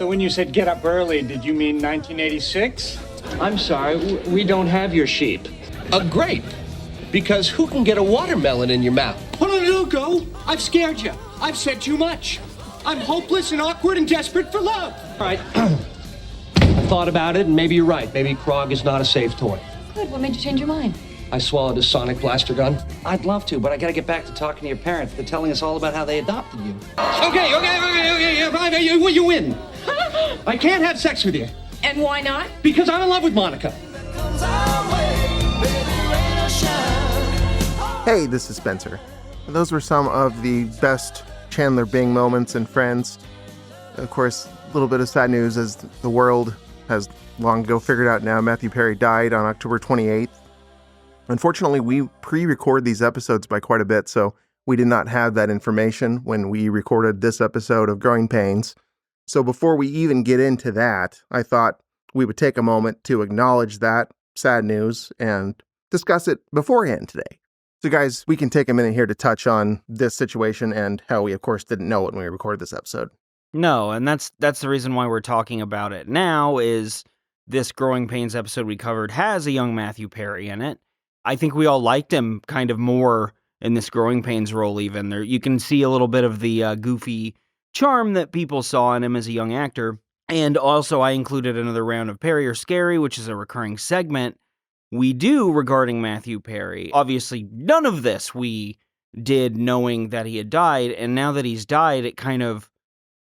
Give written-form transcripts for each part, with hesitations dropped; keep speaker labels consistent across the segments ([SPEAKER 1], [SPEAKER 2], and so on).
[SPEAKER 1] So when you said get up early, did you mean 1986?
[SPEAKER 2] I'm sorry, we don't have your sheep.
[SPEAKER 3] A grape. Because who can get a watermelon in your mouth?
[SPEAKER 2] What did I do, Go? I've scared you. I've said too much. I'm hopeless and awkward and desperate for love. All right. I thought about it, and maybe you're right. Maybe Krog is not a safe toy.
[SPEAKER 4] Good. What made you change your mind?
[SPEAKER 2] I swallowed a sonic blaster gun.
[SPEAKER 5] I'd love to, but I gotta get back to talking to your parents. They're telling us all about how they adopted you.
[SPEAKER 2] Okay, you win. I can't have sex with you.
[SPEAKER 4] And why not?
[SPEAKER 2] Because I'm in love with Monica.
[SPEAKER 6] Hey, this is Spencer. Those were some of the best Chandler Bing moments in Friends. Of course, a little bit of sad news as the world has long ago figured out now Matthew Perry died on October 28th. Unfortunately, we pre-record these episodes by quite a bit, so we did not have that information when we recorded this episode of Growing Pains. So before we even get into that, I thought we would take a moment to acknowledge that sad news and discuss it beforehand today. So guys, we can take a minute here to touch on this situation and how we, of course, didn't know it when we recorded this episode.
[SPEAKER 7] No, and that's the reason why we're talking about it now is this Growing Pains episode we covered has a young Matthew Perry in it. I think we all liked him kind of more in this Growing Pains role even. There, you can see a little bit of the goofy charm that people saw in him as a young actor. And also I included another round of Perry or Scary, which is a recurring segment we do regarding Matthew Perry. Obviously, none of this we did knowing that he had died, and now that he's died, it kind of,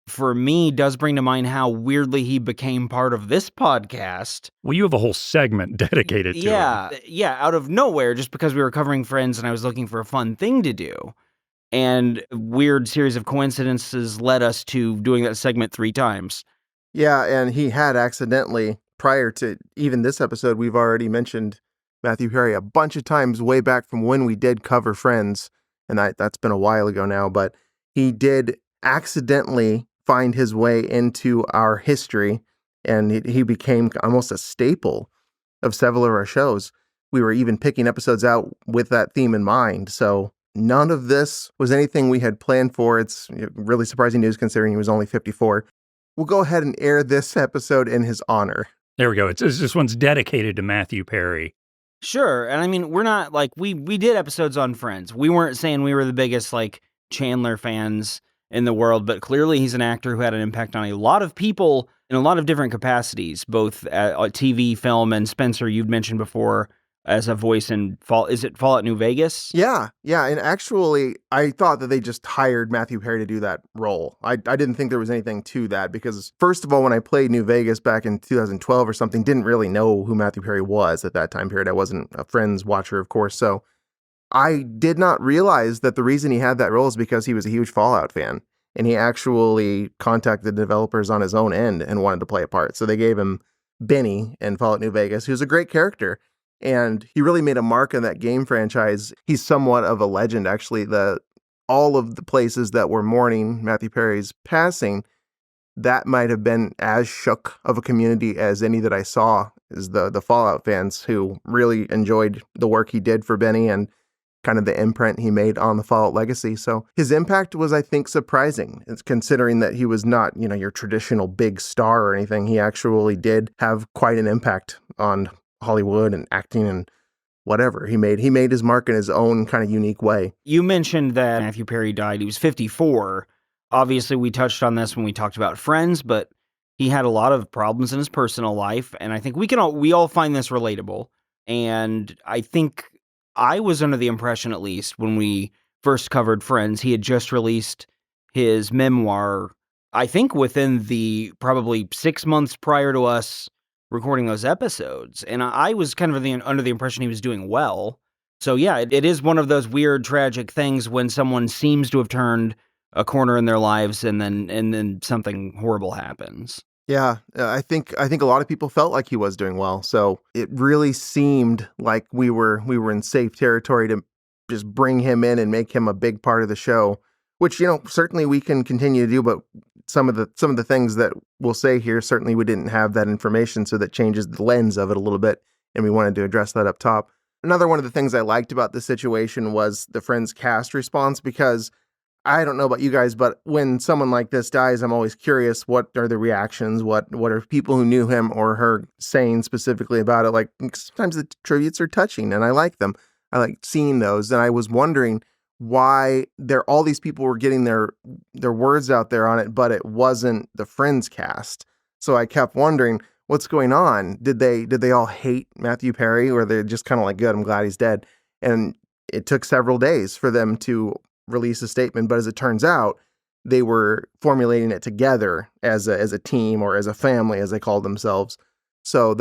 [SPEAKER 7] for me, does bring to mind how weirdly he became part of this podcast.
[SPEAKER 8] Well, you have a whole segment dedicated to him.
[SPEAKER 7] Yeah, out of nowhere, just because we were covering Friends and I was looking for a fun thing to do. And a weird series of coincidences led us to doing that segment 3 times.
[SPEAKER 6] Yeah, and he had accidentally, prior to even this episode, we've already mentioned Matthew Perry a bunch of times way back from when we did cover Friends, and that's been a while ago now, but he did accidentally find his way into our history, and he became almost a staple of several of our shows. We were even picking episodes out with that theme in mind, so none of this was anything we had planned for. It's really surprising news considering he was only 54. We'll go ahead and air this episode in his honor.
[SPEAKER 8] There we go. This one's dedicated to Matthew Perry.
[SPEAKER 7] Sure, and I mean, we're not, like, we did episodes on Friends. We weren't saying we were the biggest, like, Chandler fans in the world, but clearly he's an actor who had an impact on a lot of people in a lot of different capacities, both at TV, film, and Spencer, you'd mentioned before, as a voice in Fallout New Vegas?
[SPEAKER 6] Yeah, and actually, I thought that they just hired Matthew Perry to do that role. I didn't think there was anything to that, because first of all, when I played New Vegas back in 2012 or something, didn't really know who Matthew Perry was at that time period. I wasn't a Friends watcher, of course, so I did not realize that the reason he had that role is because he was a huge Fallout fan, and he actually contacted developers on his own end and wanted to play a part. So they gave him Benny in Fallout New Vegas, who's a great character. And he really made a mark on that game franchise. He's somewhat of a legend, actually. All of the places that were mourning Matthew Perry's passing, that might have been as shook of a community as any that I saw, is the Fallout fans who really enjoyed the work he did for Benny and kind of the imprint he made on the Fallout legacy. So his impact was, I think, surprising. It's considering that he was not, your traditional big star or anything. He actually did have quite an impact on Hollywood and acting and whatever. He made his mark in his own kind of unique way.
[SPEAKER 7] You mentioned that Matthew Perry died. He was 54. Obviously, we touched on this when we talked about Friends, but he had a lot of problems in his personal life, and I think we all find this relatable. And I think I was under the impression, at least, when we first covered Friends, he had just released his memoir, I think within the probably 6 months prior to us recording those episodes, and I was kind of under the impression he was doing well. So yeah, it is one of those weird, tragic things when someone seems to have turned a corner in their lives, and then something horrible happens.
[SPEAKER 6] Yeah, I think a lot of people felt like he was doing well. So it really seemed like we were in safe territory to just bring him in and make him a big part of the show, which certainly we can continue to do, but some of the things that we'll say here, certainly we didn't have that information, so that changes the lens of it a little bit, and we wanted to address that up top. Another one of the things I liked about this situation was the Friends cast response, because I don't know about you guys, but when someone like this dies, I'm always curious, what are the reactions? What are people who knew him or her saying specifically about it? Like, sometimes the tributes are touching and I like them. I like seeing those. And I was wondering why all these people were getting their words out there on it, but it wasn't the Friends cast. So I kept wondering, what's going on? Did they all hate Matthew Perry, or they're just kind of like, good, I'm glad he's dead? And it took several days for them to release a statement, but as it turns out, they were formulating it together as a team, or as a family, as they called themselves. So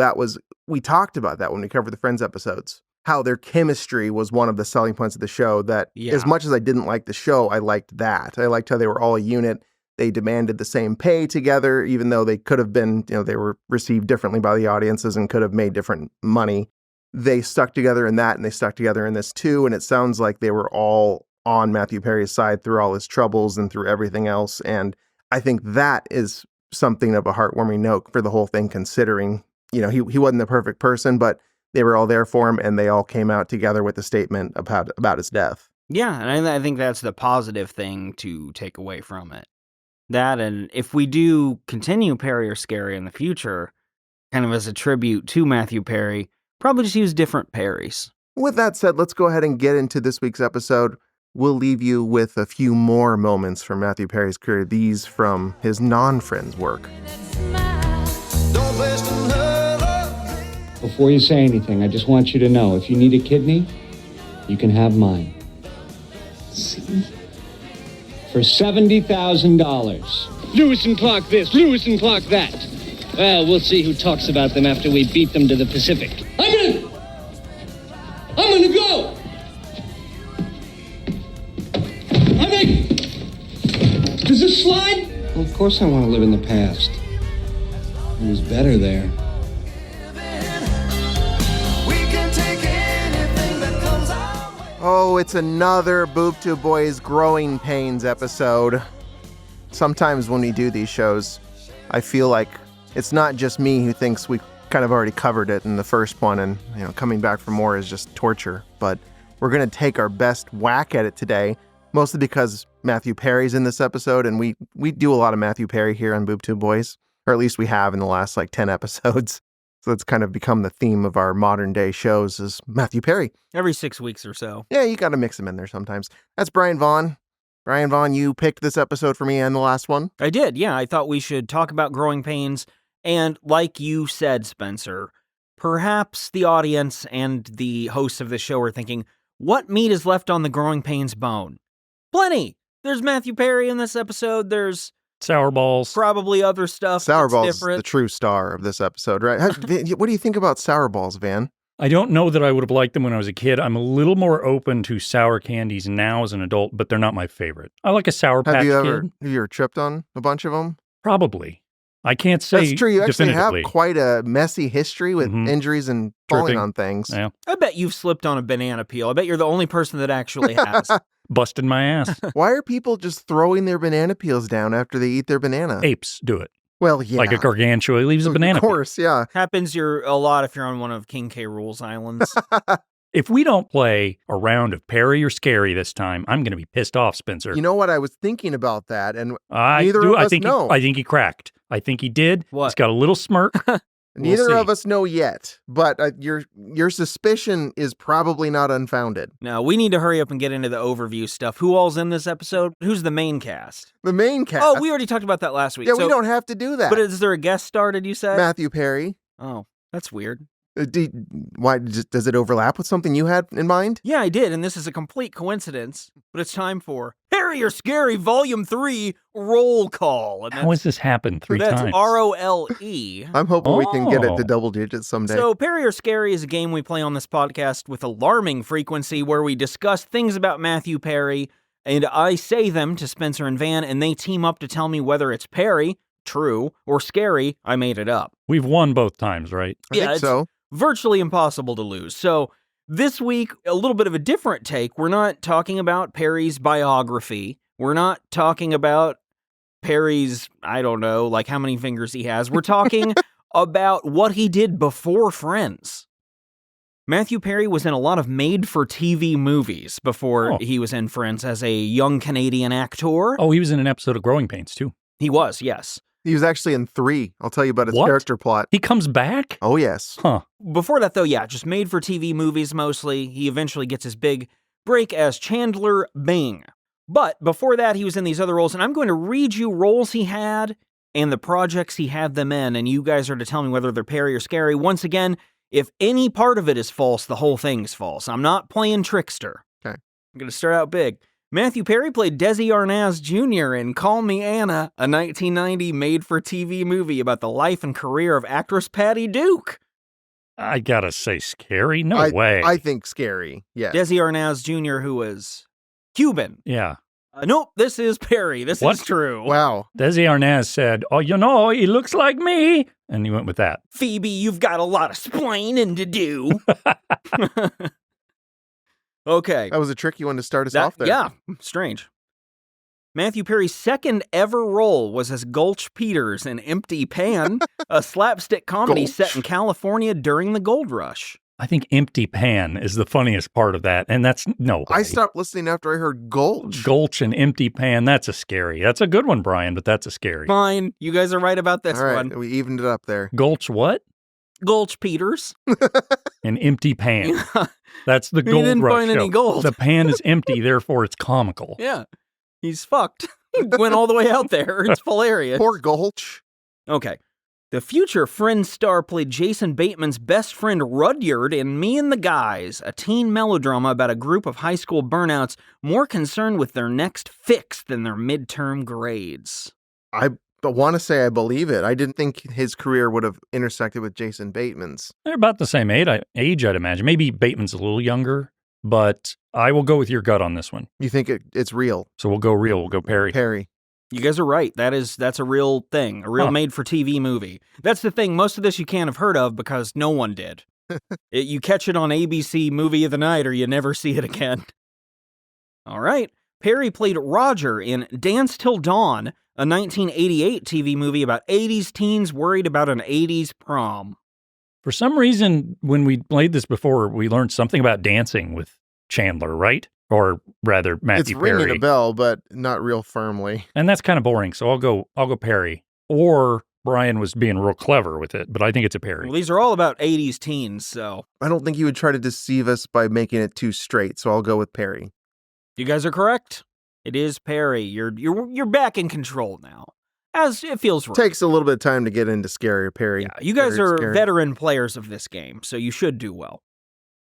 [SPEAKER 6] we talked about that when we covered the Friends episodes, how their chemistry was one of the selling points of the show, that as much as I didn't like the show, I liked that. I liked how they were all a unit. They demanded the same pay together, even though they could have been, they were received differently by the audiences and could have made different money. They stuck together in that, and they stuck together in this too. And it sounds like they were all on Matthew Perry's side through all his troubles and through everything else. And I think that is something of a heartwarming note for the whole thing, considering, he wasn't the perfect person, but they were all there for him, and they all came out together with a statement about his death.
[SPEAKER 7] Yeah, and I think that's the positive thing to take away from it. That, and if we do continue Perry or Scary in the future, kind of as a tribute to Matthew Perry, probably just use different Perrys.
[SPEAKER 6] With that said, let's go ahead and get into this week's episode. We'll leave you with a few more moments from Matthew Perry's career, these from his non-Friends work.
[SPEAKER 1] Before you say anything, I just want you to know, if you need a kidney, you can have mine. See? For $70,000.
[SPEAKER 2] Lewis and Clark this, Lewis and Clark that. Well, we'll see who talks about them after we beat them to the Pacific. I'm gonna go! Does this slide?
[SPEAKER 1] Well, of course I want to live in the past. It was better there.
[SPEAKER 6] Oh, it's another Bootu Boys Growing Pains episode. Sometimes when we do these shows, I feel like it's not just me who thinks we kind of already covered it in the first one, and coming back for more is just torture. But we're going to take our best whack at it today, mostly because Matthew Perry's in this episode, and we do a lot of Matthew Perry here on Bootu Boys, or at least we have in the last 10 episodes. So it's kind of become the theme of our modern day shows, is Matthew Perry.
[SPEAKER 7] Every 6 weeks or so.
[SPEAKER 6] Yeah, you got to mix him in there sometimes. That's Brian Vaughn. Brian Vaughn, you picked this episode for me and the last one.
[SPEAKER 7] I did, yeah. I thought we should talk about growing pains. And like you said, Spencer, perhaps the audience and the hosts of the show are thinking, what meat is left on the growing pains bone? Plenty. There's Matthew Perry in this episode. There's
[SPEAKER 8] Sour balls.
[SPEAKER 7] Probably other stuff.
[SPEAKER 6] Sour balls is
[SPEAKER 7] different.
[SPEAKER 6] the true star of this episode, right? What do you think about sour balls, Van?
[SPEAKER 8] I don't know that I would have liked them when I was a kid. I'm a little more open to sour candies now as an adult, but they're not my favorite. I like a Sour Patch Kid.
[SPEAKER 6] Have you ever tripped on a bunch of them?
[SPEAKER 8] Probably. I can't say
[SPEAKER 6] That's true. You actually
[SPEAKER 8] definitively.
[SPEAKER 6] have quite a messy history with injuries and falling on things.
[SPEAKER 8] Yeah.
[SPEAKER 7] I bet you've slipped on a banana peel. I bet you're the only person that actually has.
[SPEAKER 8] Busted my ass.
[SPEAKER 6] Why are people just throwing their banana peels down after they eat their banana?
[SPEAKER 8] Apes do it.
[SPEAKER 6] Well, yeah.
[SPEAKER 8] Like a gargantua leaves a banana
[SPEAKER 6] peel. Of course, yeah.
[SPEAKER 7] Happens a lot if you're on one of King K. Rool's islands.
[SPEAKER 8] If we don't play a round of Perry or Scary this time, I'm going to be pissed off, Spencer.
[SPEAKER 6] You know what? I was thinking about that, and
[SPEAKER 8] neither
[SPEAKER 6] of us know.
[SPEAKER 8] I think he cracked. I think he did.
[SPEAKER 7] What?
[SPEAKER 8] He's got a little smirk.
[SPEAKER 6] Neither of us know yet, but your suspicion is probably not unfounded.
[SPEAKER 7] No, we need to hurry up and get into the overview stuff. Who all's in this episode? Who's the main cast?
[SPEAKER 6] The main cast?
[SPEAKER 7] Oh, we already talked about that last week.
[SPEAKER 6] Yeah, we don't have to do that.
[SPEAKER 7] But is there a guest star, did you say?
[SPEAKER 6] Matthew Perry.
[SPEAKER 7] Oh, that's weird.
[SPEAKER 6] Why does it overlap with something you had in mind?
[SPEAKER 7] Yeah, I did, and this is a complete coincidence, but it's time for Perry or Scary Volume 3 Roll Call.
[SPEAKER 8] How has this happened three
[SPEAKER 7] that's
[SPEAKER 8] times?
[SPEAKER 7] That's ROLE.
[SPEAKER 6] I'm hoping we can get it to double digits someday.
[SPEAKER 7] So Perry or Scary is a game we play on this podcast with alarming frequency where we discuss things about Matthew Perry, and I say them to Spencer and Van, and they team up to tell me whether it's Perry, true, or Scary, I made it up.
[SPEAKER 8] We've won both times, right?
[SPEAKER 6] I think so.
[SPEAKER 7] Virtually impossible to lose. So this week, a little bit of a different take. We're not talking about Perry's biography. We're not talking about Perry's, I don't know, like how many fingers he has. We're talking about what he did before Friends. Matthew Perry was in a lot of made-for-TV movies before
[SPEAKER 8] Oh.
[SPEAKER 7] he was in Friends as a young Canadian actor.
[SPEAKER 8] Oh, he was in an episode of Growing Pains, too.
[SPEAKER 7] He was, yes.
[SPEAKER 6] He was actually in 3. I'll tell you about his
[SPEAKER 8] What?
[SPEAKER 6] character plot.
[SPEAKER 8] He comes back?
[SPEAKER 6] Oh, yes.
[SPEAKER 8] Huh.
[SPEAKER 7] Before that, though, yeah, just made-for-TV movies mostly. He eventually gets his big break as Chandler Bing. But before that, he was in these other roles, and I'm going to read you roles he had and the projects he had them in, and you guys are to tell me whether they're Perry or scary. Once again, if any part of it is false, the whole thing's false. I'm not playing trickster.
[SPEAKER 6] Okay.
[SPEAKER 7] I'm going to start out big. Matthew Perry played Desi Arnaz Jr. in Call Me Anna, a 1990 made-for-TV movie about the life and career of actress Patty Duke.
[SPEAKER 8] I gotta say, scary? No way.
[SPEAKER 6] I think scary. Yeah.
[SPEAKER 7] Desi Arnaz Jr., who was Cuban.
[SPEAKER 8] Yeah.
[SPEAKER 7] Nope, this is Perry. This
[SPEAKER 8] What?
[SPEAKER 7] is true.
[SPEAKER 6] Wow.
[SPEAKER 8] Desi Arnaz said, oh, he looks like me. And he went with that.
[SPEAKER 7] Phoebe, you've got a lot of splaining to do. Okay.
[SPEAKER 6] That was a tricky one to start us off there.
[SPEAKER 7] Yeah, strange. Matthew Perry's second ever role was as Gulch Peters in Empty Pan, a slapstick comedy set in California during the Gold Rush.
[SPEAKER 8] I think Empty Pan is the funniest part of that. And that's no way.
[SPEAKER 6] I stopped listening after I heard Gulch.
[SPEAKER 8] Gulch and Empty Pan, that's a scary. That's a good one, Brian, but that's a scary.
[SPEAKER 7] Fine, you guys are right about this
[SPEAKER 6] All right,
[SPEAKER 7] one.
[SPEAKER 6] we evened it up there.
[SPEAKER 8] Gulch what?
[SPEAKER 7] Gulch Peters.
[SPEAKER 8] An empty pan. That's the
[SPEAKER 7] He
[SPEAKER 8] gold
[SPEAKER 7] didn't
[SPEAKER 8] rush
[SPEAKER 7] find any
[SPEAKER 8] show.
[SPEAKER 7] gold.
[SPEAKER 8] The pan is empty, therefore it's comical.
[SPEAKER 7] Yeah, he's fucked. He went all the way out there. It's hilarious.
[SPEAKER 6] Poor Gulch.
[SPEAKER 7] Okay. The future Friends star played Jason Bateman's best friend Rudyard in Me and the Guys, a teen melodrama about a group of high school burnouts more concerned with their next fix than their midterm grades.
[SPEAKER 6] I want to say I believe it. I didn't think his career would have intersected with Jason Bateman's.
[SPEAKER 8] They're about the same age, I'd imagine. Maybe Bateman's a little younger, but I will go with your gut on this one.
[SPEAKER 6] You think it's real?
[SPEAKER 8] So we'll go real. We'll go Perry.
[SPEAKER 6] Perry.
[SPEAKER 7] You guys are right. That's a real thing, a real made-for-TV movie. That's the thing. Most of this you can't have heard of because no one did. You catch it on ABC Movie of the Night or you never see it again. All right. Perry played Roger in Dance Till Dawn, a 1988 TV movie about 80s teens worried about an 80s prom.
[SPEAKER 8] For some reason, when we played this before, we learned something about dancing with Chandler, right? Or rather, Matthew Perry.
[SPEAKER 6] It's ringing a bell, but not real firmly.
[SPEAKER 8] And that's kind of boring, so I'll go Perry. Or Brian was being real clever with it, but I think it's a Perry.
[SPEAKER 7] Well, these are all about 80s teens, so
[SPEAKER 6] I don't think you would try to deceive us by making it too straight, so I'll go with Perry.
[SPEAKER 7] you guys are correct. It is Perry. You're back in control now, as it feels right.
[SPEAKER 6] Takes a little bit of time to get into scary Perry.
[SPEAKER 7] Yeah, you guys
[SPEAKER 6] Very
[SPEAKER 7] are
[SPEAKER 6] scary.
[SPEAKER 7] veteran players of this game, so you should do well.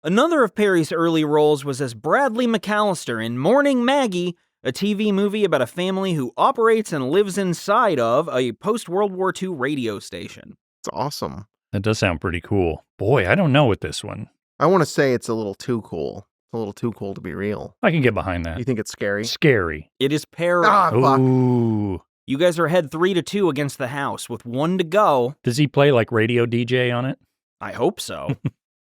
[SPEAKER 7] Another of Perry's early roles was as Bradley McAllister in Morning Maggie, a TV movie about a family who operates and lives inside of a post-World War II radio station.
[SPEAKER 6] It's awesome.
[SPEAKER 8] That does sound pretty cool. Boy, I don't know with this one.
[SPEAKER 6] I want to say it's a little too cool. It's a little too cool to be real.
[SPEAKER 8] I can get behind that.
[SPEAKER 6] You think it's scary?
[SPEAKER 8] Scary.
[SPEAKER 7] It is Perry.
[SPEAKER 6] Ah, fuck.
[SPEAKER 8] Ooh.
[SPEAKER 7] You guys are ahead 3-2 against the house with 1 to go.
[SPEAKER 8] Does he play like radio DJ on it?
[SPEAKER 7] I hope so.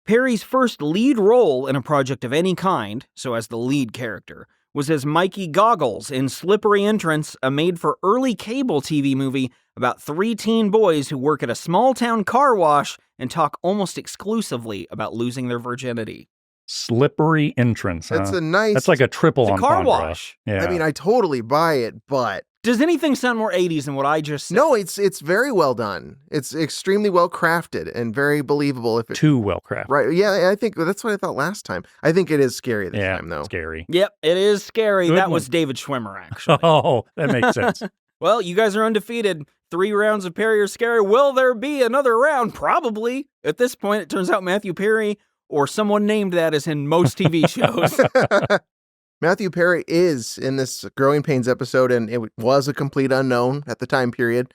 [SPEAKER 7] Perry's first lead role in a project of any kind, so as the lead character, was as Mikey Goggles in Slippery Entrance, a made-for-early cable TV movie about 3 teen boys who work at a small-town car wash and talk almost exclusively about losing their virginity.
[SPEAKER 8] Slippery Entrance.
[SPEAKER 6] It's
[SPEAKER 8] huh?
[SPEAKER 6] a nice...
[SPEAKER 8] That's like a triple
[SPEAKER 7] It's a
[SPEAKER 8] entendre.
[SPEAKER 7] car wash.
[SPEAKER 8] Yeah.
[SPEAKER 6] I mean, I totally buy it, but...
[SPEAKER 7] Does anything sound more 80s than what I just said?
[SPEAKER 6] No, it's very well done. It's extremely well crafted and very believable. If it,
[SPEAKER 8] Too well crafted.
[SPEAKER 6] right? Yeah, I think that's what I thought last time. I think it is scary this time, though.
[SPEAKER 8] Scary.
[SPEAKER 7] Yep, it is scary.
[SPEAKER 8] Good
[SPEAKER 7] That
[SPEAKER 8] one.
[SPEAKER 7] was David Schwimmer, actually.
[SPEAKER 8] Oh, that makes sense.
[SPEAKER 7] Well, you guys are undefeated. 3 rounds of Perry or Scary. Will there be another round? Probably. At this point, it turns out Matthew Perry or someone named that is in most TV shows.
[SPEAKER 6] Matthew Perry is in this Growing Pains episode, and it was a complete unknown at the time period.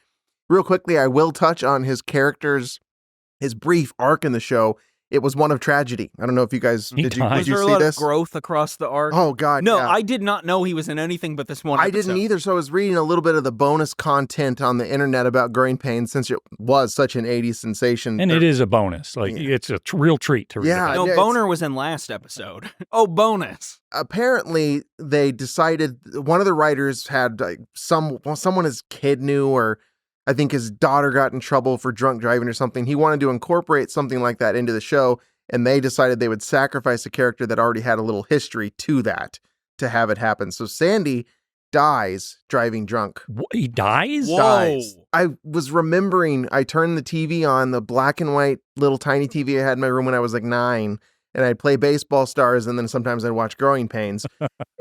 [SPEAKER 6] Real quickly, I will touch on his brief arc in the show. It was one of tragedy. I don't know if you guys did you
[SPEAKER 7] Was there a
[SPEAKER 6] see
[SPEAKER 7] lot
[SPEAKER 6] this?
[SPEAKER 7] of growth across the arc?
[SPEAKER 6] Oh God,
[SPEAKER 7] No,
[SPEAKER 6] yeah.
[SPEAKER 7] I did not know he was in anything but this one
[SPEAKER 6] I
[SPEAKER 7] episode.
[SPEAKER 6] didn't either. So I was reading a little bit of the bonus content on the internet about Growing Pains since it was such an 80s sensation.
[SPEAKER 8] And it is a bonus. Like, it's a real treat to read
[SPEAKER 6] Yeah,
[SPEAKER 8] about.
[SPEAKER 7] No,
[SPEAKER 6] it's-
[SPEAKER 7] Boner was in last episode. Oh, bonus.
[SPEAKER 6] Apparently, they decided one of the writers had like someone his kid knew, or I think his daughter got in trouble for drunk driving or something. He wanted to incorporate something like that into the show, and they decided they would sacrifice a character that already had a little history to that to have it happen. So Sandy dies driving drunk.
[SPEAKER 8] What, he dies?
[SPEAKER 7] Whoa.
[SPEAKER 6] Dies. I was remembering, I turned the TV on, the black and white little tiny TV I had in my room when I was like 9, and I'd play Baseball Stars, and then sometimes I'd watch Growing Pains.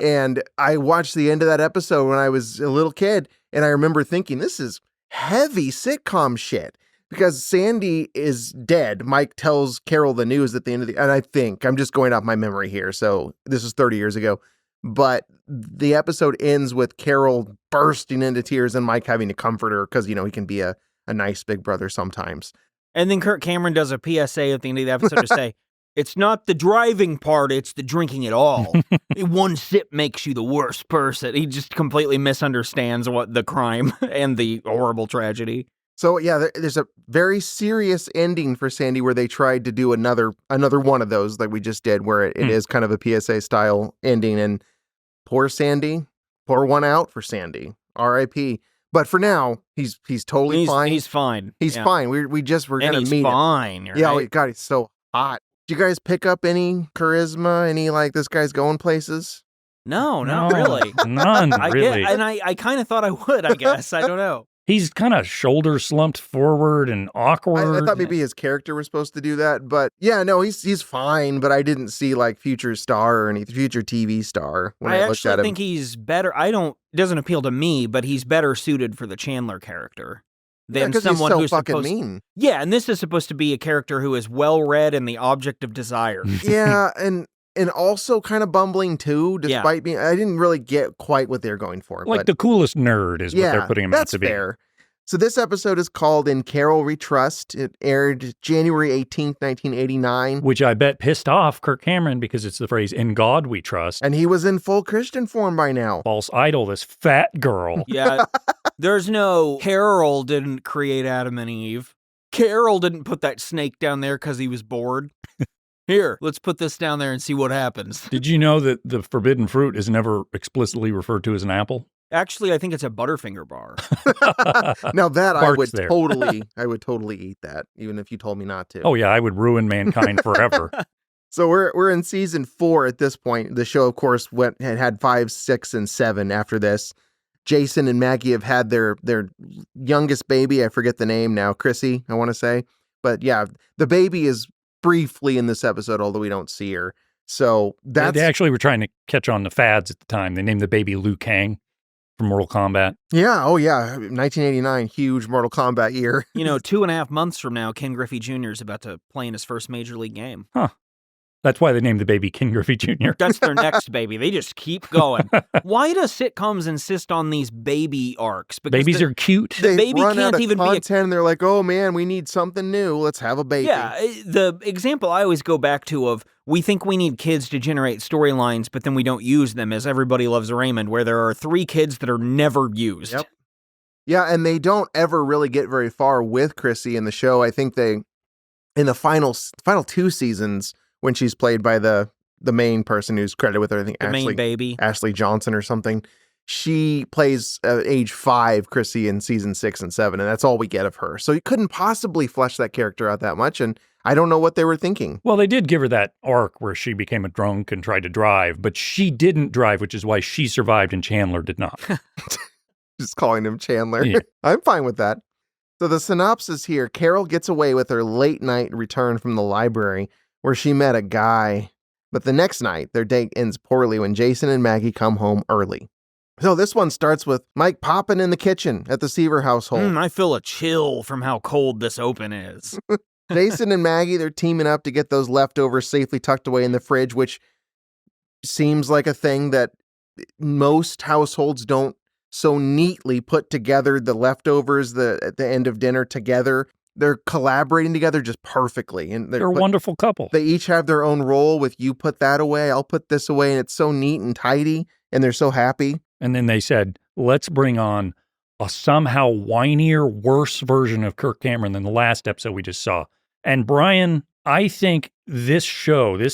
[SPEAKER 6] And I watched the end of that episode when I was a little kid, and I remember thinking, this is heavy sitcom shit. Because Sandy is dead. Mike tells Carol the news at the end of and I think, I'm just going off my memory here, so this is 30 years ago. But the episode ends with Carol bursting into tears and Mike having to comfort her because, he can be a nice big brother sometimes.
[SPEAKER 7] And then Kirk Cameron does a PSA at the end of the episode to say, it's not the driving part, it's the drinking it all. One sip makes you the worst person. He just completely misunderstands what the crime and the horrible tragedy.
[SPEAKER 6] So, yeah, there's a very serious ending for Sandy where they tried to do another one of those like we just did, where it is kind of a PSA style ending. And poor Sandy, pour one out for Sandy. R.I.P. But for now, he's totally fine.
[SPEAKER 7] He's fine.
[SPEAKER 6] He's fine. We're going to meet him.
[SPEAKER 7] Fine. Right?
[SPEAKER 6] Yeah, God, he's so hot. Did you guys pick up any charisma? Any like this guy's going places?
[SPEAKER 7] No, not really.
[SPEAKER 8] None, really.
[SPEAKER 7] I kind of thought I would, I guess. I don't know.
[SPEAKER 8] He's kind of shoulder slumped forward and awkward.
[SPEAKER 6] I thought maybe his character was supposed to do that, but yeah, no, he's fine. But I didn't see like future star or any future TV star when I looked at him.
[SPEAKER 7] I think he's better. It doesn't appeal to me, but he's better suited for the Chandler character than someone
[SPEAKER 6] he's so
[SPEAKER 7] who's
[SPEAKER 6] fucking mean.
[SPEAKER 7] Yeah, and this is supposed to be a character who is well read and the object of desire.
[SPEAKER 6] Yeah, and also kind of bumbling too, despite being, I didn't really get quite what they're going for.
[SPEAKER 8] Like the coolest nerd is what they're putting him out to be.
[SPEAKER 6] That's fair. So this episode is called In Carol We Trust. It aired January 18th, 1989.
[SPEAKER 8] Which I bet pissed off Kirk Cameron because it's the phrase, in God we trust.
[SPEAKER 6] And he was in full Christian form by now.
[SPEAKER 8] False idol, this fat girl.
[SPEAKER 7] Yeah, there's no, Carol didn't create Adam and Eve. Carol didn't put that snake down there because he was bored. Here, let's put this down there and see what happens.
[SPEAKER 8] Did you know that the forbidden fruit is never explicitly referred to as an apple?
[SPEAKER 7] Actually, I think it's a Butterfinger bar.
[SPEAKER 6] Now that
[SPEAKER 8] Bart's
[SPEAKER 6] I would totally eat that, even if you told me not to.
[SPEAKER 8] Oh yeah, I would ruin mankind forever.
[SPEAKER 6] So we're in season 4 at this point. The show, of course, had 5, 6, and 7 after this. Jason and Maggie have had their youngest baby. I forget the name now. Chrissy, I want to say. But yeah, the baby is briefly in this episode, although we don't see her. So that's...
[SPEAKER 8] They actually were trying to catch on the fads at the time. They named the baby Liu Kang from Mortal Kombat.
[SPEAKER 6] Yeah, oh yeah, 1989, huge Mortal Kombat year.
[SPEAKER 7] 2.5 months from now, Ken Griffey Jr. is about to play in his first major league game.
[SPEAKER 8] Huh. That's why they named the baby Ken Griffey Jr.
[SPEAKER 7] That's their next baby. They just keep going. Why do sitcoms insist on these baby arcs? Because
[SPEAKER 8] babies are cute.
[SPEAKER 6] They
[SPEAKER 7] baby
[SPEAKER 6] run
[SPEAKER 7] can't
[SPEAKER 6] out of
[SPEAKER 7] even
[SPEAKER 6] content,
[SPEAKER 7] be
[SPEAKER 6] and they're like, oh man, we need something new. Let's have a baby.
[SPEAKER 7] Yeah, the example I always go back to of we think we need kids to generate storylines, but then we don't use them, as Everybody Loves Raymond, where there are 3 kids that are never used.
[SPEAKER 6] Yep. Yeah, and they don't ever really get very far with Chrissy in the show. I think in the final 2 seasons, when she's played by the main person who's credited with her, I think
[SPEAKER 7] main baby,
[SPEAKER 6] Ashley Johnson or something. She plays age 5 Chrissy in season 6 and 7, and that's all we get of her. So you couldn't possibly flesh that character out that much, and I don't know what they were thinking.
[SPEAKER 8] Well, they did give her that arc where she became a drunk and tried to drive, but she didn't drive, which is why she survived and Chandler did not.
[SPEAKER 6] Just calling him Chandler.
[SPEAKER 8] Yeah.
[SPEAKER 6] I'm fine with that. So the synopsis here, Carol gets away with her late night return from the library where she met a guy. But the next night, their date ends poorly when Jason and Maggie come home early. So this one starts with Mike popping in the kitchen at the Seaver household.
[SPEAKER 7] I feel a chill from how cold this open is.
[SPEAKER 6] Jason and Maggie, they're teaming up to get those leftovers safely tucked away in the fridge, which seems like a thing that most households don't so neatly put together the leftovers at the end of dinner together. They're collaborating together just perfectly. And
[SPEAKER 8] they're a wonderful couple.
[SPEAKER 6] They each have their own role with you put that away, I'll put this away. And it's so neat and tidy. And they're so happy.
[SPEAKER 8] And then they said, let's bring on a somehow whinier, worse version of Kirk Cameron than the last episode we just saw. And Brian, I think this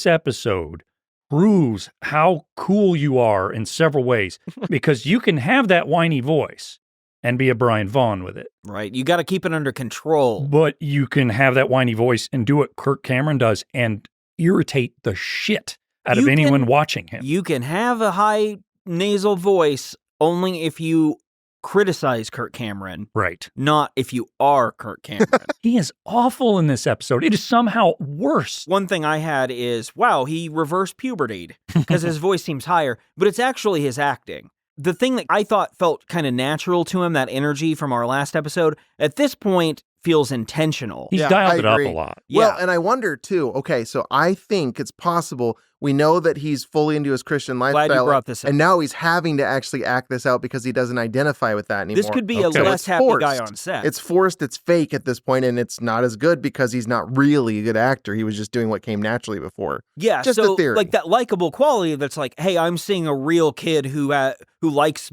[SPEAKER 8] episode proves how cool you are in several ways because you can have that whiny voice and be a Brian Vaughn with it.
[SPEAKER 7] Right. You got to keep it under control.
[SPEAKER 8] But you can have that whiny voice and do what Kirk Cameron does and irritate the shit out of anyone watching him.
[SPEAKER 7] You can have a high nasal voice only if you criticize Kirk Cameron.
[SPEAKER 8] Right.
[SPEAKER 7] Not if you are Kirk Cameron.
[SPEAKER 8] He is awful in this episode. It is somehow worse.
[SPEAKER 7] One thing I had is, wow, he reversed puberty'd because his voice seems higher, but it's actually his acting. The thing that I thought felt kind of natural to him, that energy from our last episode, at this point feels intentional.
[SPEAKER 8] He's dialed it up a lot.
[SPEAKER 6] Well, and I wonder too, okay, so I think it's possible. We know that he's fully into his Christian lifestyle.
[SPEAKER 7] Glad you brought this up.
[SPEAKER 6] And now he's having to actually act this out because he doesn't identify with that anymore.
[SPEAKER 7] This could be a less happy guy on set.
[SPEAKER 6] It's forced, it's fake at this point, and it's not as good because he's not really a good actor. He was just doing what came naturally before.
[SPEAKER 7] Yeah,
[SPEAKER 6] just
[SPEAKER 7] so
[SPEAKER 6] a theory.
[SPEAKER 7] like that likable quality that's like, hey, I'm seeing a real kid who likes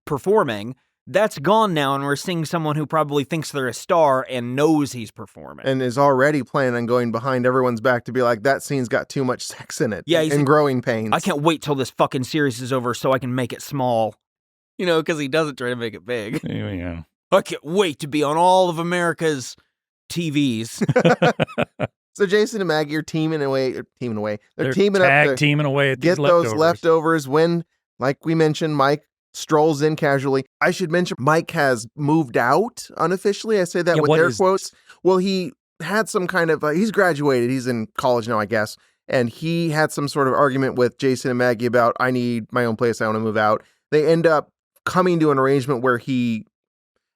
[SPEAKER 7] performing. That's gone now, and we're seeing someone who probably thinks they're a star and knows he's performing.
[SPEAKER 6] And is already planning on going behind everyone's back to be like, that scene's got too much sex in it.
[SPEAKER 7] Yeah,
[SPEAKER 6] and growing pains.
[SPEAKER 7] I can't wait till this fucking series is over so I can make it small. You know, because he doesn't try to make it big.
[SPEAKER 8] Yeah.
[SPEAKER 7] I can't wait to be on all of America's TVs.
[SPEAKER 6] So Jason and Maggie are teaming away. They're
[SPEAKER 8] They're
[SPEAKER 6] teaming
[SPEAKER 8] tag
[SPEAKER 6] up to
[SPEAKER 8] teaming away at
[SPEAKER 6] get
[SPEAKER 8] these
[SPEAKER 6] those leftovers when, like we mentioned, Mike strolls in casually. I should mention Mike has moved out unofficially. I say that with air quotes. Well, he had some kind of, he's graduated. He's in college now, I guess. And he had some sort of argument with Jason and Maggie about, I need my own place. I want to move out. They end up coming to an arrangement where he,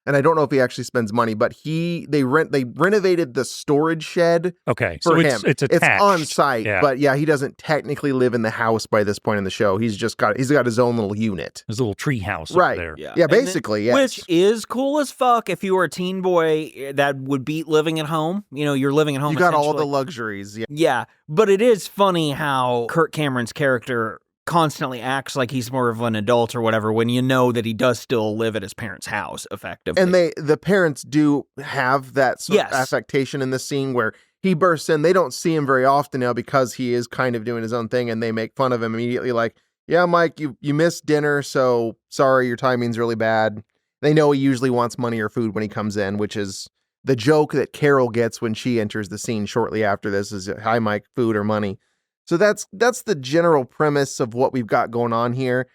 [SPEAKER 6] and I don't know if he actually spends money, but they renovated the storage shed.
[SPEAKER 8] Okay,
[SPEAKER 6] for
[SPEAKER 8] so
[SPEAKER 6] him.
[SPEAKER 8] it's attached.
[SPEAKER 6] It's on site,
[SPEAKER 8] Yeah.
[SPEAKER 6] but yeah, he doesn't technically live in the house by this point in the show. He's got his own little unit.
[SPEAKER 8] His little tree house
[SPEAKER 6] Right.
[SPEAKER 8] there.
[SPEAKER 6] Yeah, basically, yes.
[SPEAKER 7] Which is cool as fuck if you were a teen boy that would beat living at home. You know, you're living at home.
[SPEAKER 6] You got all
[SPEAKER 7] essentially.
[SPEAKER 6] the luxuries. Yeah.
[SPEAKER 7] Yeah, but it is funny how Kirk Cameron's character constantly acts like he's more of an adult or whatever when you know that he does still live at his parents' house, effectively.
[SPEAKER 6] And the parents do have that sort of affectation in the scene where he bursts in. They don't see him very often now because he is kind of doing his own thing, and they make fun of him immediately like, yeah, Mike, you missed dinner, so sorry, your timing's really bad. They know he usually wants money or food when he comes in, which is the joke that Carol gets when she enters the scene shortly after this is, hi, Mike, food or money. So that's the general premise of what we've got going on here.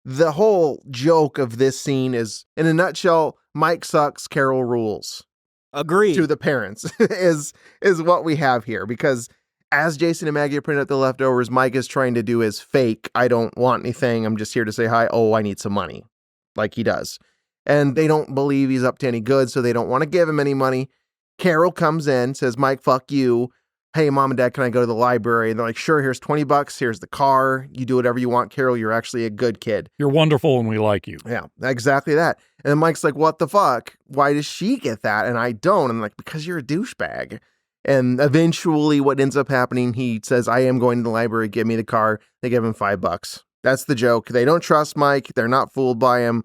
[SPEAKER 6] The whole joke of this scene is, in a nutshell, Mike sucks, Carol rules.
[SPEAKER 7] Agreed.
[SPEAKER 6] To the parents is what we have here, because as Jason and Maggie are putting out the leftovers, Mike is trying to do his fake, I don't want anything, I'm just here to say hi, oh, I need some money, like he does. And they don't believe he's up to any good, so they don't want to give him any money. Carol comes in, says, Mike, fuck you. Hey, Mom and Dad, can I go to the library? And they're like, sure, here's $20. Here's the car. You do whatever you want, Carol. You're actually a good kid.
[SPEAKER 8] You're wonderful and we like you.
[SPEAKER 6] Yeah, exactly that. And then Mike's like, what the fuck? Why does she get that and I don't? And I'm like, because you're a douchebag. And eventually what ends up happening, he says, I am going to the library. Give me the car. They give him $5. That's the joke. They don't trust Mike. They're not fooled by him.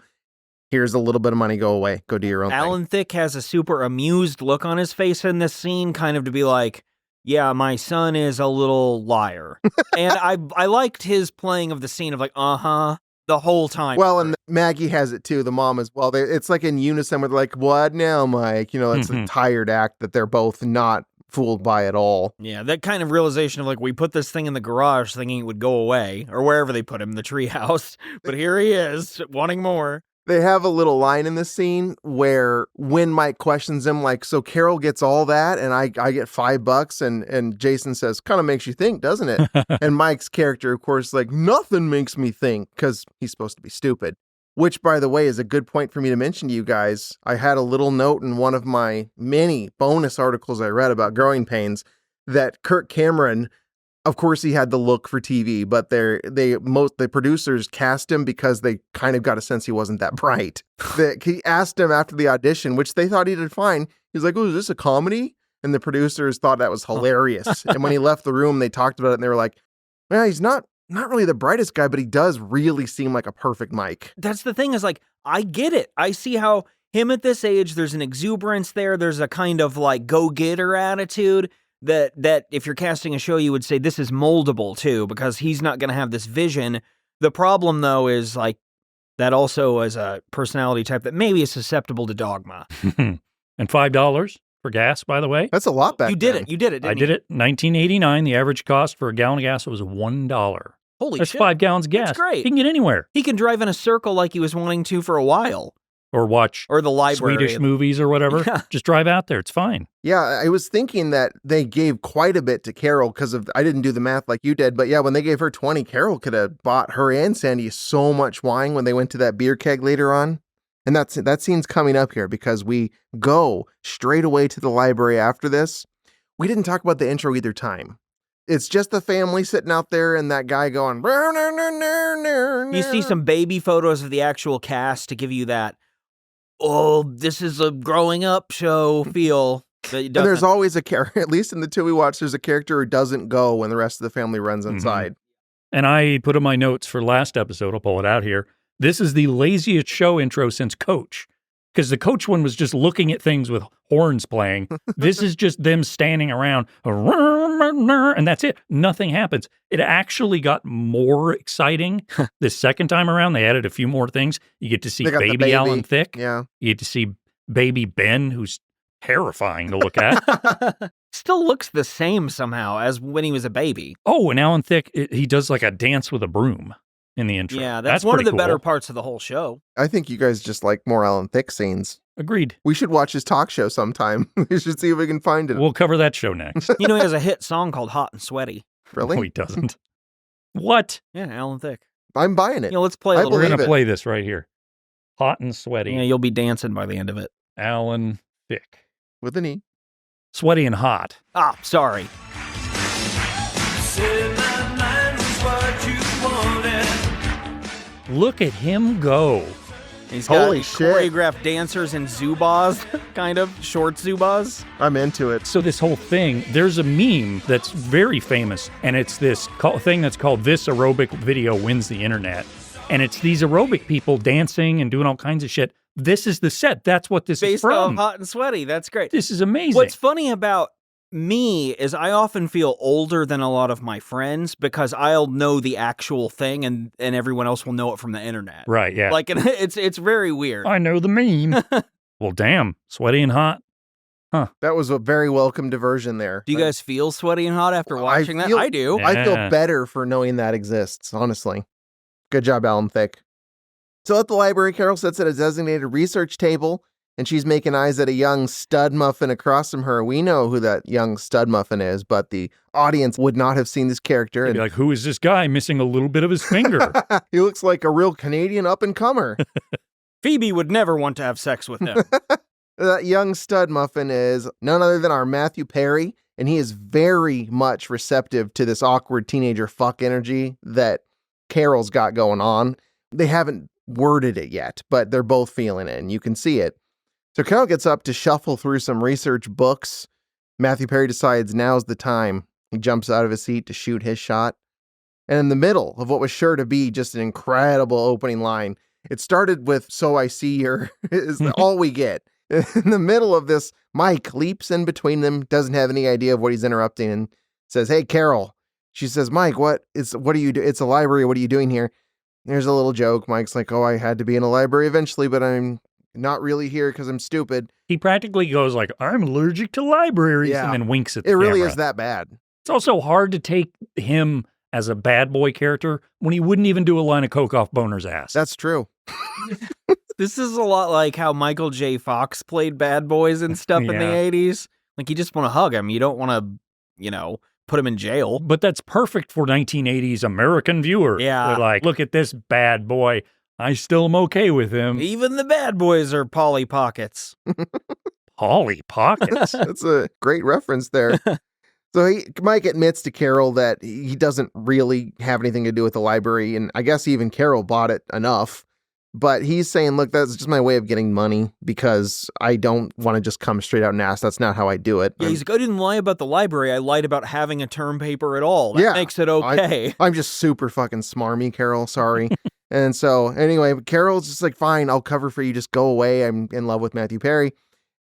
[SPEAKER 6] Here's a little bit of money. Go away. Go do your own thing.
[SPEAKER 7] Alan Thicke has a super amused look on his face in this scene, kind of to be like, yeah, my son is a little liar. And I liked his playing of the scene of like, the whole time.
[SPEAKER 6] Well, and Maggie has it too, the mom as well. It's like in unison with like, what now, Mike? You know, it's a tired act that they're both not fooled by at all.
[SPEAKER 7] Yeah, that kind of realization of like, we put this thing in the garage thinking it would go away, or wherever they put him, the treehouse. But here he is, wanting more.
[SPEAKER 6] They have a little line in this scene where when Mike questions him, like, so Carol gets all that and I get $5 and Jason says, kind of makes you think, doesn't it? And Mike's character, of course, like, nothing makes me think, because he's supposed to be stupid. Which, by the way, is a good point for me to mention to you guys. I had a little note in one of my many bonus articles I read about growing pains that Kirk Cameron, of course, he had the look for TV, but the producers cast him because they kind of got a sense he wasn't that bright. He asked him after the audition, which they thought he did fine. He's like, "Oh, is this a comedy?" And the producers thought that was hilarious. And when he left the room, they talked about it, and they were like, "Well, he's not really the brightest guy, but he does really seem like a perfect Mike."
[SPEAKER 7] That's the thing, is like, I get it. I see how him at this age, there's an exuberance there. There's a kind of like go-getter attitude. That if you're casting a show, you would say this is moldable too, because he's not going to have this vision. The problem, though, is like that also is a personality type that maybe is susceptible to dogma.
[SPEAKER 8] And $5? for gas, by the way.
[SPEAKER 6] That's a lot back
[SPEAKER 7] You did
[SPEAKER 6] then.
[SPEAKER 7] it. You did it, didn't
[SPEAKER 8] I did
[SPEAKER 7] you?
[SPEAKER 8] it. 1989, the average cost for a gallon of gas was $1.
[SPEAKER 7] Holy
[SPEAKER 8] That's
[SPEAKER 7] shit.
[SPEAKER 8] 5 gallons of gas.
[SPEAKER 7] That's great.
[SPEAKER 8] You can get anywhere.
[SPEAKER 7] He can drive in a circle like he was wanting to for a while.
[SPEAKER 8] Or watch
[SPEAKER 7] Or the library.
[SPEAKER 8] Swedish movies or whatever.
[SPEAKER 7] Yeah.
[SPEAKER 8] Just drive out there. It's fine.
[SPEAKER 6] Yeah, I was thinking that they gave quite a bit to Carol because of, I didn't do the math like you did, but yeah, when they gave her 20, Carol could have bought her and Sandy so much wine when they went to that beer keg later on. And that scene's coming up here because we go straight away to the library after this. We didn't talk about the intro either time. It's just the family sitting out there and that guy going.
[SPEAKER 7] You see some baby photos of the actual cast to give you that, oh, this is a growing up show feel.
[SPEAKER 6] And there's always a character, at least in the two we watched, there's a character who doesn't go when the rest of the family runs inside.
[SPEAKER 8] And I put in my notes for last episode, I'll pull it out here. This is the laziest show intro since Coach. Because the Coach one was just looking at things with horns playing. This is just them standing around, and that's it. Nothing happens. It actually got more exciting the second time around. They added a few more things. You get to see baby Alan Thicke.
[SPEAKER 6] Yeah.
[SPEAKER 8] You get to see baby Ben, who's terrifying to look at.
[SPEAKER 7] Still looks the same somehow as when he was a baby.
[SPEAKER 8] Oh, and Alan Thicke, he does like a dance with a broom in the intro.
[SPEAKER 7] Yeah, that's one of
[SPEAKER 8] pretty
[SPEAKER 7] the better
[SPEAKER 8] cool.
[SPEAKER 7] parts of the whole show.
[SPEAKER 6] I think you guys just like more Alan Thicke scenes.
[SPEAKER 8] Agreed.
[SPEAKER 6] We should watch his talk show sometime. We should see if we can find it.
[SPEAKER 8] We'll cover that show next.
[SPEAKER 7] You know, he has a hit song called Hot and Sweaty.
[SPEAKER 6] Really?
[SPEAKER 8] No, he doesn't. What?
[SPEAKER 7] Yeah, Alan Thicke.
[SPEAKER 6] I'm buying it.
[SPEAKER 7] You know, let's play a little.
[SPEAKER 8] We're going
[SPEAKER 6] believe
[SPEAKER 8] to
[SPEAKER 6] it.
[SPEAKER 8] play this right here. Hot and Sweaty.
[SPEAKER 7] Yeah, you'll be dancing by the end of it.
[SPEAKER 8] Alan Thicke.
[SPEAKER 6] With an E.
[SPEAKER 8] Sweaty and hot.
[SPEAKER 7] Ah, sorry.
[SPEAKER 8] Look at him go.
[SPEAKER 7] He's got
[SPEAKER 6] Holy shit.
[SPEAKER 7] choreographed dancers and Zubas, kind of, short Zubas.
[SPEAKER 6] I'm into it.
[SPEAKER 8] So this whole thing, there's a meme that's very famous, and it's this thing that's called This Aerobic Video Wins the Internet. And it's these aerobic people dancing and doing all kinds of shit. This is the set. That's what this is
[SPEAKER 7] Based on
[SPEAKER 8] from.
[SPEAKER 7] Hot and Sweaty. That's great.
[SPEAKER 8] This is amazing.
[SPEAKER 7] What's funny about me is I often feel older than a lot of my friends because I'll know the actual thing and everyone else will know it from the internet.
[SPEAKER 8] Right, yeah.
[SPEAKER 7] Like, it's very weird.
[SPEAKER 8] I know the meme. Well, damn. Sweaty and hot.
[SPEAKER 6] That was a very welcome diversion there.
[SPEAKER 7] Do you guys feel sweaty and hot after watching that? I do.
[SPEAKER 8] Yeah.
[SPEAKER 6] I feel better for knowing that exists, honestly. Good job, Alan Thicke. So at the library, Carol sits at a designated research table, and she's making eyes at a young stud muffin across from her. We know who that young stud muffin is, but the audience would not have seen this character.
[SPEAKER 8] They'd be like, who is this guy missing a little bit of his finger?
[SPEAKER 6] He looks like a real Canadian up-and-comer.
[SPEAKER 7] Phoebe would never want to have sex with him.
[SPEAKER 6] That young stud muffin is none other than our Matthew Perry, and he is very much receptive to this awkward teenager fuck energy that Carol's got going on. They haven't worded it yet, but they're both feeling it, and you can see it. So Carol gets up to shuffle through some research books. Matthew Perry decides now's the time. He jumps out of his seat to shoot his shot. And in the middle of what was sure to be just an incredible opening line, it started with, "So I see her," is all we get. In the middle of this, Mike leaps in between them, doesn't have any idea of what he's interrupting, and says, "Hey, Carol." She says, "Mike, what are you doing? It's a library. What are you doing here?" There's a little joke. Mike's like, "Oh, I had to be in a library eventually, but I'm not really here because I'm stupid."
[SPEAKER 8] He practically goes like, I'm allergic to libraries,
[SPEAKER 6] Yeah.
[SPEAKER 8] and then winks at the
[SPEAKER 6] It really
[SPEAKER 8] camera.
[SPEAKER 6] is that bad.
[SPEAKER 8] It's also hard to take him as a bad boy character when he wouldn't even do a line of coke off Boner's ass.
[SPEAKER 6] That's true.
[SPEAKER 7] This is a lot like how Michael J. Fox played bad boys and stuff in the
[SPEAKER 8] Yeah.
[SPEAKER 7] 80s. Like, you just want to hug him. You don't want to, put him in jail.
[SPEAKER 8] But that's perfect for 1980s American viewers.
[SPEAKER 7] Yeah.
[SPEAKER 8] They're like, look at this bad boy. I still am okay with him.
[SPEAKER 7] Even the bad boys are Polly Pockets.
[SPEAKER 8] Polly Pockets.
[SPEAKER 6] That's a great reference there. So Mike admits to Carol that he doesn't really have anything to do with the library, and I guess even Carol bought it enough. But he's saying, look, that's just my way of getting money because I don't want to just come straight out and ask. That's not how I do it.
[SPEAKER 7] Yeah, he's like, I didn't lie about the library. I lied about having a term paper at all. That makes it okay.
[SPEAKER 6] I'm just super fucking smarmy, Carol. Sorry. And so anyway, Carol's just like, fine, I'll cover for you. Just go away. I'm in love with Matthew Perry.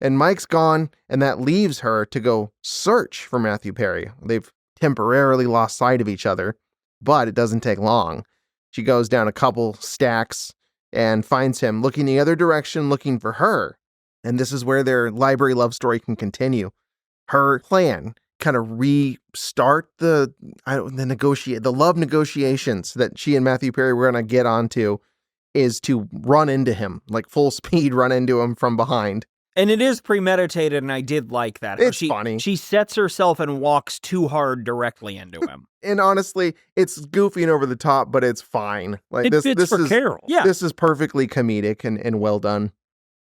[SPEAKER 6] And Mike's gone, and that leaves her to go search for Matthew Perry. They've temporarily lost sight of each other, but it doesn't take long. She goes down a couple stacks and finds him looking the other direction, looking for her. And this is where their library love story can continue. Her plan, kind of restart the love negotiations that she and Matthew Perry were going to get onto, is to run into him, like full speed run into him from behind.
[SPEAKER 7] And it is premeditated, and I did like that.
[SPEAKER 6] It's funny.
[SPEAKER 7] She sets herself and walks too hard directly into him.
[SPEAKER 6] And honestly, it's goofy and over the top, but it's fine. Like
[SPEAKER 8] it fits for Carol.
[SPEAKER 7] Yeah.
[SPEAKER 6] This is perfectly comedic and well done.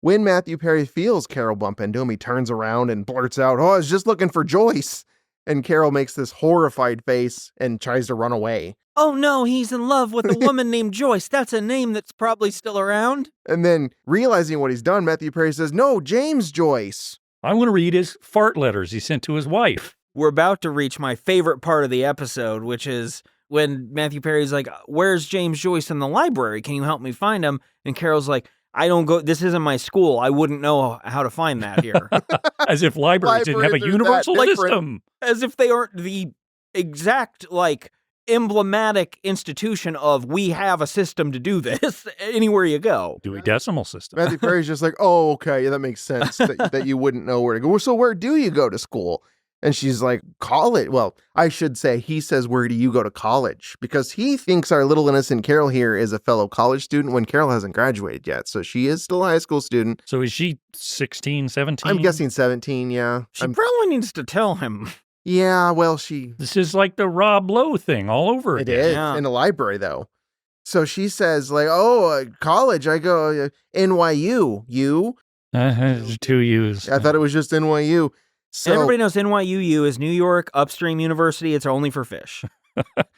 [SPEAKER 6] When Matthew Perry feels Carol bump into him, he turns around and blurts out, "Oh, I was just looking for Joyce." And Carol makes this horrified face and tries to run away.
[SPEAKER 7] Oh no, he's in love with a woman named Joyce. That's a name that's probably still around.
[SPEAKER 6] And then, realizing what he's done, Matthew Perry says, "No, James Joyce."
[SPEAKER 8] I want to read his fart letters he sent to his wife.
[SPEAKER 7] We're about to reach my favorite part of the episode, which is when Matthew Perry's like, "Where's James Joyce in the library? Can you help me find him?" And Carol's like, "I don't go, this isn't my school. I wouldn't know how to find that here."
[SPEAKER 8] As if libraries didn't have a
[SPEAKER 6] Libraries are
[SPEAKER 8] universal
[SPEAKER 6] that
[SPEAKER 8] system.
[SPEAKER 7] As if they aren't the exact, emblematic institution of, we have a system to do this anywhere you go.
[SPEAKER 8] Dewey Decimal System.
[SPEAKER 6] Matthew Perry's just like, "Oh, okay, yeah, that makes sense that you wouldn't know where to go. Well, so where do you go to school?" And she's like, "College." Well, I should say, he says, "Where do you go to college?" Because he thinks our little innocent Carol here is a fellow college student when Carol hasn't graduated yet. So she is still a high school student.
[SPEAKER 8] So is she 16, 17?
[SPEAKER 6] I'm guessing 17, yeah.
[SPEAKER 7] She probably needs to tell him.
[SPEAKER 6] Yeah, well,
[SPEAKER 8] This is like the Rob Lowe thing all over
[SPEAKER 6] It
[SPEAKER 8] again.
[SPEAKER 6] is,
[SPEAKER 7] Yeah.
[SPEAKER 6] in the library, though. So she says, "Oh, college, I go NYU. You?"
[SPEAKER 8] There's two U's.
[SPEAKER 6] I thought it was just NYU. So
[SPEAKER 7] Everybody knows NYU is New York Upstream University. It's only for fish.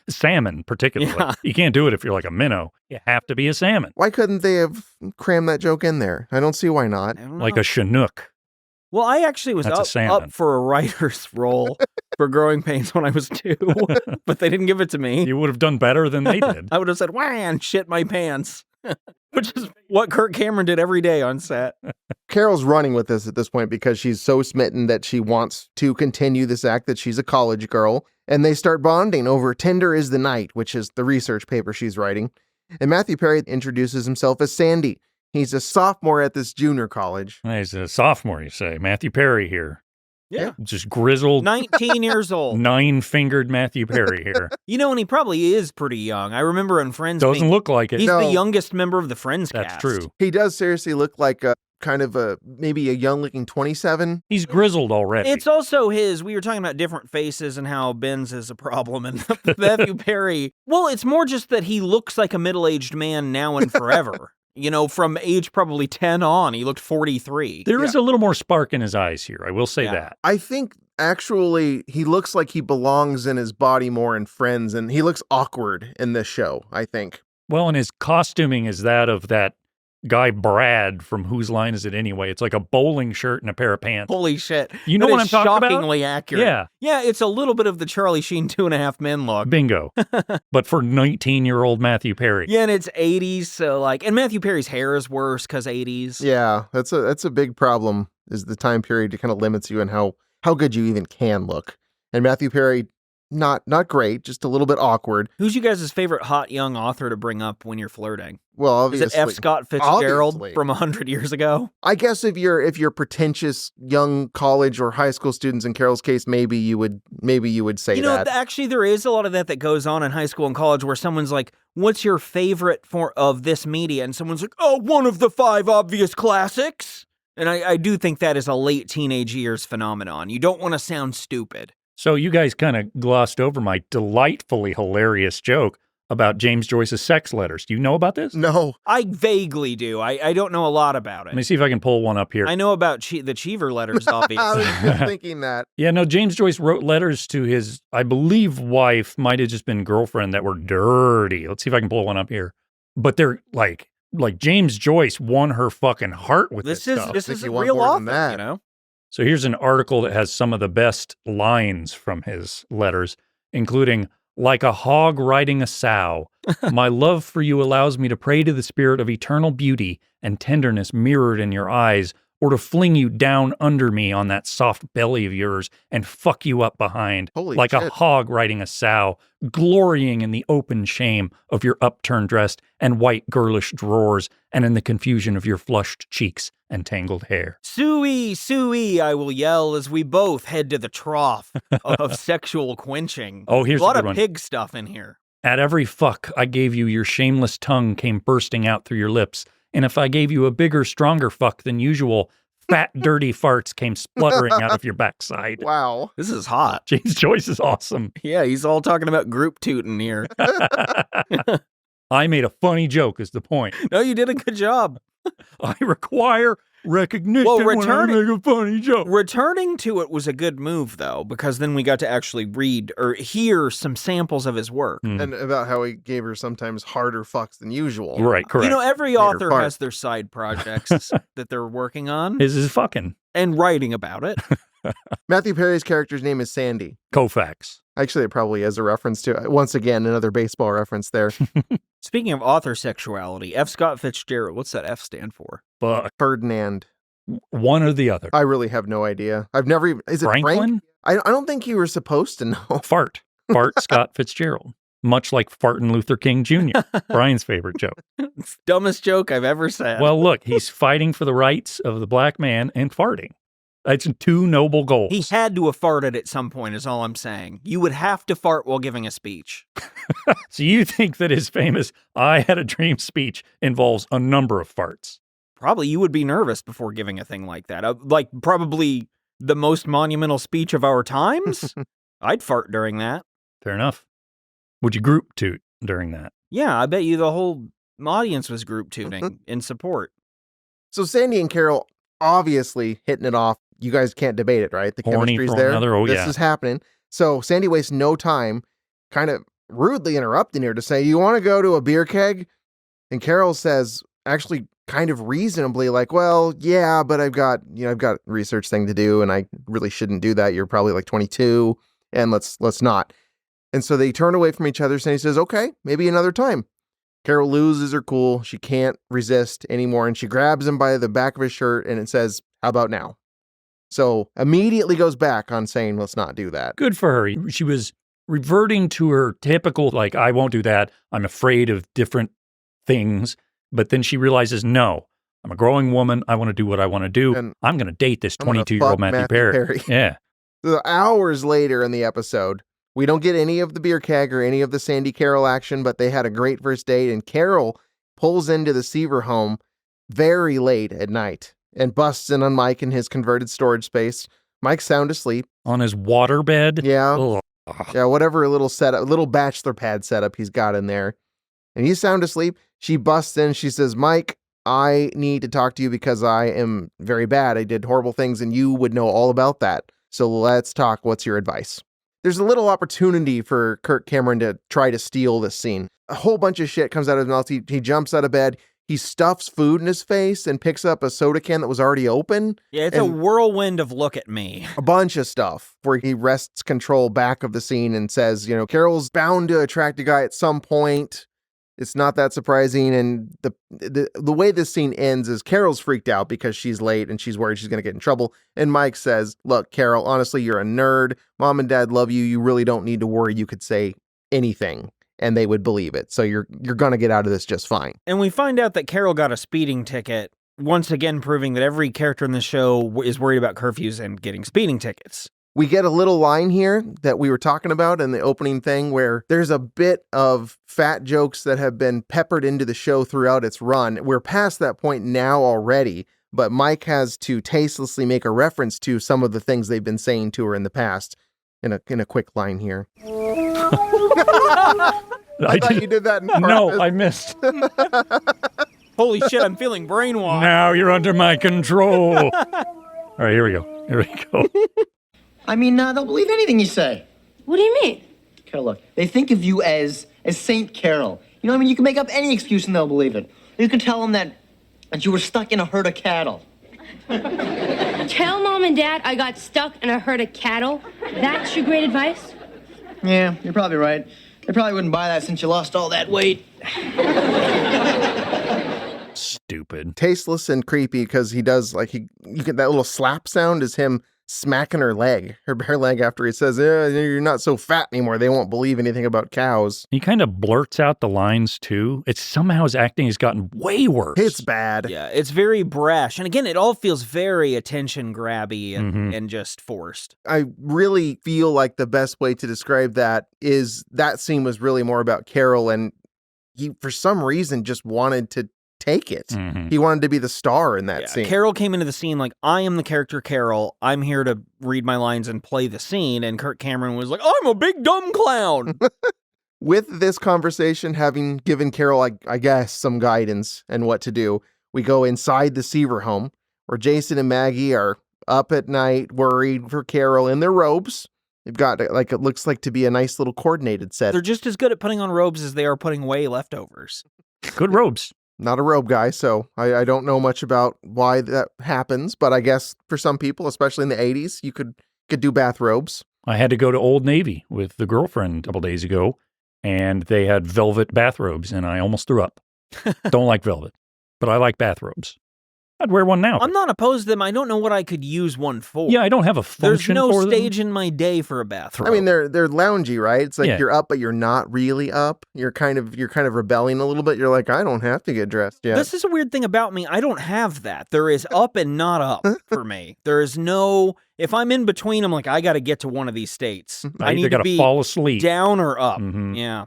[SPEAKER 8] Salmon, particularly.
[SPEAKER 7] Yeah.
[SPEAKER 8] You can't do it if you're like a minnow. You have to be a salmon.
[SPEAKER 6] why couldn't they have crammed that joke in there? I don't see why not.
[SPEAKER 7] I don't
[SPEAKER 8] Like
[SPEAKER 7] know.
[SPEAKER 8] a Chinook.
[SPEAKER 7] Well, I actually was
[SPEAKER 8] That's a salmon.
[SPEAKER 7] up for a writer's role for Growing Pains when I was 2, but they didn't give it to me.
[SPEAKER 8] You would have done better than they did.
[SPEAKER 7] I would have said, "Wah," and shit my pants, which is what Kirk Cameron did every day on set.
[SPEAKER 6] Carol's running with this at this point because she's so smitten that she wants to continue this act that she's a college girl. And they start bonding over Tender is the Night, which is the research paper she's writing. And Matthew Perry introduces himself as Sandy. He's a sophomore at this junior college.
[SPEAKER 8] He's a sophomore, you say. Matthew Perry here.
[SPEAKER 7] Yeah.
[SPEAKER 8] Just grizzled,
[SPEAKER 7] 19 years old.
[SPEAKER 8] 9-fingered Matthew Perry here.
[SPEAKER 7] And he probably is pretty young. I remember in Friends.
[SPEAKER 8] Doesn't look like it.
[SPEAKER 7] He's
[SPEAKER 6] No.
[SPEAKER 7] the youngest member of the Friends
[SPEAKER 8] That's
[SPEAKER 7] cast.
[SPEAKER 8] true.
[SPEAKER 6] He does seriously look like maybe a young-looking 27.
[SPEAKER 8] He's grizzled already.
[SPEAKER 7] It's also we were talking about different faces and how Ben's is a problem, and Matthew Perry, well, it's more just that he looks like a middle-aged man now and forever. From age probably 10 on, he looked 43.
[SPEAKER 8] There is a little more spark in his eyes here. I will say
[SPEAKER 7] Yeah.
[SPEAKER 8] that.
[SPEAKER 6] I think actually he looks like he belongs in his body more in Friends, and he looks awkward in this show, I think.
[SPEAKER 8] Well, and his costuming is that of that guy Brad from Whose Line Is It Anyway? It's like a bowling shirt and a pair of pants.
[SPEAKER 7] Holy shit.
[SPEAKER 8] You know
[SPEAKER 7] That
[SPEAKER 8] what I'm
[SPEAKER 7] is
[SPEAKER 8] talking about?
[SPEAKER 7] shockingly accurate.
[SPEAKER 8] Yeah.
[SPEAKER 7] Yeah, it's a little bit of the Charlie Sheen 2.5 Men look.
[SPEAKER 8] Bingo. But for 19-year-old Matthew Perry.
[SPEAKER 7] Yeah, and it's 80s, so and Matthew Perry's hair is worse because 80s.
[SPEAKER 6] Yeah, that's a big problem, is the time period kind of limits you and how good you even can look. And Matthew Perry, not great, just a little bit awkward.
[SPEAKER 7] Who's you guys' favorite hot young author to bring up when you're flirting?
[SPEAKER 6] Well, obviously.
[SPEAKER 7] Is it F. Scott Fitzgerald
[SPEAKER 6] Obviously.
[SPEAKER 7] from 100 years ago?
[SPEAKER 6] I guess if you're pretentious young college or high school students, in Carol's case, maybe you would say that.
[SPEAKER 7] Actually, there is a lot of that goes on in high school and college where someone's like, "What's your favorite of this media?" And someone's like, "Oh, one of the 5 obvious classics." And I do think that is a late teenage years phenomenon. You don't want to sound stupid.
[SPEAKER 8] So you guys kind of glossed over my delightfully hilarious joke about James Joyce's sex letters. Do you know about this?
[SPEAKER 6] No.
[SPEAKER 7] I vaguely do. I don't know a lot about
[SPEAKER 8] Let me
[SPEAKER 7] it.
[SPEAKER 8] see if I can pull one up here.
[SPEAKER 7] I know about the Cheever letters,
[SPEAKER 6] I
[SPEAKER 7] obviously.
[SPEAKER 6] was just thinking that.
[SPEAKER 8] Yeah, no, James Joyce wrote letters to his, I believe, wife, might have just been girlfriend, that were dirty. Let's see if I can pull one up here. But they're like James Joyce won her fucking heart with this stuff.
[SPEAKER 7] This
[SPEAKER 6] Think
[SPEAKER 7] is
[SPEAKER 6] you
[SPEAKER 7] a
[SPEAKER 6] want
[SPEAKER 7] real
[SPEAKER 6] more
[SPEAKER 7] author,
[SPEAKER 6] than that.
[SPEAKER 7] you know?
[SPEAKER 8] So here's an article that has some of the best lines from his letters, including, "Like a hog riding a sow, my love for you allows me to pray to the spirit of eternal beauty and tenderness mirrored in your eyes, or to fling you down under me on that soft belly of yours and fuck you up behind like a hog riding a sow, glorying in the open shame of your upturned dress and white girlish drawers and in the confusion of your flushed cheeks and tangled hair.
[SPEAKER 7] Suey, Suey, I will yell as we both head to the trough of sexual quenching.
[SPEAKER 8] Oh, here's
[SPEAKER 7] a lot
[SPEAKER 8] a
[SPEAKER 7] of
[SPEAKER 8] good one.
[SPEAKER 7] pig stuff in here.
[SPEAKER 8] At every fuck I gave you, your shameless tongue came bursting out through your lips. And if I gave you a bigger, stronger fuck than usual, fat, dirty farts came spluttering out of your backside.
[SPEAKER 6] Wow.
[SPEAKER 7] This is hot.
[SPEAKER 8] James Joyce is awesome.
[SPEAKER 7] Yeah, he's all talking about group tooting here.
[SPEAKER 8] I made a funny joke is the point.
[SPEAKER 7] No, you did a good job.
[SPEAKER 8] I require recognition when I make a funny joke.
[SPEAKER 7] Returning to it was a good move, though, because then we got to actually read or hear some samples of his work.
[SPEAKER 6] And about how he gave her sometimes harder fucks than usual.
[SPEAKER 8] Right, correct.
[SPEAKER 7] You know, every
[SPEAKER 6] Later
[SPEAKER 7] author
[SPEAKER 6] fart.
[SPEAKER 7] has their side projects that they're working on
[SPEAKER 8] His is fucking.
[SPEAKER 7] and writing about it.
[SPEAKER 6] Matthew Perry's character's name is Sandy.
[SPEAKER 8] Koufax.
[SPEAKER 6] Actually, it probably is a reference to, once again, another baseball reference there.
[SPEAKER 7] Speaking of author sexuality, F. Scott Fitzgerald, what's that F stand for?
[SPEAKER 8] Fuck.
[SPEAKER 6] Ferdinand.
[SPEAKER 8] One or the other.
[SPEAKER 6] I really have no idea. I've never even, is it
[SPEAKER 8] Franklin?
[SPEAKER 6] Frank? I don't think you were supposed to know.
[SPEAKER 8] Fart. Fart Scott Fitzgerald. Much like fartin' Luther King Jr., Brian's favorite joke.
[SPEAKER 7] It's the dumbest joke I've ever said.
[SPEAKER 8] Well, look, he's fighting for the rights of the black man and farting. That's two noble goals.
[SPEAKER 7] He had to have farted at some point, is all I'm saying. You would have to fart while giving a speech.
[SPEAKER 8] So you think that his famous I had a dream speech involves a number of farts?
[SPEAKER 7] Probably you would be nervous before giving a thing like that. Like probably the most monumental speech of our times. I'd fart during that.
[SPEAKER 8] Fair enough. Would you group toot during that?
[SPEAKER 7] Yeah, I bet you the whole audience was group tooting in support.
[SPEAKER 6] So Sandy and Carol obviously hitting it off. You guys can't debate it, right? The
[SPEAKER 8] Horny
[SPEAKER 6] chemistry's
[SPEAKER 8] for
[SPEAKER 6] there.
[SPEAKER 8] another, oh,
[SPEAKER 6] this
[SPEAKER 8] yeah.
[SPEAKER 6] is happening. So Sandy wastes no time kind of rudely interrupting her to say, you want to go to a beer keg? And Carol says, actually kind of reasonably, like, well, yeah, but I've got research thing to do and I really shouldn't do that. You're probably like 22 and let's not. And so they turn away from each other. Sandy says, okay, maybe another time. Carol loses her cool. She can't resist anymore. And she grabs him by the back of his shirt and it says, how about now? So immediately goes back on saying, let's not do that.
[SPEAKER 8] Good for her. She was reverting to her typical, like, I won't do that. I'm afraid of different things. But then she realizes, no, I'm a growing woman. I want to do what I want to do.
[SPEAKER 6] And
[SPEAKER 8] I'm going to date this
[SPEAKER 6] I'm gonna
[SPEAKER 8] 22-year-old
[SPEAKER 6] fuck
[SPEAKER 8] Matthew Perry. Yeah.
[SPEAKER 6] So hours later in the episode, we don't get any of the beer keg or any of the Sandy Carol action, but they had a great first date. And Carol pulls into the Seaver home very late at night and busts in on Mike in his converted storage space. Mike's sound asleep.
[SPEAKER 8] On his waterbed.
[SPEAKER 6] Yeah.
[SPEAKER 8] Ugh.
[SPEAKER 6] Yeah, whatever little bachelor pad setup he's got in there. And he's sound asleep. She busts in. She says, Mike, I need to talk to you because I am very bad. I did horrible things and you would know all about that. So let's talk. What's your advice? There's a little opportunity for Kirk Cameron to try to steal this scene. A whole bunch of shit comes out of his mouth. He jumps out of bed. He stuffs food in his face and picks up a soda can that was already open.
[SPEAKER 7] Yeah, it's a whirlwind of look at me.
[SPEAKER 6] A bunch of stuff where he wrests control back of the scene and says, Carol's bound to attract a guy at some point. It's not that surprising. And the way this scene ends is Carol's freaked out because she's late and she's worried she's going to get in trouble. And Mike says, look, Carol, honestly, you're a nerd. Mom and dad love you. You really don't need to worry. You could say anything and they would believe it. So you're going to get out of this just fine.
[SPEAKER 7] And we find out that Carol got a speeding ticket, once again proving that every character in the show is worried about curfews and getting speeding tickets.
[SPEAKER 6] We get a little line here that we were talking about in the opening thing where there's a bit of fat jokes that have been peppered into the show throughout its run. We're past that point now already, but Mike has to tastelessly make a reference to some of the things they've been saying to her in the past in a quick line here. I thought you did that in part.
[SPEAKER 8] No, I missed.
[SPEAKER 7] Holy shit, I'm feeling brainwashed.
[SPEAKER 8] Now you're under my control. All right, here we go.
[SPEAKER 9] I mean, they'll believe anything you say.
[SPEAKER 4] What do you mean?
[SPEAKER 9] Carol, look, they think of you as Saint Carol. You know what I mean? You can make up any excuse and they'll believe it. You can tell them that you were stuck in a herd of cattle.
[SPEAKER 4] Tell Mom and Dad I got stuck in a herd of cattle. That's your great advice?
[SPEAKER 9] Yeah, you're probably right. They probably wouldn't buy that since you lost all that weight.
[SPEAKER 8] Stupid. stupid.
[SPEAKER 6] Tasteless and creepy because he does, like, you get that little slap sound is him smacking her bare leg after he says, you're not so fat anymore. They won't believe anything about cows.
[SPEAKER 8] He kind of blurts out the lines too. It's somehow his acting has gotten way worse.
[SPEAKER 6] It's bad.
[SPEAKER 7] Yeah, it's very brash. And again, it all feels very attention grabby and just forced.
[SPEAKER 6] I really feel like the best way to describe that is that scene was really more about Carol, and he, for some reason, just wanted to take it. He wanted to be the star in that scene.
[SPEAKER 7] Carol came into the scene like, I am the character Carol. I'm here to read my lines and play the scene. And Kirk Cameron was like, I'm a big dumb clown.
[SPEAKER 6] With this conversation having given Carol, I guess, some guidance and what to do, we go inside the Seaver home where Jason and Maggie are up at night, worried for Carol in their robes. They've got, like, it looks like to be a nice little coordinated set.
[SPEAKER 7] They're just as good at putting on robes as they are putting away leftovers.
[SPEAKER 8] Good robes.
[SPEAKER 6] Not a robe guy, so I don't know much about why that happens, but I guess for some people, especially in the 80s, you could do bathrobes.
[SPEAKER 8] I had to go to Old Navy with the girlfriend a couple days ago, and they had velvet bathrobes, and I almost threw up. Don't like velvet, but I like bathrobes. I'd wear one now.
[SPEAKER 7] I'm not opposed to them. I don't know what I could use one for.
[SPEAKER 8] Yeah, I don't have a function for them.
[SPEAKER 7] There's no stage in my day for a bathrobe.
[SPEAKER 6] I mean, they're loungy, right? It's like
[SPEAKER 8] Yeah.
[SPEAKER 6] you're up, but you're not really up. You're kind of rebelling a little bit. You're like, I don't have to get dressed yet.
[SPEAKER 7] This is a weird thing about me. I don't have that. There is up and not up for me. There is no, if I'm in between, I'm like, I got to get to one of these states. I need to be
[SPEAKER 8] fall asleep,
[SPEAKER 7] down or up.
[SPEAKER 8] Mhm.
[SPEAKER 7] Yeah.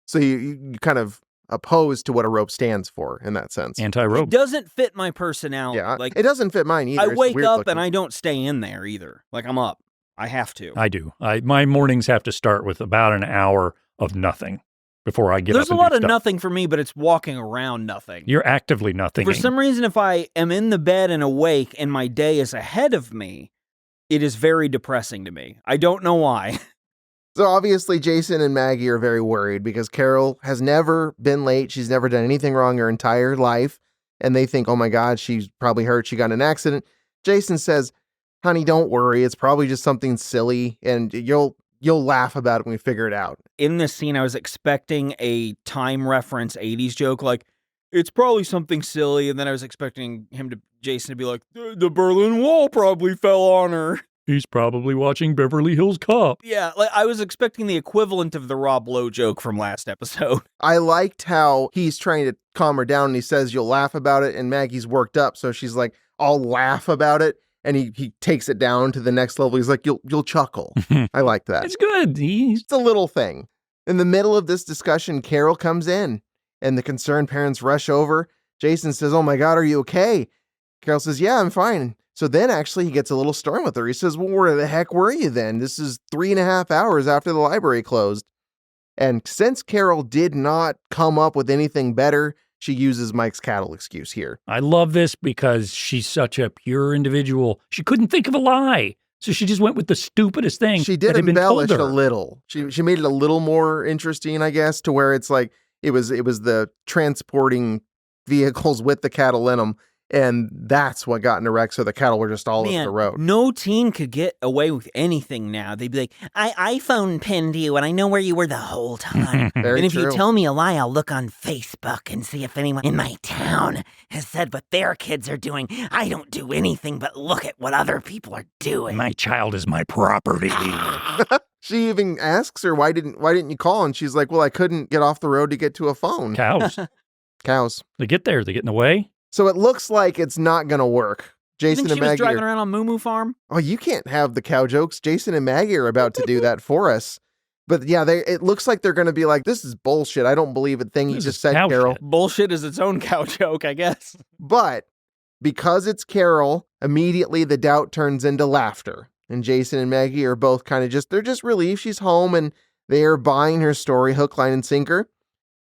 [SPEAKER 6] So you kind of opposed to what a rope stands for in that sense.
[SPEAKER 8] Anti-rope.
[SPEAKER 7] It doesn't fit my personality.
[SPEAKER 6] Yeah,
[SPEAKER 7] Like,
[SPEAKER 6] it doesn't fit mine either.
[SPEAKER 7] I
[SPEAKER 6] It's
[SPEAKER 7] wake
[SPEAKER 6] weird
[SPEAKER 7] up
[SPEAKER 6] looking.
[SPEAKER 7] and I don't stay in there either. Like, I'm up. I have to.
[SPEAKER 8] I do. My mornings have to start with about an hour of nothing before I get
[SPEAKER 7] There's
[SPEAKER 8] up
[SPEAKER 7] a
[SPEAKER 8] and
[SPEAKER 7] lot
[SPEAKER 8] do
[SPEAKER 7] of
[SPEAKER 8] stuff.
[SPEAKER 7] nothing for me, but it's walking around nothing.
[SPEAKER 8] You're actively nothing.
[SPEAKER 7] For some reason, if I am in the bed and awake and my day is ahead of me, it is very depressing to me. I don't know why.
[SPEAKER 6] So obviously Jason and Maggie are very worried because Carol has never been late. She's never done anything wrong her entire life. And they think, oh my God, she's probably hurt. She got in an accident. Jason says, honey, don't worry. It's probably just something silly and you'll laugh about it when we figure it out.
[SPEAKER 7] In this scene, I was expecting a time reference 80s joke, like, it's probably something silly. And then I was expecting Jason to be like, the Berlin Wall probably fell on her.
[SPEAKER 8] He's probably watching Beverly Hills Cop.
[SPEAKER 7] Yeah, like I was expecting the equivalent of the Rob Lowe joke from last episode.
[SPEAKER 6] I liked how he's trying to calm her down and he says, you'll laugh about it. And Maggie's worked up. So she's like, I'll laugh about it. And he takes it down to the next level. He's like, you'll chuckle. I like that.
[SPEAKER 8] It's good.
[SPEAKER 6] It's a little thing. In the middle of this discussion, Carol comes in and the concerned parents rush over. Jason says, oh my God, are you okay? Carol says, yeah, I'm fine. So then actually he gets a little stern with her. He says, well, where the heck were you then? This is 3.5 hours after the library closed. And since Carol did not come up with anything better, she uses Mike's cattle excuse here.
[SPEAKER 8] I love this because she's such a pure individual. She couldn't think of a lie. So she just went with the stupidest thing.
[SPEAKER 6] She did
[SPEAKER 8] that had been told
[SPEAKER 6] embellish
[SPEAKER 8] her.
[SPEAKER 6] a little. She made it a little more interesting, I guess, to where it's like it was the transporting vehicles with the cattle in them. And that's what got in a wreck. So the cattle were just all over the road.
[SPEAKER 7] No teen could get away with anything now. They'd be like, I iPhone pinned you and I know where you were the whole time.
[SPEAKER 6] Very
[SPEAKER 7] And if
[SPEAKER 6] true.
[SPEAKER 7] you tell me a lie, I'll look on Facebook and see if anyone in my town has said what their kids are doing. I don't do anything but look at what other people are doing.
[SPEAKER 8] My child is my property.
[SPEAKER 6] She even asks her, why didn't you call? And she's like, well, I couldn't get off the road to get to a phone.
[SPEAKER 8] Cows.
[SPEAKER 6] Cows.
[SPEAKER 8] They get there. They get in the way.
[SPEAKER 6] So it looks like it's not going to work.
[SPEAKER 7] You
[SPEAKER 6] Jason
[SPEAKER 7] think
[SPEAKER 6] and
[SPEAKER 7] she was
[SPEAKER 6] Maggie
[SPEAKER 7] driving
[SPEAKER 6] are,
[SPEAKER 7] around on Moo Moo Farm?
[SPEAKER 6] oh, you can't have the cow jokes. Jason and Maggie are about to do that for us. But yeah, it looks like they're going to be like, this is bullshit. I don't believe a thing you
[SPEAKER 8] This
[SPEAKER 6] just
[SPEAKER 8] is
[SPEAKER 6] said,
[SPEAKER 8] cow
[SPEAKER 6] Carol.
[SPEAKER 8] shit.
[SPEAKER 7] Bullshit is its own cow joke, I guess.
[SPEAKER 6] But because it's Carol, immediately the doubt turns into laughter. And Jason and Maggie are both kind of they're just relieved she's home and they are buying her story hook, line, and sinker.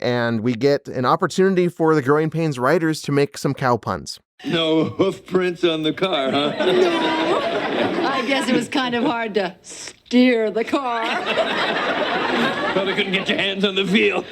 [SPEAKER 6] And we get an opportunity for the Growing Pains writers to make some cow puns.
[SPEAKER 10] No hoof prints on the car, huh?
[SPEAKER 11] I guess it was kind of hard to steer the car.
[SPEAKER 10] Probably couldn't get your hands on the wheel.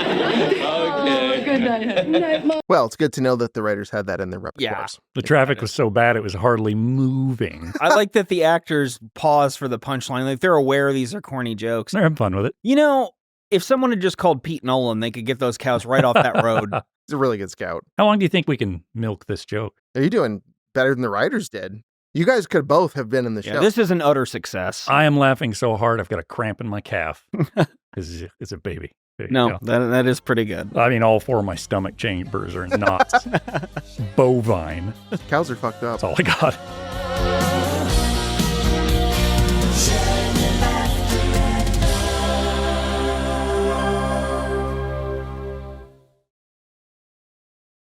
[SPEAKER 10] Okay.
[SPEAKER 11] Good night. Good night, Mom.
[SPEAKER 6] Well, it's good to know that the writers had that in their repertoires.
[SPEAKER 8] The traffic was so bad it was hardly moving.
[SPEAKER 7] I like that the actors pause for the punchline. Like they're aware these are corny jokes.
[SPEAKER 8] They're having fun with it.
[SPEAKER 7] You know, If someone had just called Pete Nolan, they could get those cows right off that road.
[SPEAKER 6] He's a really good scout.
[SPEAKER 8] How long do you think we can milk this joke?
[SPEAKER 6] Are you doing better than the writers did? You guys could both have been in the show.
[SPEAKER 7] This is an utter success.
[SPEAKER 8] I am laughing so hard I've got a cramp in my calf. It's a baby.
[SPEAKER 7] No, that is pretty good.
[SPEAKER 8] I mean, all 4 of my stomach chambers are in knots. Bovine.
[SPEAKER 6] Cows are fucked up.
[SPEAKER 8] That's all I got.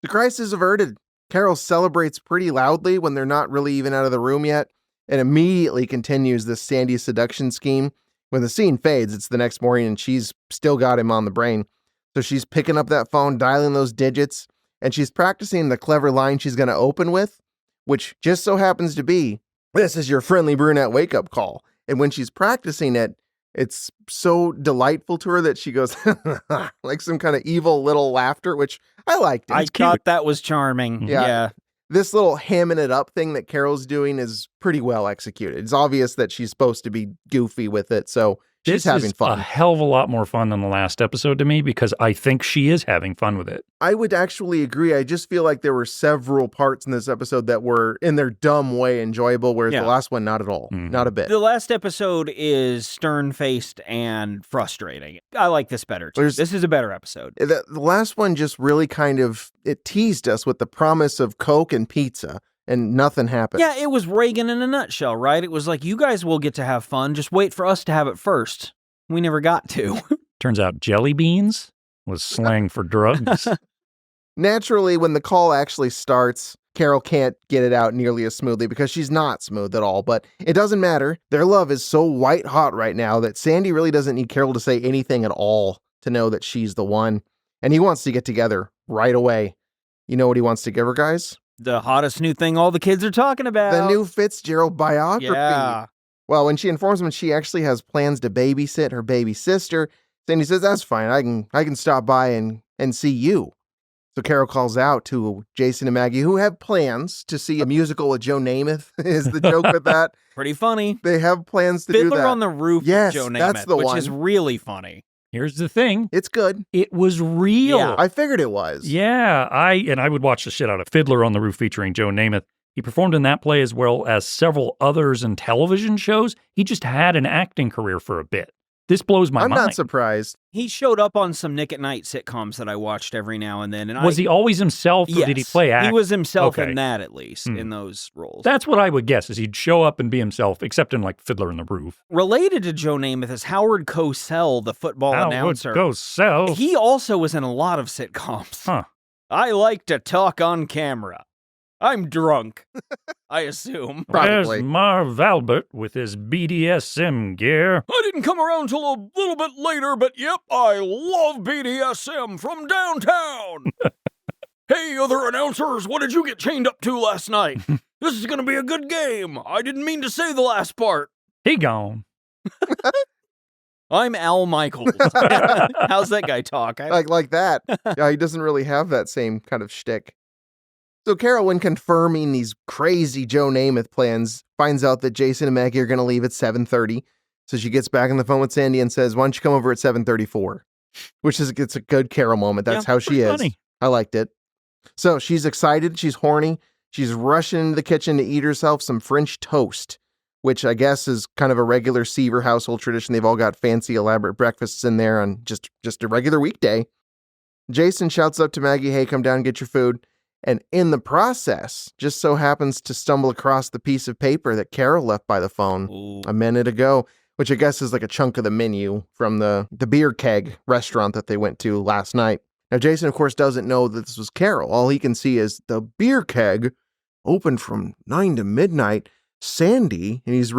[SPEAKER 6] The crisis is averted. Carol celebrates pretty loudly when they're not really even out of the room yet, and immediately continues this Sandy seduction scheme. When the scene fades, it's the next morning and she's still got him on the brain. So she's picking up that phone, dialing those digits, and she's practicing the clever line she's going to open with, which just so happens to be, "This is your friendly brunette wake-up call." And when she's practicing it, it's so delightful to her that she goes, like some kind of evil little laughter, which I liked.
[SPEAKER 7] I thought that was charming. Yeah.
[SPEAKER 6] This little hamming it up thing that Carol's doing is pretty well executed. It's obvious that she's supposed to be goofy with it, so she's having fun.
[SPEAKER 8] This is a hell of a lot more fun than the last episode to me because I think she is having fun with it.
[SPEAKER 6] I would actually agree. I just feel like there were several parts in this episode that were, in their dumb way, enjoyable, whereas the last one, not at all. Not a bit.
[SPEAKER 7] The last episode is stern-faced and frustrating. I like this better, too. This is a better episode.
[SPEAKER 6] The last one just really kind of, it teased us with the promise of Coke and pizza, and nothing happened.
[SPEAKER 7] Yeah, it was Reagan in a nutshell, right? It was like, you guys will get to have fun. Just wait for us to have it first. We never got to.
[SPEAKER 8] Turns out jelly beans was slang for drugs.
[SPEAKER 6] Naturally, when the call actually starts, Carol can't get it out nearly as smoothly because she's not smooth at all, but it doesn't matter. Their love is so white hot right now that Sandy really doesn't need Carol to say anything at all to know that she's the one. And he wants to get together right away. You know what he wants to give her, guys?
[SPEAKER 7] The hottest new thing all the kids are talking about.
[SPEAKER 6] The new Fitzgerald biography.
[SPEAKER 7] Yeah.
[SPEAKER 6] Well, when she informs him she actually has plans to babysit her baby sister, Sandy says, "That's fine. I can stop by and see you." So Carol calls out to Jason and Maggie, who have plans to see a musical with Joe Namath, is the joke with that.
[SPEAKER 7] Pretty funny.
[SPEAKER 6] They have plans to do that.
[SPEAKER 7] Fiddler on the Roof
[SPEAKER 6] yes,
[SPEAKER 7] with Joe Namath,
[SPEAKER 6] that's the
[SPEAKER 7] which
[SPEAKER 6] one.
[SPEAKER 7] is really funny.
[SPEAKER 8] Here's the thing.
[SPEAKER 6] It's good.
[SPEAKER 8] It was real.
[SPEAKER 7] Yeah.
[SPEAKER 6] I figured it was.
[SPEAKER 8] Yeah, I would watch the shit out of Fiddler on the Roof featuring Joe Namath. He performed in that play as well as several others in television shows. He just had an acting career for a bit. This blows my mind.
[SPEAKER 6] I'm not surprised.
[SPEAKER 7] He showed up on some Nick at Night sitcoms that I watched every now and then. And
[SPEAKER 8] was he always himself, or
[SPEAKER 7] yes,
[SPEAKER 8] did he play act?
[SPEAKER 7] He was himself in that, at least, in those roles.
[SPEAKER 8] That's what I would guess, is he'd show up and be himself, except in, like, Fiddler on the Roof.
[SPEAKER 7] Related to Joe Namath is Howard Cosell, the football announcer.
[SPEAKER 8] Howard Cosell.
[SPEAKER 7] He also was in a lot of sitcoms.
[SPEAKER 8] Huh.
[SPEAKER 7] I like to talk on camera. I'm drunk, I assume.
[SPEAKER 8] There's Marv Albert with his BDSM gear.
[SPEAKER 10] I didn't come around till a little bit later, but yep, I love BDSM from downtown. Hey, other announcers, what did you get chained up to last night? This is going to be a good game. I didn't mean to say the last part.
[SPEAKER 8] He gone.
[SPEAKER 7] I'm Al Michaels. How's that guy talk?
[SPEAKER 6] Like that. Yeah, he doesn't really have that same kind of shtick. So Carol, when confirming these crazy Joe Namath plans, finds out that Jason and Maggie are going to leave at 7:30. So she gets back on the phone with Sandy and says, "Why don't you come over at 7:34?" Which is, it's a good Carol moment. That's how she is.
[SPEAKER 8] Funny.
[SPEAKER 6] I liked it. So she's excited. She's horny. She's rushing into the kitchen to eat herself some French toast, which I guess is kind of a regular Seaver household tradition. They've all got fancy, elaborate breakfasts in there on just a regular weekday. Jason shouts up to Maggie, "Hey, come down and get your food." And in the process, just so happens to stumble across the piece of paper that Carol left by the phone a minute ago, which I guess is like a chunk of the menu from the beer keg restaurant that they went to last night. Now, Jason, of course, doesn't know that this was Carol. All he can see is the beer keg open from 9 to midnight. Sandy, and he's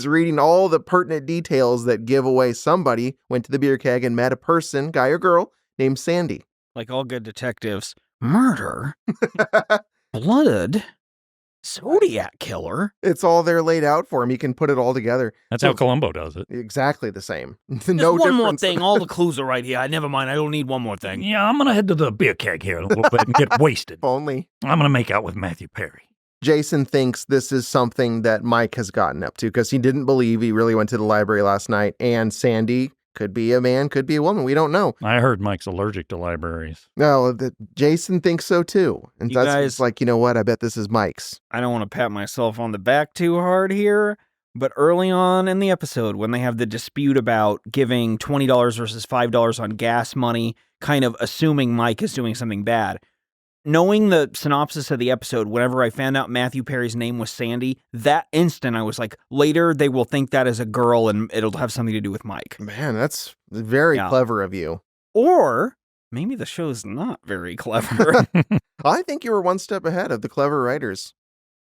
[SPEAKER 6] reading all the pertinent details that give away somebody went to the beer keg and met a person, guy or girl, named Sandy.
[SPEAKER 7] Like all good detectives. Murder? Blood? Zodiac killer?
[SPEAKER 6] It's all there laid out for him. He can put it all together.
[SPEAKER 8] That's how Columbo does it.
[SPEAKER 6] Exactly the same.
[SPEAKER 7] No one more thing. All the clues are right here. Never mind. I don't need one more thing.
[SPEAKER 8] Yeah, I'm going to head to the beer keg here a little bit and get wasted.
[SPEAKER 6] If only.
[SPEAKER 8] I'm going to make out with Matthew Perry.
[SPEAKER 6] Jason thinks this is something that Mike has gotten up to because he didn't believe he really went to the library last night. And Sandy Could be a man, could be a woman. We don't know.
[SPEAKER 8] I heard Mike's allergic to libraries.
[SPEAKER 6] No, Jason thinks so too. And
[SPEAKER 7] You
[SPEAKER 6] that's
[SPEAKER 7] guys-
[SPEAKER 6] like, you know what? I bet this is Mike's.
[SPEAKER 7] I don't want to pat myself on the back too hard here, but early on in the episode, when they have the dispute about giving $20 versus $5 on gas money, kind of assuming Mike is doing something bad, knowing the synopsis of the episode, whenever I found out Matthew Perry's name was Sandy, that instant I was like, later they will think that is a girl and it'll have something to do with Mike.
[SPEAKER 6] Man, that's very clever of you.
[SPEAKER 7] Or maybe the show's not very clever.
[SPEAKER 6] I think you were one step ahead of the clever writers.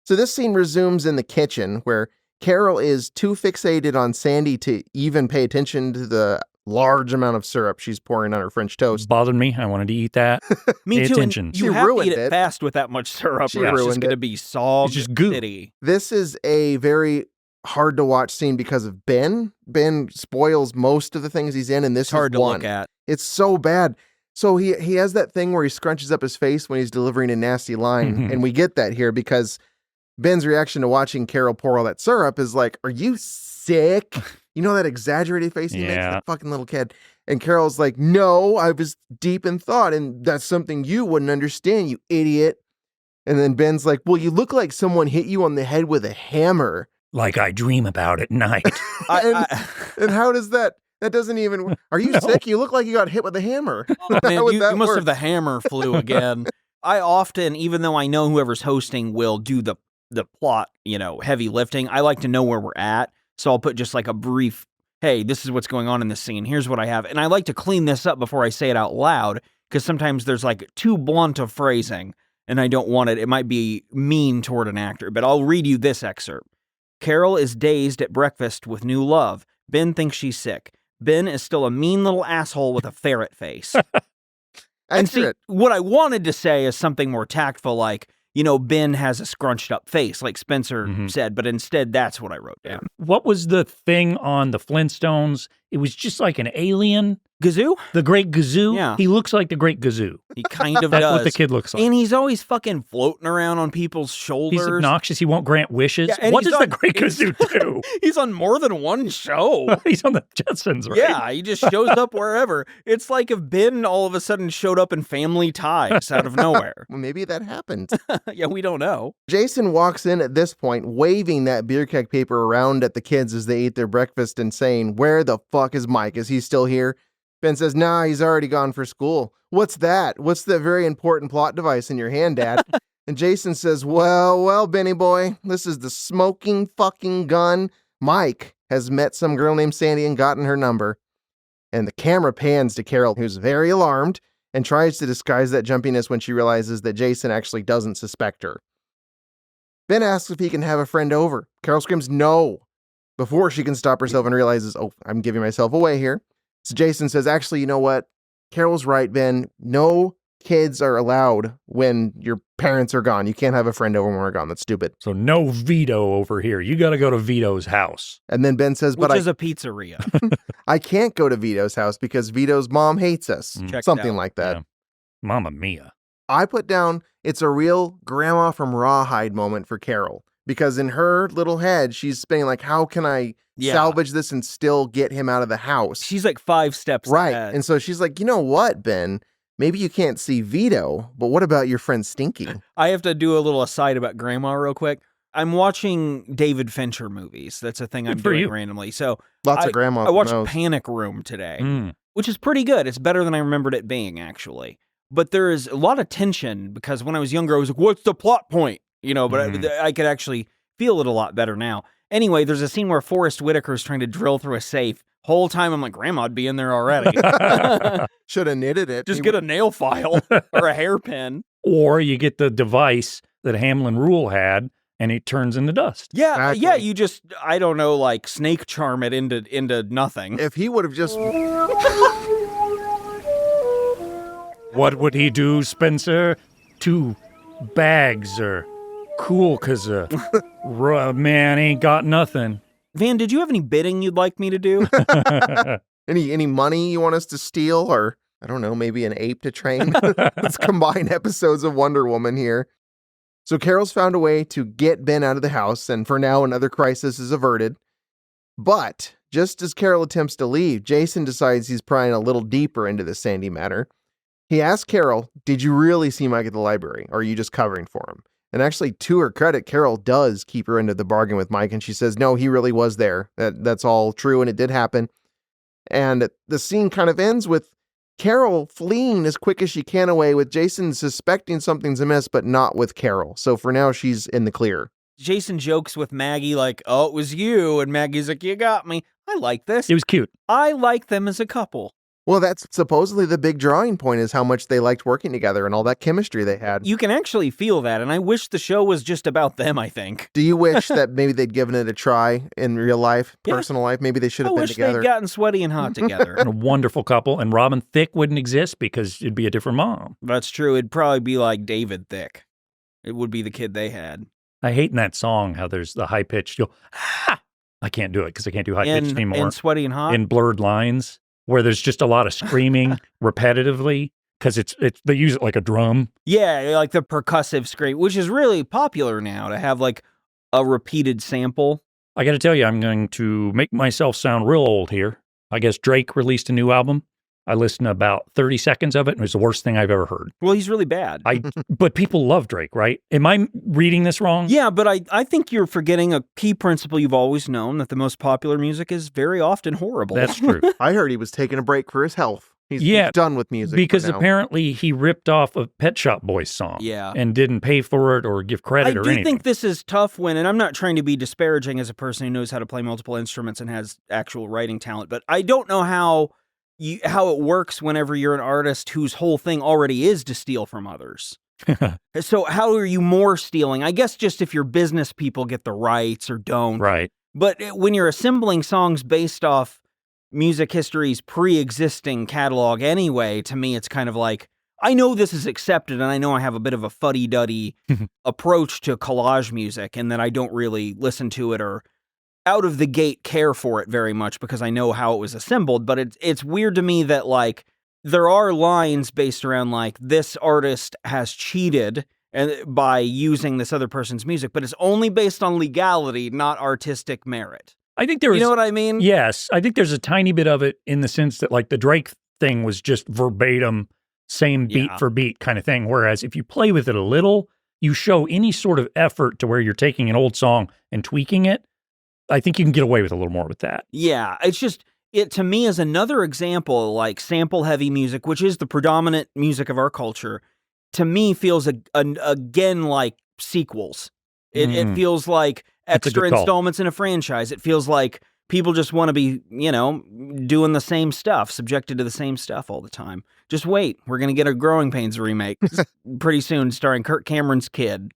[SPEAKER 6] So this scene resumes in the kitchen where Carol is too fixated on Sandy to even pay attention to the large amount of syrup she's pouring on her French toast.
[SPEAKER 8] Bothered me. I wanted to eat that.
[SPEAKER 7] Me
[SPEAKER 8] Pay
[SPEAKER 7] too.
[SPEAKER 8] attention.
[SPEAKER 7] And you
[SPEAKER 6] She
[SPEAKER 7] have to
[SPEAKER 6] ruined
[SPEAKER 7] eat it
[SPEAKER 6] it.
[SPEAKER 7] fast with that much syrup.
[SPEAKER 6] She
[SPEAKER 7] It's just
[SPEAKER 6] ruined
[SPEAKER 7] going to
[SPEAKER 6] it.
[SPEAKER 7] be sog
[SPEAKER 8] It's just goo.
[SPEAKER 7] city.
[SPEAKER 6] This is a very hard to watch scene because of Ben. Ben spoils most of the things he's in, and this
[SPEAKER 7] It's hard
[SPEAKER 6] is
[SPEAKER 7] to
[SPEAKER 6] one.
[SPEAKER 7] look at.
[SPEAKER 6] It's so bad. So he has that thing where he scrunches up his face when he's delivering a nasty line, and we get that here because Ben's reaction to watching Carol pour all that syrup is like, "Are you sick?" You know that exaggerated face he makes,
[SPEAKER 8] Yeah.
[SPEAKER 6] that fucking little kid. And Carol's like, "No, I was deep in thought, and that's something you wouldn't understand, you idiot." And then Ben's like, "Well, you look like someone hit you on the head with a hammer."
[SPEAKER 8] Like I dream about at night.
[SPEAKER 6] And how does that? That doesn't even. Are you sick? You look like you got hit with a hammer.
[SPEAKER 7] Man,
[SPEAKER 6] How would
[SPEAKER 7] you
[SPEAKER 6] that
[SPEAKER 7] must
[SPEAKER 6] work?
[SPEAKER 7] have the hammer flu again. I often, even though I know whoever's hosting will do the plot, heavy lifting, I like to know where we're at. So I'll put just like a brief, hey, this is what's going on in this scene. Here's what I have. And I like to clean this up before I say it out loud because sometimes there's like too blunt of phrasing and I don't want it. It might be mean toward an actor, but I'll read you this excerpt. Carol is dazed at breakfast with new love. Ben thinks she's sick. Ben is still a mean little asshole with a ferret face. And see,
[SPEAKER 6] Accurate.
[SPEAKER 7] what I wanted to say is something more tactful, like, Ben has a scrunched up face, like Spencer said, but instead that's what I wrote down.
[SPEAKER 8] What was the thing on the Flintstones? It was just like an alien.
[SPEAKER 7] Gazoo?
[SPEAKER 8] The Great Gazoo?
[SPEAKER 7] Yeah.
[SPEAKER 8] He looks like the Great Gazoo.
[SPEAKER 7] He kind of
[SPEAKER 8] That's
[SPEAKER 7] does.
[SPEAKER 8] what the kid looks like.
[SPEAKER 7] And he's always fucking floating around on people's shoulders.
[SPEAKER 8] He's obnoxious. He won't grant wishes.
[SPEAKER 7] Yeah, and
[SPEAKER 8] What
[SPEAKER 7] he's
[SPEAKER 8] does the
[SPEAKER 7] on-
[SPEAKER 8] Great Gazoo do?
[SPEAKER 7] He's on more than one show.
[SPEAKER 8] He's on the Jetsons, right?
[SPEAKER 7] Yeah, he just shows up wherever. It's like if Ben all of a sudden showed up in Family Ties out of nowhere.
[SPEAKER 6] Well, maybe that happened.
[SPEAKER 7] Yeah, we don't know.
[SPEAKER 6] Jason walks in at this point, waving that beer keg paper around at the kids as they eat their breakfast and saying, "Where the fuck is Mike? Is he still here?" Ben says, "Nah, he's already gone for school." "What's that? What's the very important plot device in your hand, Dad?" And Jason says, well, Benny boy, this is the smoking fucking gun. Mike has met some girl named Sandy and gotten her number. And the camera pans to Carol, who's very alarmed and tries to disguise that jumpiness when she realizes that Jason actually doesn't suspect her. Ben asks if he can have a friend over. Carol screams no before she can stop herself and realizes, oh, I'm giving myself away here. So Jason says, actually, you know what? Carol's right, Ben. No kids are allowed when your parents are gone. You can't have a friend over when we're gone. That's stupid.
[SPEAKER 8] So no Vito over here. You got to go to Vito's house.
[SPEAKER 6] And then Ben says,
[SPEAKER 7] Which
[SPEAKER 6] but
[SPEAKER 7] is a pizzeria.
[SPEAKER 6] I can't go to Vito's house because Vito's mom hates us.
[SPEAKER 7] Checked
[SPEAKER 6] Something
[SPEAKER 7] out.
[SPEAKER 6] like that.
[SPEAKER 8] Yeah. Mamma mia.
[SPEAKER 6] I put down, it's a real grandma from Rawhide moment for Carol. Because in her little head, she's spinning like, how can I salvage this and still get him out of the house?
[SPEAKER 7] She's like 5 steps
[SPEAKER 6] right.
[SPEAKER 7] ahead.
[SPEAKER 6] And so she's like, you know what, Ben? Maybe you can't see Vito, but what about your friend Stinky?
[SPEAKER 7] I have to do a little aside about Grandma real quick. I'm watching David Fincher movies. That's a thing I'm
[SPEAKER 8] Good for
[SPEAKER 7] doing
[SPEAKER 8] you.
[SPEAKER 7] randomly. So
[SPEAKER 6] Lots of grandmas.
[SPEAKER 7] I watched
[SPEAKER 6] knows.
[SPEAKER 7] Panic Room today,
[SPEAKER 8] Mm.
[SPEAKER 7] which is pretty good. It's better than I remembered it being, actually. But there is a lot of tension because when I was younger, I was like, what's the plot point? But I could actually feel it a lot better now. Anyway, there's a scene where Forrest Whitaker is trying to drill through a safe. Whole time I'm like, Grandma'd be in there already.
[SPEAKER 6] Should have knitted it.
[SPEAKER 7] Just get a nail file or a hairpin.
[SPEAKER 8] Or you get the device that Hamlin Rule had, and it turns into dust.
[SPEAKER 7] Yeah,
[SPEAKER 6] Exactly.
[SPEAKER 7] yeah. You just, I don't know, like snake charm it into nothing.
[SPEAKER 6] If he would have just...
[SPEAKER 8] What would he do, Spencer? 2 bags are cool because man ain't got nothing.
[SPEAKER 7] Van, did you have any bidding you'd like me to do?
[SPEAKER 6] Any money you want us to steal? Or, I don't know, maybe an ape to train? Let's combine episodes of Wonder Woman here. So Carol's found a way to get Ben out of the house, and for now another crisis is averted. But Just as Carol attempts to leave, Jason decides he's prying a little deeper into the Sandy matter. He asks Carol, did you really see Mike at the library, or are you just covering for him? And actually, to her credit, Carol does keep her into the bargain with Mike, and she says, no, he really was there. That's all true, and it did happen. And the scene kind of ends with Carol fleeing as quick as she can away, with Jason suspecting something's amiss, but not with Carol. So for now, she's in the clear.
[SPEAKER 7] Jason jokes with Maggie like, oh, it was you. And Maggie's like, you got me. I like this.
[SPEAKER 8] It was cute.
[SPEAKER 7] I like them as a couple.
[SPEAKER 6] Well, that's supposedly the big drawing point, is how much they liked working together and all that chemistry they had.
[SPEAKER 7] You can actually feel that, and I wish the show was just about them, I think.
[SPEAKER 6] Do you wish that maybe they'd given it a try in real life, personal life? Maybe they should have been together.
[SPEAKER 7] I wish they'd gotten sweaty and hot together.
[SPEAKER 8] And a wonderful couple, and Robin Thicke wouldn't exist because it'd be a different mom.
[SPEAKER 7] That's true. It'd probably be like David Thicke. It would be the kid they had.
[SPEAKER 8] I hate in that song how there's the high-pitched, I can't do it because I can't do high-pitched anymore.
[SPEAKER 7] In Sweaty and Hot?
[SPEAKER 8] In blurred lines, where there's just a lot of screaming repetitively, because they use it like a drum.
[SPEAKER 7] Yeah, like the percussive scream, which is really popular now, to have like a repeated sample.
[SPEAKER 8] I got to tell you, I'm going to make myself sound real old here. I guess Drake released a new album. I listened to about 30 seconds of it, and it was the worst thing I've ever heard.
[SPEAKER 7] Well, he's really bad.
[SPEAKER 8] But people love Drake, right? Am I reading this wrong?
[SPEAKER 7] Yeah, but I think you're forgetting a key principle you've always known, that the most popular music is very often horrible.
[SPEAKER 8] That's true.
[SPEAKER 6] I heard he was taking a break for his health. He's done with music.
[SPEAKER 8] Because apparently he ripped off a Pet Shop Boys song.
[SPEAKER 7] Yeah.
[SPEAKER 8] And didn't pay for it or give credit or anything.
[SPEAKER 7] I do think this is tough and I'm not trying to be disparaging as a person who knows how to play multiple instruments and has actual writing talent, but I don't know how it works whenever you're an artist whose whole thing already is to steal from others. So how are you more stealing? I guess just if your business people get the rights or don't.
[SPEAKER 8] Right.
[SPEAKER 7] But when you're assembling songs based off music history's pre-existing catalog anyway, to me it's kind of like, I know this is accepted and I know I have a bit of a fuddy-duddy approach to collage music and that I don't really listen to it or out of the gate care for it very much because I know how it was assembled, but it's weird to me that like there are lines based around like this artist has cheated by using this other person's music, but it's only based on legality, not artistic merit.
[SPEAKER 8] I think there is,
[SPEAKER 7] you know what I mean?
[SPEAKER 8] Yes, I think there's a tiny bit of it in the sense that like the Drake thing was just verbatim, same beat for beat kind of thing, whereas if you play with it a little, you show any sort of effort to where you're taking an old song and tweaking it, I think you can get away with a little more with that.
[SPEAKER 7] Yeah, it's just, it to me is another example, like sample-heavy music, which is the predominant music of our culture, to me feels again like sequels. It feels like extra installments in a franchise. It feels like people just want to be, doing the same stuff, subjected to the same stuff all the time. Just wait, we're going to get a Growing Pains remake pretty soon starring Kirk Cameron's kid.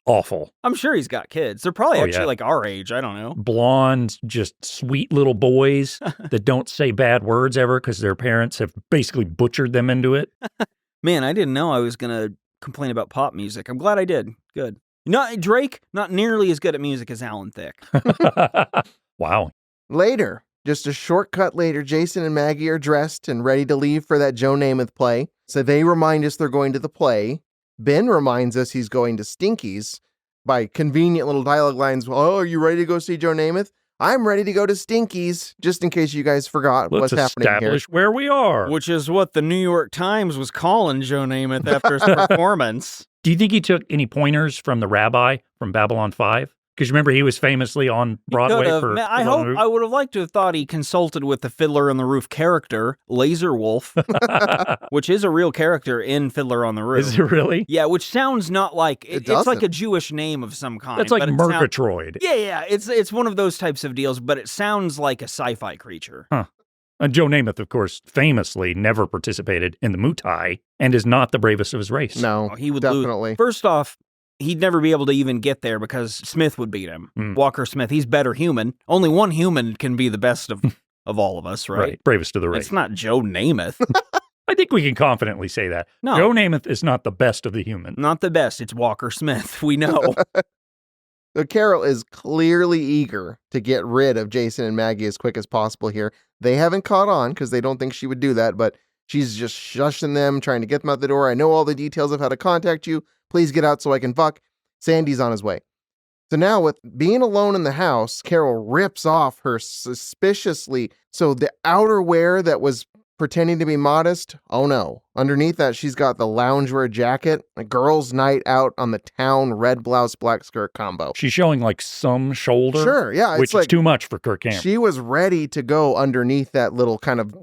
[SPEAKER 8] Awful.
[SPEAKER 7] I'm sure he's got kids. They're probably actually like our age. I don't know.
[SPEAKER 8] Blonde, just sweet little boys that don't say bad words ever because their parents have basically butchered them into it.
[SPEAKER 7] Man, I didn't know I was going to complain about pop music. I'm glad I did. Good. Drake, not nearly as good at music as Alan Thicke.
[SPEAKER 8] Wow.
[SPEAKER 6] Later, just a shortcut later, Jason and Maggie are dressed and ready to leave for that Joe Namath play. So they remind us they're going to the play. Ben reminds us he's going to Stinky's by convenient little dialogue lines. Oh, are you ready to go see Joe Namath? I'm ready to go to Stinky's, just in case you guys forgot what's happening here.
[SPEAKER 8] Let's establish where we are.
[SPEAKER 7] Which is what the New York Times was calling Joe Namath after his performance.
[SPEAKER 8] Do you think he took any pointers from the rabbi from Babylon 5? Because remember, he was famously on Broadway for...
[SPEAKER 7] I would have liked to have thought he consulted with the Fiddler on the Roof character, Laser Wolf, which is a real character in Fiddler on the Roof.
[SPEAKER 8] Is it really?
[SPEAKER 7] Yeah, which sounds not like... It's like a Jewish name of some kind.
[SPEAKER 8] That's like Murgatroyd.
[SPEAKER 7] Yeah, it's one of those types of deals, but it sounds like a sci-fi creature.
[SPEAKER 8] Huh. Joe Namath, of course, famously never participated in the Mutai and is not the bravest of his race.
[SPEAKER 6] No,
[SPEAKER 7] he would
[SPEAKER 6] definitely.
[SPEAKER 7] Lose. First off, he'd never be able to even get there because Smith would beat him. Walker Smith, he's better human. Only one human can be the best of all of us, right?
[SPEAKER 8] Bravest of the race.
[SPEAKER 7] It's not Joe Namath.
[SPEAKER 8] I think we can confidently say that.
[SPEAKER 7] No.
[SPEAKER 8] Joe Namath is not the best of the human.
[SPEAKER 7] Not the best. It's Walker Smith. We know.
[SPEAKER 6] So Carol is clearly eager to get rid of Jason and Maggie as quick as possible here. They haven't caught on because they don't think she would do that, but she's just shushing them, trying to get them out the door. I know all the details of how to contact you. Please get out so I can fuck. Sandy's on his way. So now with being alone in the house, Carol rips off her suspiciously. So the outerwear that was pretending to be modest, oh no. Underneath that, she's got the loungewear jacket, a girl's night out on the town, red blouse, black skirt combo.
[SPEAKER 8] She's showing like some shoulder.
[SPEAKER 6] Sure, yeah.
[SPEAKER 8] Which is too much for Kirk Cameron.
[SPEAKER 6] She was ready to go underneath that little kind of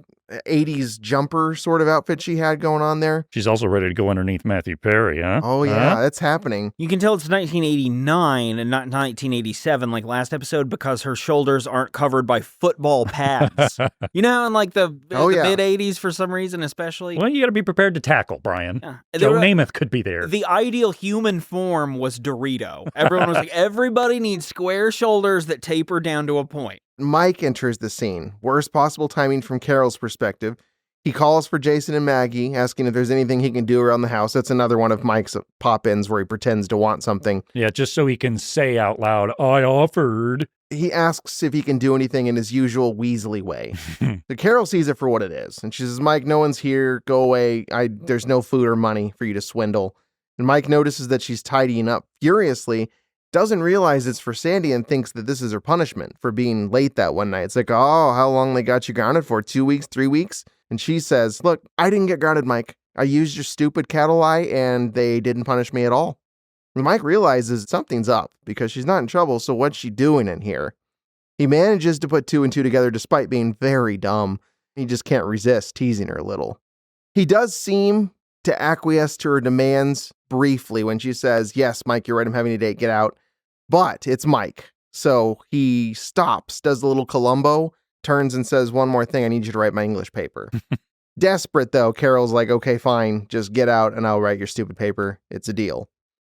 [SPEAKER 6] 80s jumper sort of outfit she had going on there.
[SPEAKER 8] She's also ready to go underneath Matthew Perry, huh?
[SPEAKER 6] Oh, yeah, that's happening.
[SPEAKER 7] You can tell it's 1989 and not 1987 like last episode because her shoulders aren't covered by football pads. You know, in like the mid-80s for some reason especially.
[SPEAKER 8] Well, you got to be prepared to tackle, Brian.
[SPEAKER 7] Yeah.
[SPEAKER 8] Joe Namath could be there.
[SPEAKER 7] The ideal human form was Dorito. Everyone was like, everybody needs square shoulders that taper down to a point.
[SPEAKER 6] Mike enters the scene. Worst possible timing from Carol's perspective. He calls for Jason and Maggie, asking if there's anything he can do around the house. That's another one of Mike's pop-ins where he pretends to want something.
[SPEAKER 8] Yeah, just so he can say out loud, I offered.
[SPEAKER 6] He asks if he can do anything in his usual Weasley way. So Carol sees it for what it is. And she says, Mike, no one's here. Go away. There's no food or money for you to swindle. And Mike notices that she's tidying up furiously, doesn't realize it's for Sandy and thinks that this is her punishment for being late that one night. It's like, oh, how long they got you grounded for? 2 weeks, 3 weeks? And she says, look, I didn't get grounded, Mike. I used your stupid cattle eye and they didn't punish me at all. And Mike realizes something's up because she's not in trouble. So what's she doing in here? He manages to put 2 and 2 together despite being very dumb. He just can't resist teasing her a little. He does seem to acquiesce to her demands briefly when she says, yes, Mike, you're right. I'm having a date. Get out. But it's Mike. So he stops, does a little Columbo, turns and says, one more thing. I need you to write my English paper. Desperate, though, Carol's like, okay, fine. Just get out and I'll write your stupid paper. It's a deal.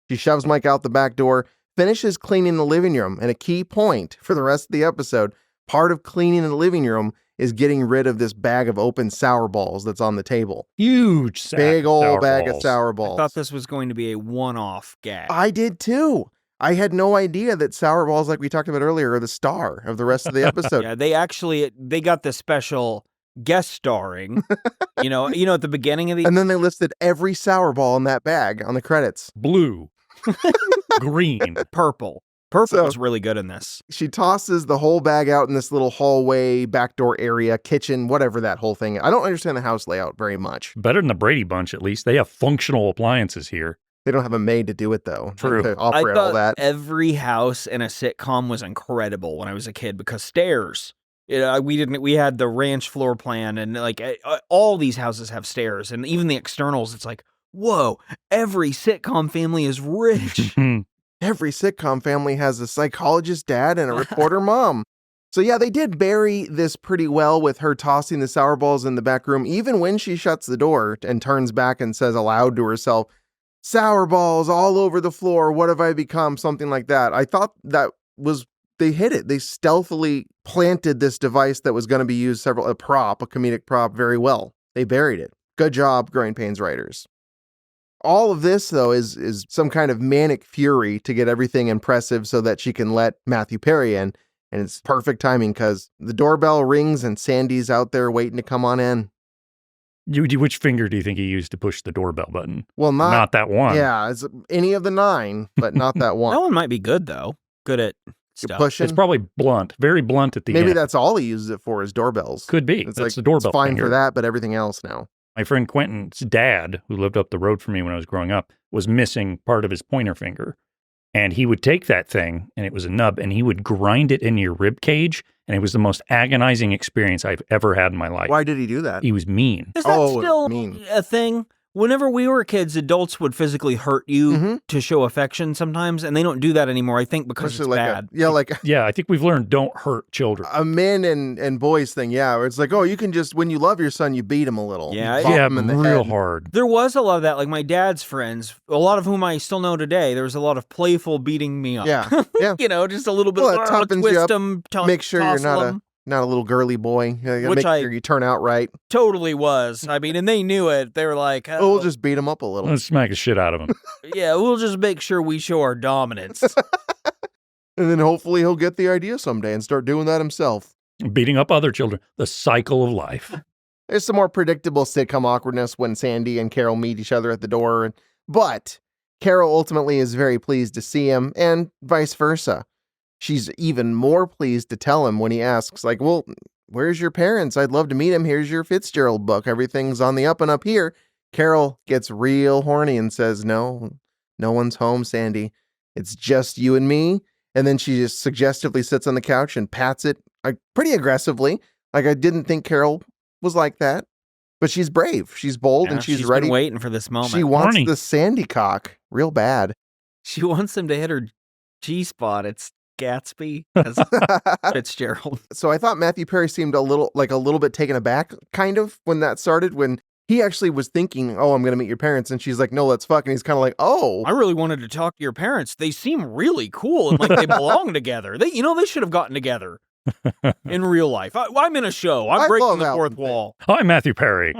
[SPEAKER 6] She shoves Mike out the back door, finishes cleaning the living room. And a key point for the rest of the episode, part of cleaning the living room is getting rid of this bag of open sour balls that's on the table.
[SPEAKER 8] Huge sack
[SPEAKER 6] Big old
[SPEAKER 8] sour
[SPEAKER 6] bag
[SPEAKER 8] balls.
[SPEAKER 6] of sour balls.
[SPEAKER 7] I thought this was going to be a one-off gag.
[SPEAKER 6] I did too. I had no idea that sour balls, like we talked about earlier, are the star of the rest of the episode.
[SPEAKER 7] Yeah, they got the special guest starring, you know, at the beginning of the...
[SPEAKER 6] And then they listed every sour ball in that bag on the credits.
[SPEAKER 8] Blue. Green.
[SPEAKER 7] Purple. Purple was really good in this.
[SPEAKER 6] She tosses the whole bag out in this little hallway, backdoor area, kitchen, whatever that whole thing. I don't understand the house layout very much.
[SPEAKER 8] Better than the Brady Bunch, at least. They have functional appliances here.
[SPEAKER 6] They don't have a maid to do it, though.
[SPEAKER 8] True.
[SPEAKER 6] To operate all that.
[SPEAKER 7] Every house in a sitcom was incredible when I was a kid because stairs. We had the ranch floor plan, and like all these houses have stairs, and even the externals. It's like, whoa! Every sitcom family is rich.
[SPEAKER 6] Every sitcom family has a psychologist dad and a reporter mom. So yeah, they did bury this pretty well with her tossing the sour balls in the back room, even when she shuts the door and turns back and says aloud to herself, sour balls all over the floor. What have I become? Something like that. I thought that was, they hit it. They stealthily planted this device that was going to be used a comedic prop very well. They buried it. Good job, Growing Pains writers. All of this, though, is some kind of manic fury to get everything impressive so that she can let Matthew Perry in. And it's perfect timing because the doorbell rings and Sandy's out there waiting to come on in.
[SPEAKER 8] Which finger do you think he used to push the doorbell button?
[SPEAKER 6] Well,
[SPEAKER 8] not that one.
[SPEAKER 6] Yeah, it's any of the 9, but not that one.
[SPEAKER 7] That one might be good, though. Good at stuff.
[SPEAKER 6] Pushing.
[SPEAKER 8] It's probably blunt, very blunt at the end.
[SPEAKER 6] Maybe that's all he uses it for is doorbells.
[SPEAKER 8] Could be.
[SPEAKER 6] It's
[SPEAKER 8] That's
[SPEAKER 6] like,
[SPEAKER 8] the doorbell
[SPEAKER 6] it's fine
[SPEAKER 8] finger.
[SPEAKER 6] for that, but everything else now.
[SPEAKER 8] My friend Quentin's dad, who lived up the road from me when I was growing up, was missing part of his pointer finger. And he would take that thing, and it was a nub, and he would grind it into your rib cage, and it was the most agonizing experience I've ever had in my life.
[SPEAKER 6] Why did he do that?
[SPEAKER 8] He was mean.
[SPEAKER 7] Is that still a thing? Whenever we were kids, adults would physically hurt you to show affection sometimes, and they don't do that anymore, I think, because it's bad.
[SPEAKER 8] Yeah, I think we've learned don't hurt children.
[SPEAKER 6] A men and boys thing, yeah. Where it's like, oh, you can just, when you love your son, you beat him a little.
[SPEAKER 7] Yeah,
[SPEAKER 6] You bop him in the
[SPEAKER 8] real
[SPEAKER 6] head.
[SPEAKER 8] hard.
[SPEAKER 7] There was a lot of that, like my dad's friends, a lot of whom I still know today, there was a lot of playful beating me up.
[SPEAKER 6] Yeah, yeah.
[SPEAKER 7] You know, just a little bit
[SPEAKER 6] Well,
[SPEAKER 7] of
[SPEAKER 6] it toughens you
[SPEAKER 7] twist
[SPEAKER 6] up.
[SPEAKER 7] them,
[SPEAKER 6] Make sure you're not a little girly boy. You gotta make sure you turn out right.
[SPEAKER 7] Totally was. I mean, and they knew it. They were like,
[SPEAKER 6] Oh, we'll just beat him up a little.
[SPEAKER 8] Let's smack the shit out of him.
[SPEAKER 7] yeah, we'll just make sure we show our dominance.
[SPEAKER 6] And then hopefully he'll get the idea someday and start doing that himself.
[SPEAKER 8] Beating up other children. The cycle of life.
[SPEAKER 6] There's some more predictable sitcom awkwardness when Sandy and Carol meet each other at the door. But Carol ultimately is very pleased to see him, and vice versa. She's even more pleased to tell him when he asks, like, well, where's your parents? I'd love to meet him. Here's your Fitzgerald book. Everything's on the up and up here. Carol gets real horny and says, no one's home, Sandy. It's just you and me. And then she just suggestively sits on the couch and pats it pretty aggressively. Like, I didn't think Carol was like that. But she's brave. She's bold, and she's ready.
[SPEAKER 7] Been waiting for this moment.
[SPEAKER 6] She wants the Sandy cock real bad.
[SPEAKER 7] She wants him to hit her G-spot. It's Gatsby as Fitzgerald.
[SPEAKER 6] So I thought Matthew Perry seemed a little bit taken aback, kind of, when that started, when he actually was thinking, oh, I'm going to meet your parents. And she's like, no, let's fuck. And he's kind of like, oh.
[SPEAKER 7] I really wanted to talk to your parents. They seem really cool and like they belong together. They should have gotten together in real life. I'm in a show. I'm breaking the fourth wall.
[SPEAKER 8] I'm Matthew Perry.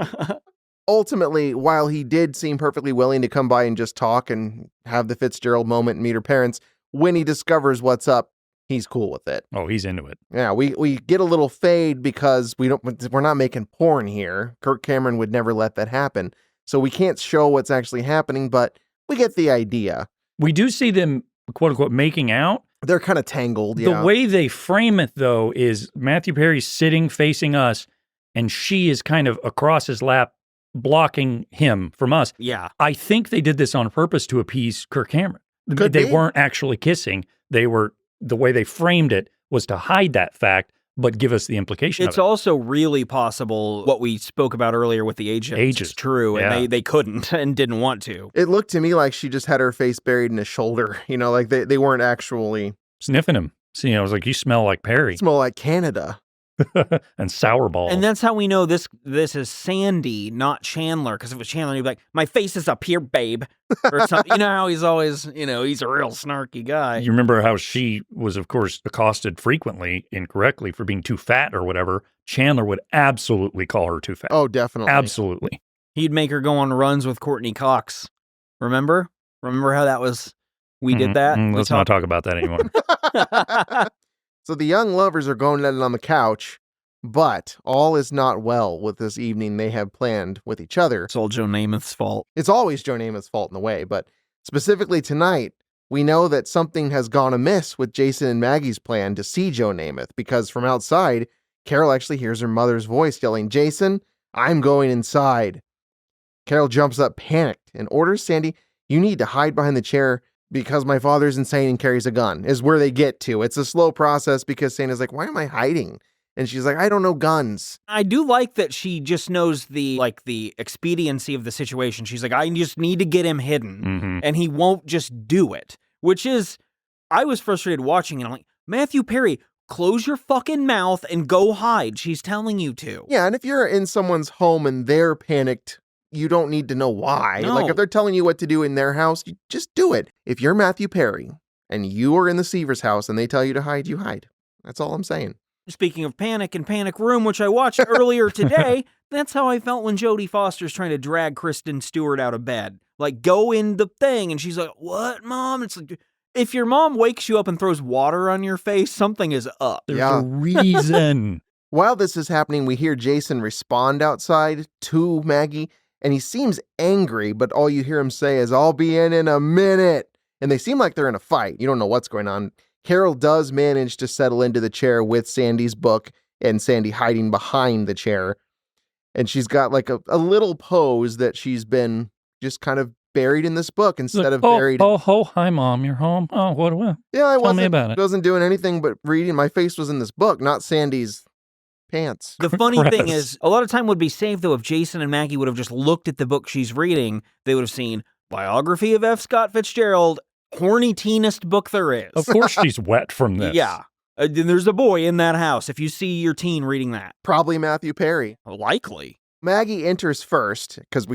[SPEAKER 6] Ultimately, while he did seem perfectly willing to come by and just talk and have the Fitzgerald moment and meet her parents, when he discovers what's up, he's cool with it.
[SPEAKER 8] Oh, he's into it.
[SPEAKER 6] Yeah, we get a little fade because we're not making porn here. Kirk Cameron would never let that happen. So we can't show what's actually happening, but we get the idea.
[SPEAKER 8] We do see them, quote unquote, making out.
[SPEAKER 6] They're kind of tangled, yeah.
[SPEAKER 8] The way they frame it, though, is Matthew Perry sitting facing us, and she is kind of across his lap, blocking him from us.
[SPEAKER 7] Yeah.
[SPEAKER 8] I think they did this on purpose to appease Kirk Cameron. They weren't actually kissing. The way they framed it was to hide that fact, but give us the implication of it.
[SPEAKER 7] It's also really possible what we spoke about earlier with the agents is true, and they couldn't and didn't want to.
[SPEAKER 6] It looked to me like she just had her face buried in his shoulder. Like they weren't actually
[SPEAKER 8] sniffing him. So, it was like, you smell like Perry.
[SPEAKER 6] Smell like Canada.
[SPEAKER 8] And sour balls.
[SPEAKER 7] And that's how we know this is Sandy, not Chandler. Because if it was Chandler, he'd be like, my face is up here, babe. Or something. You know how he's always, he's a real snarky guy.
[SPEAKER 8] You remember how she was, of course, accosted frequently, incorrectly, for being too fat or whatever. Chandler would absolutely call her too fat.
[SPEAKER 6] Oh, definitely.
[SPEAKER 8] Absolutely.
[SPEAKER 7] He'd make her go on runs with Courtney Cox. Remember? Remember how that was? We did that?
[SPEAKER 8] Let's not talk about that anymore.
[SPEAKER 6] So the young lovers are going at it on the couch, but all is not well with this evening they have planned with each other.
[SPEAKER 7] It's all Joe Namath's fault.
[SPEAKER 6] It's always Joe Namath's fault in a way, but specifically tonight, we know that something has gone amiss with Jason and Maggie's plan to see Joe Namath, because from outside, Carol actually hears her mother's voice yelling, Jason, I'm going inside. Carol jumps up panicked and orders Sandy, you need to hide behind the chair because my father's insane and carries a gun, is where they get to. It's a slow process because Sandy's like, why am I hiding? And she's like, I don't know guns.
[SPEAKER 7] I do like that she just knows the expediency of the situation. She's like, I just need to get him hidden, and he won't just do it, which is, I was frustrated watching it. I'm like, Matthew Perry, close your fucking mouth and go hide. She's telling you to.
[SPEAKER 6] Yeah, and if you're in someone's home and they're panicked, you don't need to know why.
[SPEAKER 7] No.
[SPEAKER 6] Like, if they're telling you what to do in their house, you just do it. If you're Matthew Perry and you are in the Seavers house and they tell you to hide, you hide. That's all I'm saying.
[SPEAKER 7] Speaking of Panic and Panic Room, which I watched earlier today, that's how I felt when Jodie Foster's trying to drag Kristen Stewart out of bed. Like, go in the thing, and she's like, what, Mom? It's like, if your mom wakes you up and throws water on your face, something is up.
[SPEAKER 8] There's a reason.
[SPEAKER 6] While this is happening, we hear Jason respond outside to Maggie, and he seems angry, but all you hear him say is, I'll be in a minute. And they seem like they're in a fight. You don't know what's going on. Carol does manage to settle into the chair with Sandy's book and Sandy hiding behind the chair. And she's got like a little pose that she's been just kind of buried in this book instead of buried.
[SPEAKER 8] Oh, hi, Mom, you're home. Oh, what?
[SPEAKER 6] Yeah,
[SPEAKER 8] Tell me about it.
[SPEAKER 6] Wasn't doing anything but reading. My face was in this book, not Sandy's pants.
[SPEAKER 7] The funny thing is, a lot of time would be saved, though, if Jason and Maggie would have just looked at the book she's reading. They would have seen Biography of F. Scott Fitzgerald, horny teenest book there is.
[SPEAKER 8] Of course she's wet from this.
[SPEAKER 7] Yeah. There's a boy in that house if you see your teen reading that.
[SPEAKER 6] Probably Matthew Perry.
[SPEAKER 7] Likely.
[SPEAKER 6] Maggie enters first because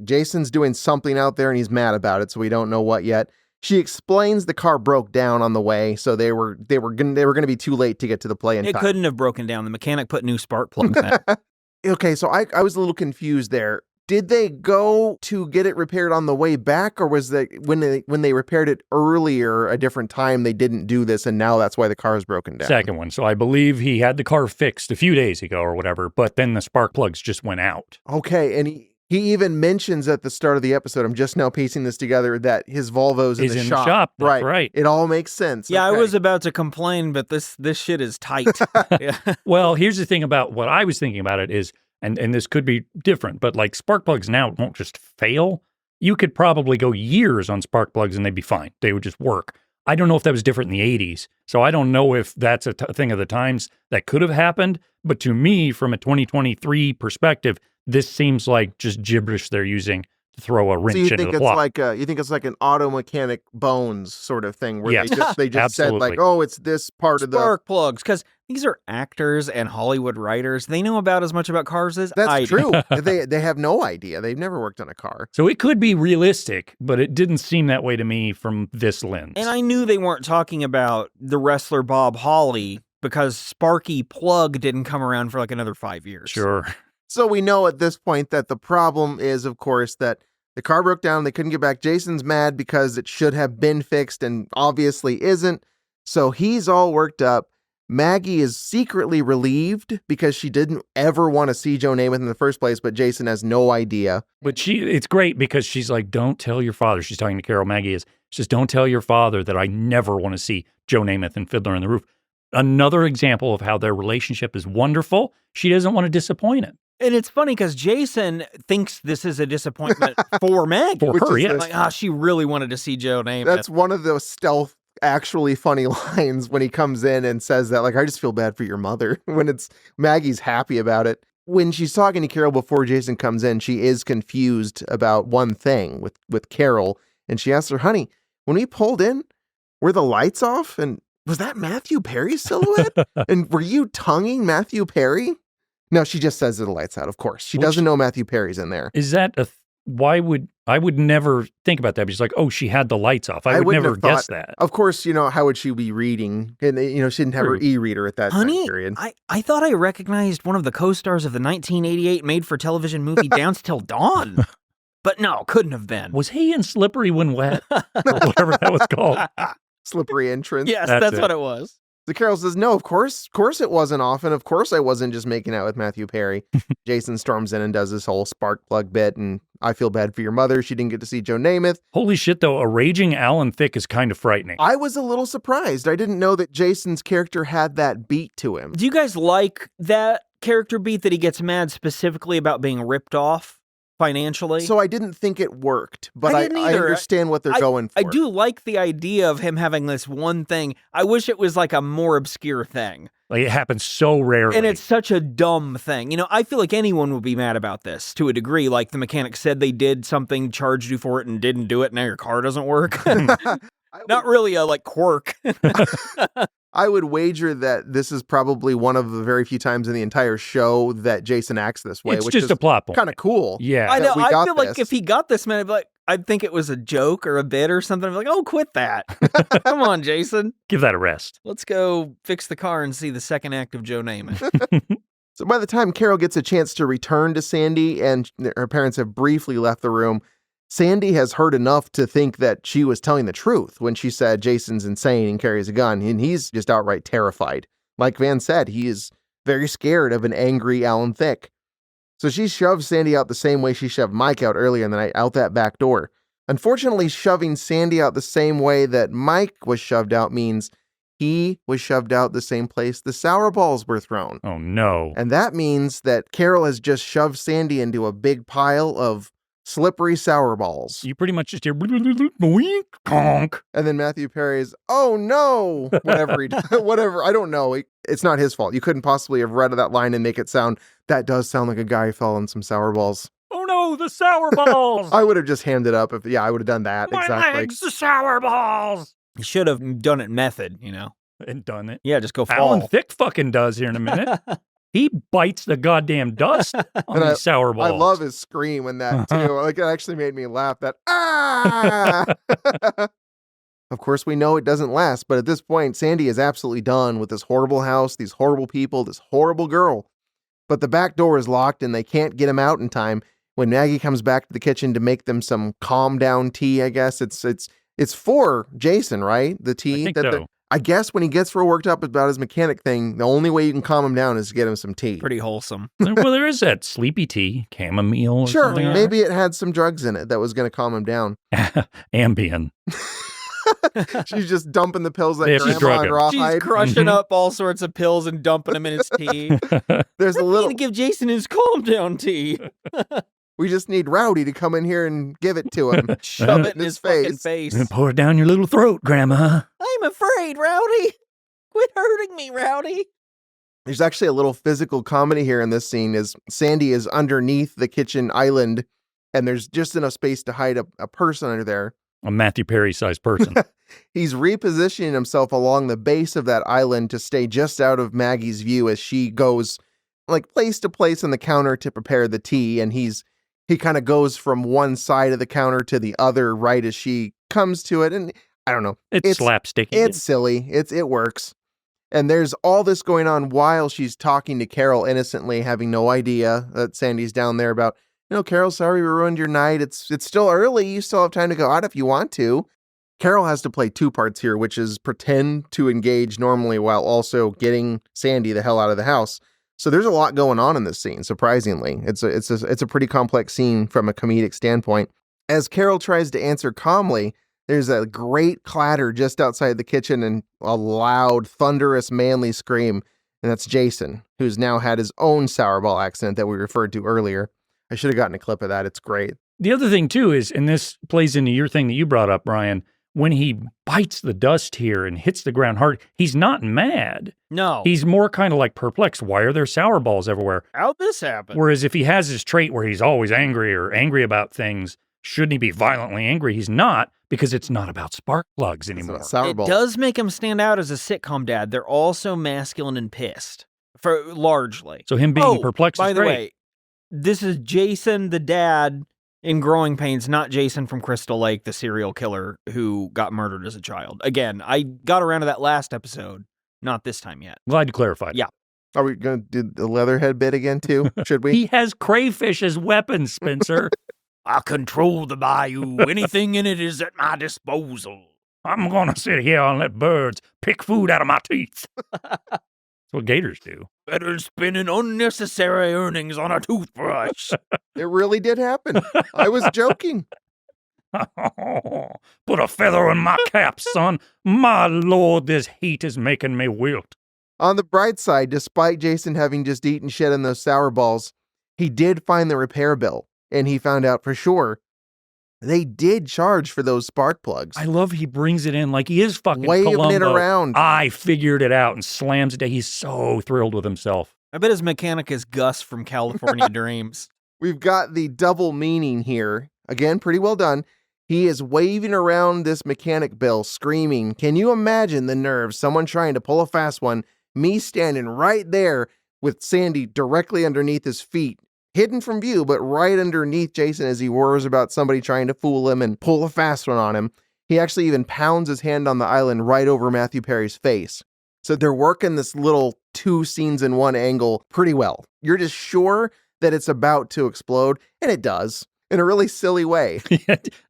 [SPEAKER 6] Jason's doing something out there and he's mad about it, so we don't know what yet. She explains the car broke down on the way, so they were going to be too late to get to the play in time.
[SPEAKER 7] It couldn't have broken down. The mechanic put new spark plugs in.
[SPEAKER 6] Okay, so I was a little confused there. Did they go to get it repaired on the way back, or was that when they repaired it earlier, a different time, they didn't do this, and now that's why the car is broken down?
[SPEAKER 8] Second one. So I believe he had the car fixed a few days ago or whatever, but then the spark plugs just went out.
[SPEAKER 6] Okay, and He even mentions at the start of the episode, I'm just now piecing this together, that his Volvo's in the shop.
[SPEAKER 8] That's right.
[SPEAKER 6] It all makes sense.
[SPEAKER 7] Yeah,
[SPEAKER 6] Okay.
[SPEAKER 7] I was about to complain, but this shit is tight. Yeah.
[SPEAKER 8] Well, here's the thing about what I was thinking about it is, and this could be different, but like spark plugs now won't just fail. You could probably go years on spark plugs and they'd be fine. They would just work. I don't know if that was different in the 80s. So I don't know if that's a thing of the times that could have happened. But to me, from a 2023 perspective, this seems like just gibberish they're using to throw a wrench into the plot.
[SPEAKER 6] You think it's like an auto mechanic Bones sort of thing where
[SPEAKER 8] Yes.
[SPEAKER 6] they just said like, oh, it's this part of the
[SPEAKER 7] spark plugs, because these are actors and Hollywood writers. They know about as much about cars as I do.
[SPEAKER 6] That's true. They have no idea. They've never worked on a car.
[SPEAKER 8] So it could be realistic, but it didn't seem that way to me from this lens.
[SPEAKER 7] And I knew they weren't talking about the wrestler Bob Holly because Sparky Plug didn't come around for like another 5 years.
[SPEAKER 8] Sure.
[SPEAKER 6] So we know at this point that the problem is, of course, that the car broke down. They couldn't get back. Jason's mad because it should have been fixed and obviously isn't. So he's all worked up. Maggie is secretly relieved because she didn't ever want to see Joe Namath in the first place, but Jason has no idea.
[SPEAKER 8] But it's great because she's like, don't tell your father. She's talking to Carol. Maggie is. She says, don't tell your father that I never want to see Joe Namath and Fiddler on the Roof. Another example of how their relationship is wonderful. She doesn't want to disappoint him.
[SPEAKER 7] And it's funny because Jason thinks this is a disappointment for Maggie.
[SPEAKER 8] For her, yeah.
[SPEAKER 7] Like, she really wanted to see Joe Namath.
[SPEAKER 6] That's one of those stealth, actually funny lines when he comes in and says that, like, I just feel bad for your mother, when it's Maggie's happy about it. When she's talking to Carol before Jason comes in, she is confused about one thing with Carol. And she asks her, honey, when we pulled in, were the lights off? And was that Matthew Perry's silhouette? And were you tonguing Matthew Perry? No, she just says that the lights out, of course. She doesn't know Matthew Perry's in there.
[SPEAKER 8] Is that why would I would never think about that? But she's like, oh, she had the lights off. I would never guess that.
[SPEAKER 6] Of course, how would she be reading? And, she didn't have her e-reader at that time period.
[SPEAKER 7] I thought I recognized one of the co-stars of the 1988 made-for-television movie Dance Till Dawn. But no, couldn't have been.
[SPEAKER 8] Was he in Slippery When Wet? Or whatever that was called.
[SPEAKER 6] Slippery Entrance.
[SPEAKER 7] Yes, that's what it was.
[SPEAKER 6] So Carol says, no, of course it wasn't off. And of course I wasn't just making out with Matthew Perry. Jason storms in and does this whole spark plug bit. And I feel bad for your mother. She didn't get to see Joe Namath.
[SPEAKER 8] Holy shit, though. A raging Alan Thicke is kind of frightening.
[SPEAKER 6] I was a little surprised. I didn't know that Jason's character had that beat to him.
[SPEAKER 7] Do you guys like that character beat that he gets mad specifically about being ripped off financially?
[SPEAKER 6] So I didn't think it worked, but I understand what they're going for.
[SPEAKER 7] I do like the idea of him having this one thing. I wish it was like a more obscure thing.
[SPEAKER 8] Like, it happens so rarely.
[SPEAKER 7] And it's such a dumb thing. I feel like anyone would be mad about this to a degree. Like the mechanic said they did something, charged you for it, and didn't do it. Now your car doesn't work. Not really a quirk.
[SPEAKER 6] I would wager that this is probably one of the very few times in the entire show that Jason acts this way.
[SPEAKER 8] It's
[SPEAKER 6] which
[SPEAKER 8] just
[SPEAKER 6] is
[SPEAKER 8] a plot point.
[SPEAKER 6] Kind of cool.
[SPEAKER 8] Yeah.
[SPEAKER 7] I know. I feel like if he got this, man, I'd think it was a joke or a bit or something. I'd be like, oh, quit that. Come on, Jason.
[SPEAKER 8] Give that a rest.
[SPEAKER 7] Let's go fix the car and see the second act of Joe Namath.
[SPEAKER 6] So by the time Carol gets a chance to return to Sandy and her parents have briefly left the room, Sandy has heard enough to think that she was telling the truth when she said Jason's insane and carries a gun, and he's just outright terrified. Like Van said, he is very scared of an angry Alan Thicke. So she shoves Sandy out the same way she shoved Mike out earlier in the night, out that back door. Unfortunately, shoving Sandy out the same way that Mike was shoved out means he was shoved out the same place the sour balls were thrown.
[SPEAKER 8] Oh, no.
[SPEAKER 6] And that means that Carol has just shoved Sandy into a big pile of slippery sour balls.
[SPEAKER 8] You pretty much just hear boink, conk.
[SPEAKER 6] And then Matthew Perry's, oh no, whatever he does, whatever. I don't know. It's not his fault. You couldn't possibly have read that line and make it sound, that does sound like a guy who fell on some sour balls.
[SPEAKER 8] Oh no, the sour balls.
[SPEAKER 6] I would have just handed up I would have done that.
[SPEAKER 8] My
[SPEAKER 6] exactly.
[SPEAKER 8] legs, the sour balls.
[SPEAKER 7] You should have done it method,
[SPEAKER 8] And done it.
[SPEAKER 7] Yeah, just go fall.
[SPEAKER 8] Alan Thicke fucking does here in a minute. He bites the goddamn dust on these sour balls.
[SPEAKER 6] I love his scream in that too. It actually made me laugh. That Of course, we know it doesn't last, but at this point, Sandy is absolutely done with this horrible house, these horrible people, this horrible girl. But the back door is locked and they can't get him out in time. When Maggie comes back to the kitchen to make them some calm down tea, I guess it's for Jason, right? The tea.
[SPEAKER 8] I think so.
[SPEAKER 6] I guess when he gets real worked up about his mechanic thing, the only way you can calm him down is to get him some tea.
[SPEAKER 7] Pretty wholesome.
[SPEAKER 8] Well, there is that sleepy tea, chamomile or
[SPEAKER 6] Sure,
[SPEAKER 8] something.
[SPEAKER 6] maybe it had some drugs in it that was going to calm him down.
[SPEAKER 8] Ambien.
[SPEAKER 6] She's just dumping the pills like
[SPEAKER 8] They have to
[SPEAKER 6] Grandma
[SPEAKER 8] drug
[SPEAKER 6] and
[SPEAKER 8] him.
[SPEAKER 6] Rawhide.
[SPEAKER 7] She's crushing up all sorts of pills and dumping them in his tea.
[SPEAKER 6] There's a
[SPEAKER 7] I'm
[SPEAKER 6] little.
[SPEAKER 7] gonna give Jason his calm down tea.
[SPEAKER 6] We just need Rowdy to come in here and give it to him.
[SPEAKER 7] Shove it in his fucking face.
[SPEAKER 8] Pour it down your little throat, Grandma.
[SPEAKER 7] I'm afraid, Rowdy. Quit hurting me, Rowdy.
[SPEAKER 6] There's actually a little physical comedy here in this scene. Is Sandy is underneath the kitchen island, and there's just enough space to hide a person under there.
[SPEAKER 8] A Matthew Perry-sized person.
[SPEAKER 6] He's repositioning himself along the base of that island to stay just out of Maggie's view as she goes like place to place on the counter to prepare the tea. And he kind of goes from one side of the counter to the other right as she comes to it. And I don't know.
[SPEAKER 8] It's slapsticky.
[SPEAKER 6] It's silly. It works. And there's all this going on while she's talking to Carol innocently, having no idea that Sandy's down there about, Carol, sorry we ruined your night. It's still early. You still have time to go out if you want to. Carol has to play two parts here, which is pretend to engage normally while also getting Sandy the hell out of the house. So there's a lot going on in this scene, surprisingly. It's a pretty complex scene from a comedic standpoint. As Carol tries to answer calmly, there's a great clatter just outside the kitchen and a loud, thunderous, manly scream. And that's Jason, who's now had his own Sourball accident that we referred to earlier. I should have gotten a clip of that. It's great.
[SPEAKER 8] The other thing, too, is, and this plays into your thing that you brought up, Brian, when he bites the dust here and hits the ground hard, he's not mad.
[SPEAKER 7] No.
[SPEAKER 8] He's more kind of like perplexed. Why are there sour balls everywhere?
[SPEAKER 7] How'd this happen?
[SPEAKER 8] Whereas if he has his trait where he's always angry or angry about things, shouldn't he be violently angry? He's not, because it's not about spark plugs anymore.
[SPEAKER 7] It does make him stand out as a sitcom dad. They're all so masculine and pissed, largely.
[SPEAKER 8] So him being perplexed
[SPEAKER 7] by
[SPEAKER 8] is
[SPEAKER 7] the
[SPEAKER 8] great.
[SPEAKER 7] way, this is Jason, the dad, in Growing Pains, not Jason from Crystal Lake, the serial killer who got murdered as a child. Again, I got around to that last episode, not this time yet.
[SPEAKER 8] Glad you clarified.
[SPEAKER 7] Yeah.
[SPEAKER 6] Are we going to do the Leatherhead bit again, too? Should we?
[SPEAKER 8] He has crayfish as weapons, Spencer.
[SPEAKER 10] I control the bayou. Anything in it is at my disposal.
[SPEAKER 8] I'm going to sit here and let birds pick food out of my teeth. That's what gators do.
[SPEAKER 10] Better than spending unnecessary earnings on a toothbrush.
[SPEAKER 6] It really did happen. I was joking.
[SPEAKER 8] Put a feather in my cap, son. My lord, this heat is making me wilt.
[SPEAKER 6] On the bright side, despite Jason having just eaten shit in those sour balls, he did find the repair bill, and he found out for sure they did charge for those spark plugs.
[SPEAKER 8] I love he brings it in like he is fucking
[SPEAKER 6] waving
[SPEAKER 8] Columbo.
[SPEAKER 6] it around.
[SPEAKER 8] I figured it out and slams it down. He's so thrilled with himself.
[SPEAKER 7] I bet his mechanic is Gus from California Dreams.
[SPEAKER 6] We've got the double meaning here. Again, pretty well done. He is waving around this mechanic bill, screaming, can you imagine the nerves? Someone trying to pull a fast one, me standing right there with Sandy directly underneath his feet, hidden from view, but right underneath Jason as he worries about somebody trying to fool him and pull a fast one on him. He actually even pounds his hand on the island right over Matthew Perry's face. So they're working this little two scenes in one angle pretty well. You're just sure that it's about to explode, and it does, in a really silly way.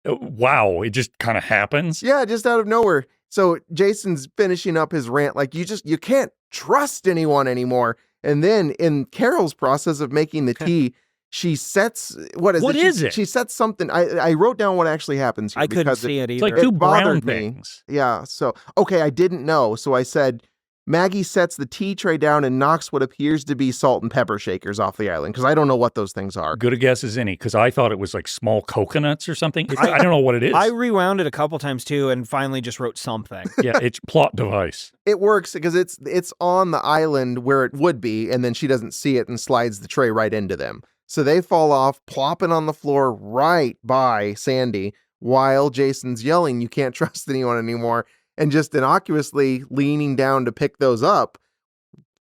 [SPEAKER 8] Wow, it just kind of happens?
[SPEAKER 6] Yeah, just out of nowhere. So Jason's finishing up his rant like, you can't trust anyone anymore. And then in Carol's process of making the tea, she sets, what is it? She sets something. I wrote down what actually happens here.
[SPEAKER 7] I couldn't see it either.
[SPEAKER 8] It's like two brown
[SPEAKER 6] bothered
[SPEAKER 8] things.
[SPEAKER 6] Me. Yeah. So, okay, I didn't know. So I said, Maggie sets the tea tray down and knocks what appears to be salt and pepper shakers off the island, because I don't know what those things are.
[SPEAKER 8] Good a guess as any, because I thought it was like small coconuts or something. I don't know what it is.
[SPEAKER 7] I rewound it a couple times too and finally just wrote something.
[SPEAKER 8] Yeah, it's plot device.
[SPEAKER 6] It works because it's on the island where it would be, and then she doesn't see it and slides the tray right into them. So they fall off, plopping on the floor right by Sandy, while Jason's yelling, you can't trust anyone anymore. And just innocuously leaning down to pick those up,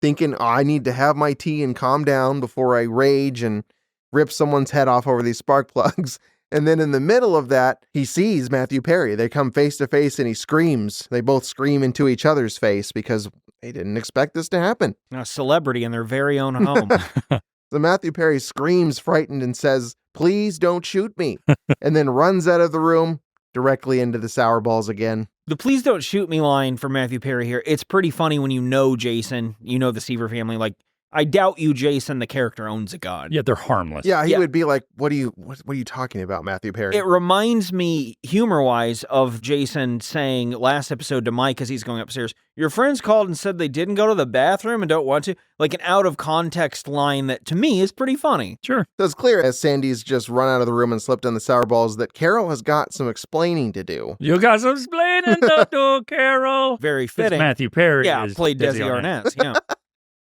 [SPEAKER 6] thinking, I need to have my tea and calm down before I rage and rip someone's head off over these spark plugs. And then in the middle of that, he sees Matthew Perry. They come face to face and he screams. They both scream into each other's face because they didn't expect this to happen.
[SPEAKER 7] A celebrity in their very own home.
[SPEAKER 6] So Matthew Perry screams frightened and says, please don't shoot me. And then runs out of the room, directly into the sour balls again.
[SPEAKER 7] The please don't shoot me line from Matthew Perry here. It's pretty funny when you know Jason, you know the Seaver family. Like, I doubt you, Jason, the character, owns a gun.
[SPEAKER 8] Yeah, they're harmless.
[SPEAKER 6] Yeah, he would be like, what are you talking about, Matthew Perry?
[SPEAKER 7] It reminds me, humor-wise, of Jason saying last episode to Mike as he's going upstairs, your friends called and said they didn't go to the bathroom and don't want to. Like an out-of-context line that, to me, is pretty funny.
[SPEAKER 8] Sure.
[SPEAKER 6] So it's clear, as Sandy's just run out of the room and slipped on the sour balls, that Carol has got some explaining to do.
[SPEAKER 8] You got some explaining to do, Carol.
[SPEAKER 7] Very fitting.
[SPEAKER 8] Matthew Perry.
[SPEAKER 7] Yeah, played Desi Arnaz. Yeah.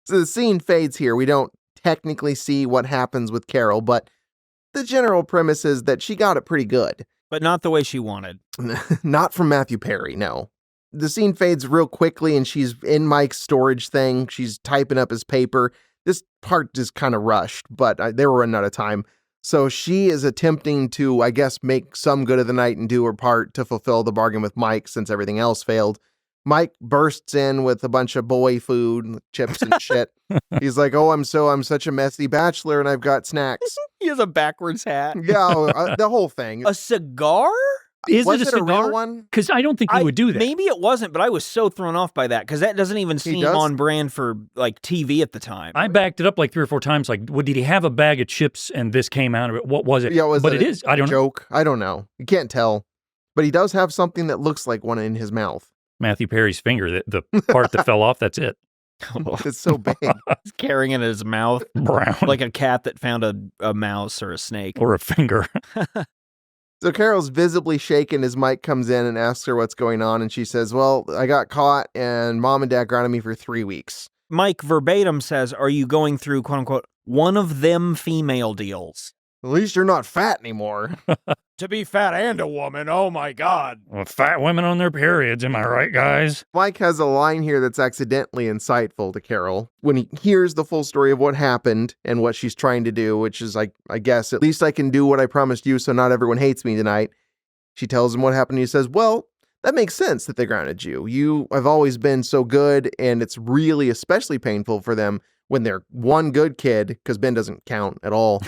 [SPEAKER 6] So the scene fades here. We don't technically see what happens with Carol, but the general premise is that she got it pretty good.
[SPEAKER 7] But not the way she wanted.
[SPEAKER 6] Not from Matthew Perry, no. The scene fades real quickly and she's in Mike's storage thing. She's typing up his paper. This part just kind of rushed, but they were running out of time. So she is attempting to, I guess, make some good of the night and do her part to fulfill the bargain with Mike since everything else failed. Mike bursts in with a bunch of boy food, chips and shit. He's like, oh, I'm such a messy bachelor and I've got snacks.
[SPEAKER 7] He has a backwards hat.
[SPEAKER 6] Yeah, the whole thing.
[SPEAKER 7] A cigar?
[SPEAKER 8] Was
[SPEAKER 6] it
[SPEAKER 8] a cigar?
[SPEAKER 6] real one?
[SPEAKER 8] Because I don't think he would do that.
[SPEAKER 7] Maybe it wasn't, but I was so thrown off by that because that doesn't even seem on brand for like TV at the time.
[SPEAKER 8] I backed it up like 3 or 4 times. Like, did he have a bag of chips and this came out of it? What was it?
[SPEAKER 6] Yeah,
[SPEAKER 8] but it is. I don't know.
[SPEAKER 6] Joke. I don't know. You can't tell. But he does have something that looks like one in his mouth.
[SPEAKER 8] Matthew Perry's finger, the part that fell off, that's it.
[SPEAKER 6] It's so big.
[SPEAKER 7] He's carrying it in his mouth.
[SPEAKER 8] Brown.
[SPEAKER 7] Like a cat that found a mouse or a snake.
[SPEAKER 8] Or a finger.
[SPEAKER 6] So Carol's visibly shaken as Mike comes in and asks her what's going on. And she says, well, I got caught and mom and dad grounded me for 3 weeks.
[SPEAKER 7] Mike verbatim says, are you going through, quote unquote, one of them female deals?
[SPEAKER 6] At least you're not fat anymore.
[SPEAKER 10] To be fat and a woman, oh my God.
[SPEAKER 8] Well, fat women on their periods, am I right, guys?
[SPEAKER 6] Mike has a line here that's accidentally insightful to Carol. When he hears the full story of what happened and what she's trying to do, which is like, I guess, at least I can do what I promised you so not everyone hates me tonight. She tells him what happened and he says, well, that makes sense that they grounded you. You have always been so good and it's really especially painful for them when they're one good kid, because Ben doesn't count at all.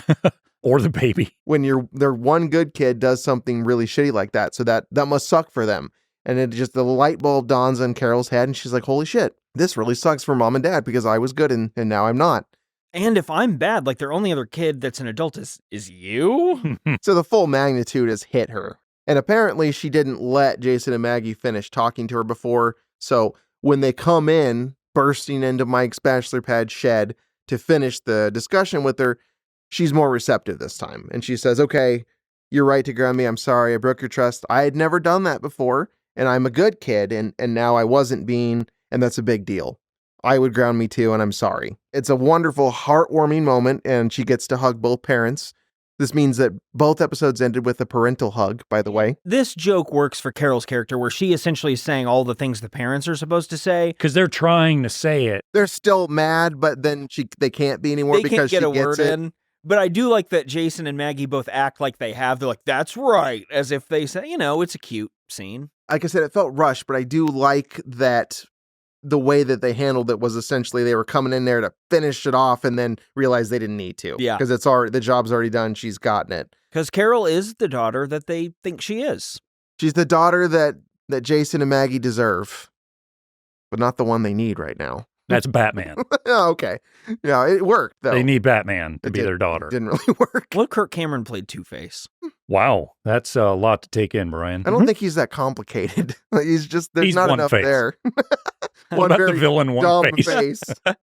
[SPEAKER 8] Or the baby.
[SPEAKER 6] When their one good kid does something really shitty like that. So that must suck for them. And it just, the light bulb dawns on Carol's head and she's like, holy shit, this really sucks for mom and dad because I was good and now I'm not.
[SPEAKER 7] And if I'm bad, like their only other kid that's an adult is you?
[SPEAKER 6] So the full magnitude has hit her. And apparently she didn't let Jason and Maggie finish talking to her before. So when they come in, bursting into Mike's bachelor pad shed to finish the discussion with her, she's more receptive this time. And she says, okay, you're right to ground me. I'm sorry. I broke your trust. I had never done that before. And I'm a good kid. And now I wasn't being, and that's a big deal. I would ground me too. And I'm sorry. It's a wonderful, heartwarming moment. And she gets to hug both parents. This means that both episodes ended with a parental hug, by the way.
[SPEAKER 7] This joke works for Carol's character where she essentially is saying all the things the parents are supposed to say.
[SPEAKER 8] Because they're trying to say it.
[SPEAKER 6] They're still mad, but then they can't be anymore because she gets it.
[SPEAKER 7] But I do like that Jason and Maggie both act like they have. They're like, that's right. As if they say, it's a cute scene.
[SPEAKER 6] Like I said, it felt rushed, but I do like that the way that they handled it was essentially they were coming in there to finish it off and then realize they didn't need to.
[SPEAKER 7] Yeah.
[SPEAKER 6] Because the job's already done. She's gotten it.
[SPEAKER 7] Because Carol is the daughter that they think she is.
[SPEAKER 6] She's the daughter that Jason and Maggie deserve, but not the one they need right now.
[SPEAKER 8] That's Batman.
[SPEAKER 6] Oh, okay. Yeah, it worked, though.
[SPEAKER 8] They need Batman to be their daughter.
[SPEAKER 6] Didn't really work.
[SPEAKER 7] Well, Kirk Cameron played Two-Face.
[SPEAKER 8] Wow. That's a lot to take in, Brian.
[SPEAKER 6] I don't think he's that complicated. He's just, there's not enough
[SPEAKER 8] face.
[SPEAKER 6] there.
[SPEAKER 8] What about the villain one
[SPEAKER 6] face?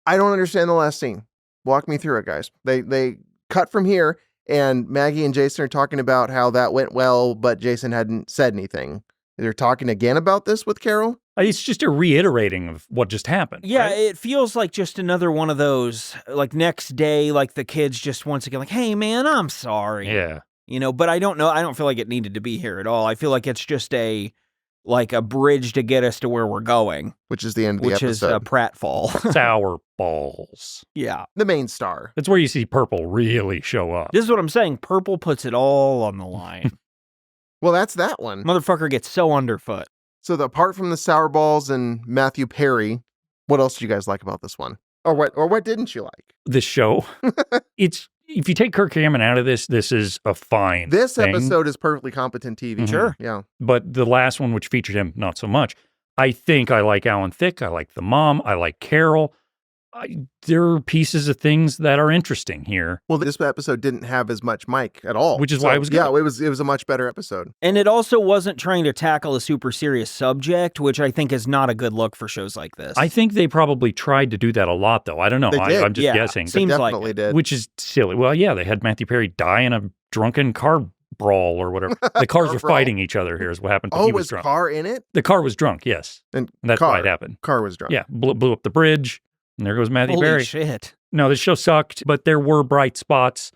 [SPEAKER 6] I don't understand the last scene. Walk me through it, guys. They cut from here, and Maggie and Jason are talking about how that went well, but Jason hadn't said anything. They're talking again about this with Carol?
[SPEAKER 8] It's just a reiterating of what just happened.
[SPEAKER 7] Yeah,
[SPEAKER 8] right?
[SPEAKER 7] It feels like just another one of those, like next day, like the kids just once again, like, hey, man, I'm sorry.
[SPEAKER 8] Yeah.
[SPEAKER 7] But I don't know. I don't feel like it needed to be here at all. I feel like it's just a bridge to get us to where we're going.
[SPEAKER 6] Which is the end of the episode.
[SPEAKER 7] Which is pratfall.
[SPEAKER 8] Sour balls.
[SPEAKER 7] Yeah.
[SPEAKER 6] The main star.
[SPEAKER 8] That's where you see purple really show up.
[SPEAKER 7] This is what I'm saying. Purple puts it all on the line.
[SPEAKER 6] Well, that's that one.
[SPEAKER 7] Motherfucker gets so underfoot.
[SPEAKER 6] So apart from the sour balls and Matthew Perry, what else do you guys like about this one? Or what didn't you like?
[SPEAKER 8] This show. It's if you take Kirk Cameron out of this, this is a fine
[SPEAKER 6] This
[SPEAKER 8] thing.
[SPEAKER 6] episode is perfectly competent TV.
[SPEAKER 7] Sure.
[SPEAKER 6] Yeah.
[SPEAKER 8] But the last one, which featured him, not so much. I think I like Alan Thicke. I like the mom. I like Carol. There are pieces of things that are interesting here.
[SPEAKER 6] Well, this episode didn't have as much Mike at all.
[SPEAKER 8] Which is why it was good.
[SPEAKER 6] Yeah, it was a much better episode.
[SPEAKER 7] And it also wasn't trying to tackle a super serious subject, which I think is not a good look for shows like this.
[SPEAKER 8] I think they probably tried to do that a lot, though. I don't know.
[SPEAKER 6] They did.
[SPEAKER 8] I'm just guessing.
[SPEAKER 7] Seems like
[SPEAKER 6] Definitely
[SPEAKER 7] it.
[SPEAKER 6] did.
[SPEAKER 8] Which is silly. Well, yeah, they had Matthew Perry die in a drunken car brawl or whatever. The cars
[SPEAKER 6] Car
[SPEAKER 8] were
[SPEAKER 6] brawl.
[SPEAKER 8] fighting each other. Here's what happened. But
[SPEAKER 6] Oh,
[SPEAKER 8] he was
[SPEAKER 6] was
[SPEAKER 8] drunk.
[SPEAKER 6] Carr in it?
[SPEAKER 8] The car was drunk, yes.
[SPEAKER 6] And
[SPEAKER 8] that's
[SPEAKER 6] Carr,
[SPEAKER 8] why it happened.
[SPEAKER 6] Carr was drunk.
[SPEAKER 8] Yeah, blew up the bridge. And there goes Matthew
[SPEAKER 7] Holy
[SPEAKER 8] Perry.
[SPEAKER 7] shit.
[SPEAKER 8] No, this show sucked, but there were bright spots.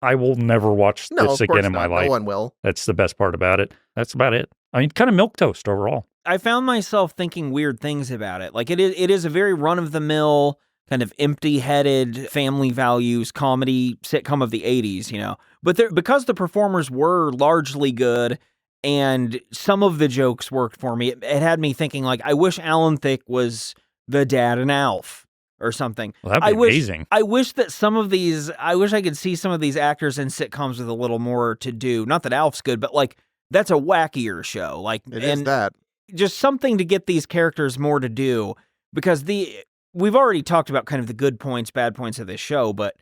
[SPEAKER 8] I will never watch
[SPEAKER 6] No,
[SPEAKER 8] this
[SPEAKER 6] of course
[SPEAKER 8] again in my
[SPEAKER 6] not.
[SPEAKER 8] life.
[SPEAKER 6] No one will.
[SPEAKER 8] That's the best part about it. That's about it. I mean, kind of milquetoast overall.
[SPEAKER 7] I found myself thinking weird things about it. Like it is a very run-of-the-mill, kind of empty-headed family values comedy sitcom of the 80s, you know. But because the performers were largely good and some of the jokes worked for me, it had me thinking, like, I wish Alan Thicke was the dad in Alf or something.
[SPEAKER 8] Well, that'd be amazing.
[SPEAKER 7] I wish that I wish I could see some of these actors in sitcoms with a little more to do. Not that Alf's good, but like, that's a wackier show. Like,
[SPEAKER 6] It is that.
[SPEAKER 7] Just something to get these characters more to do, because we've already talked about kind of the good points, bad points of this show, but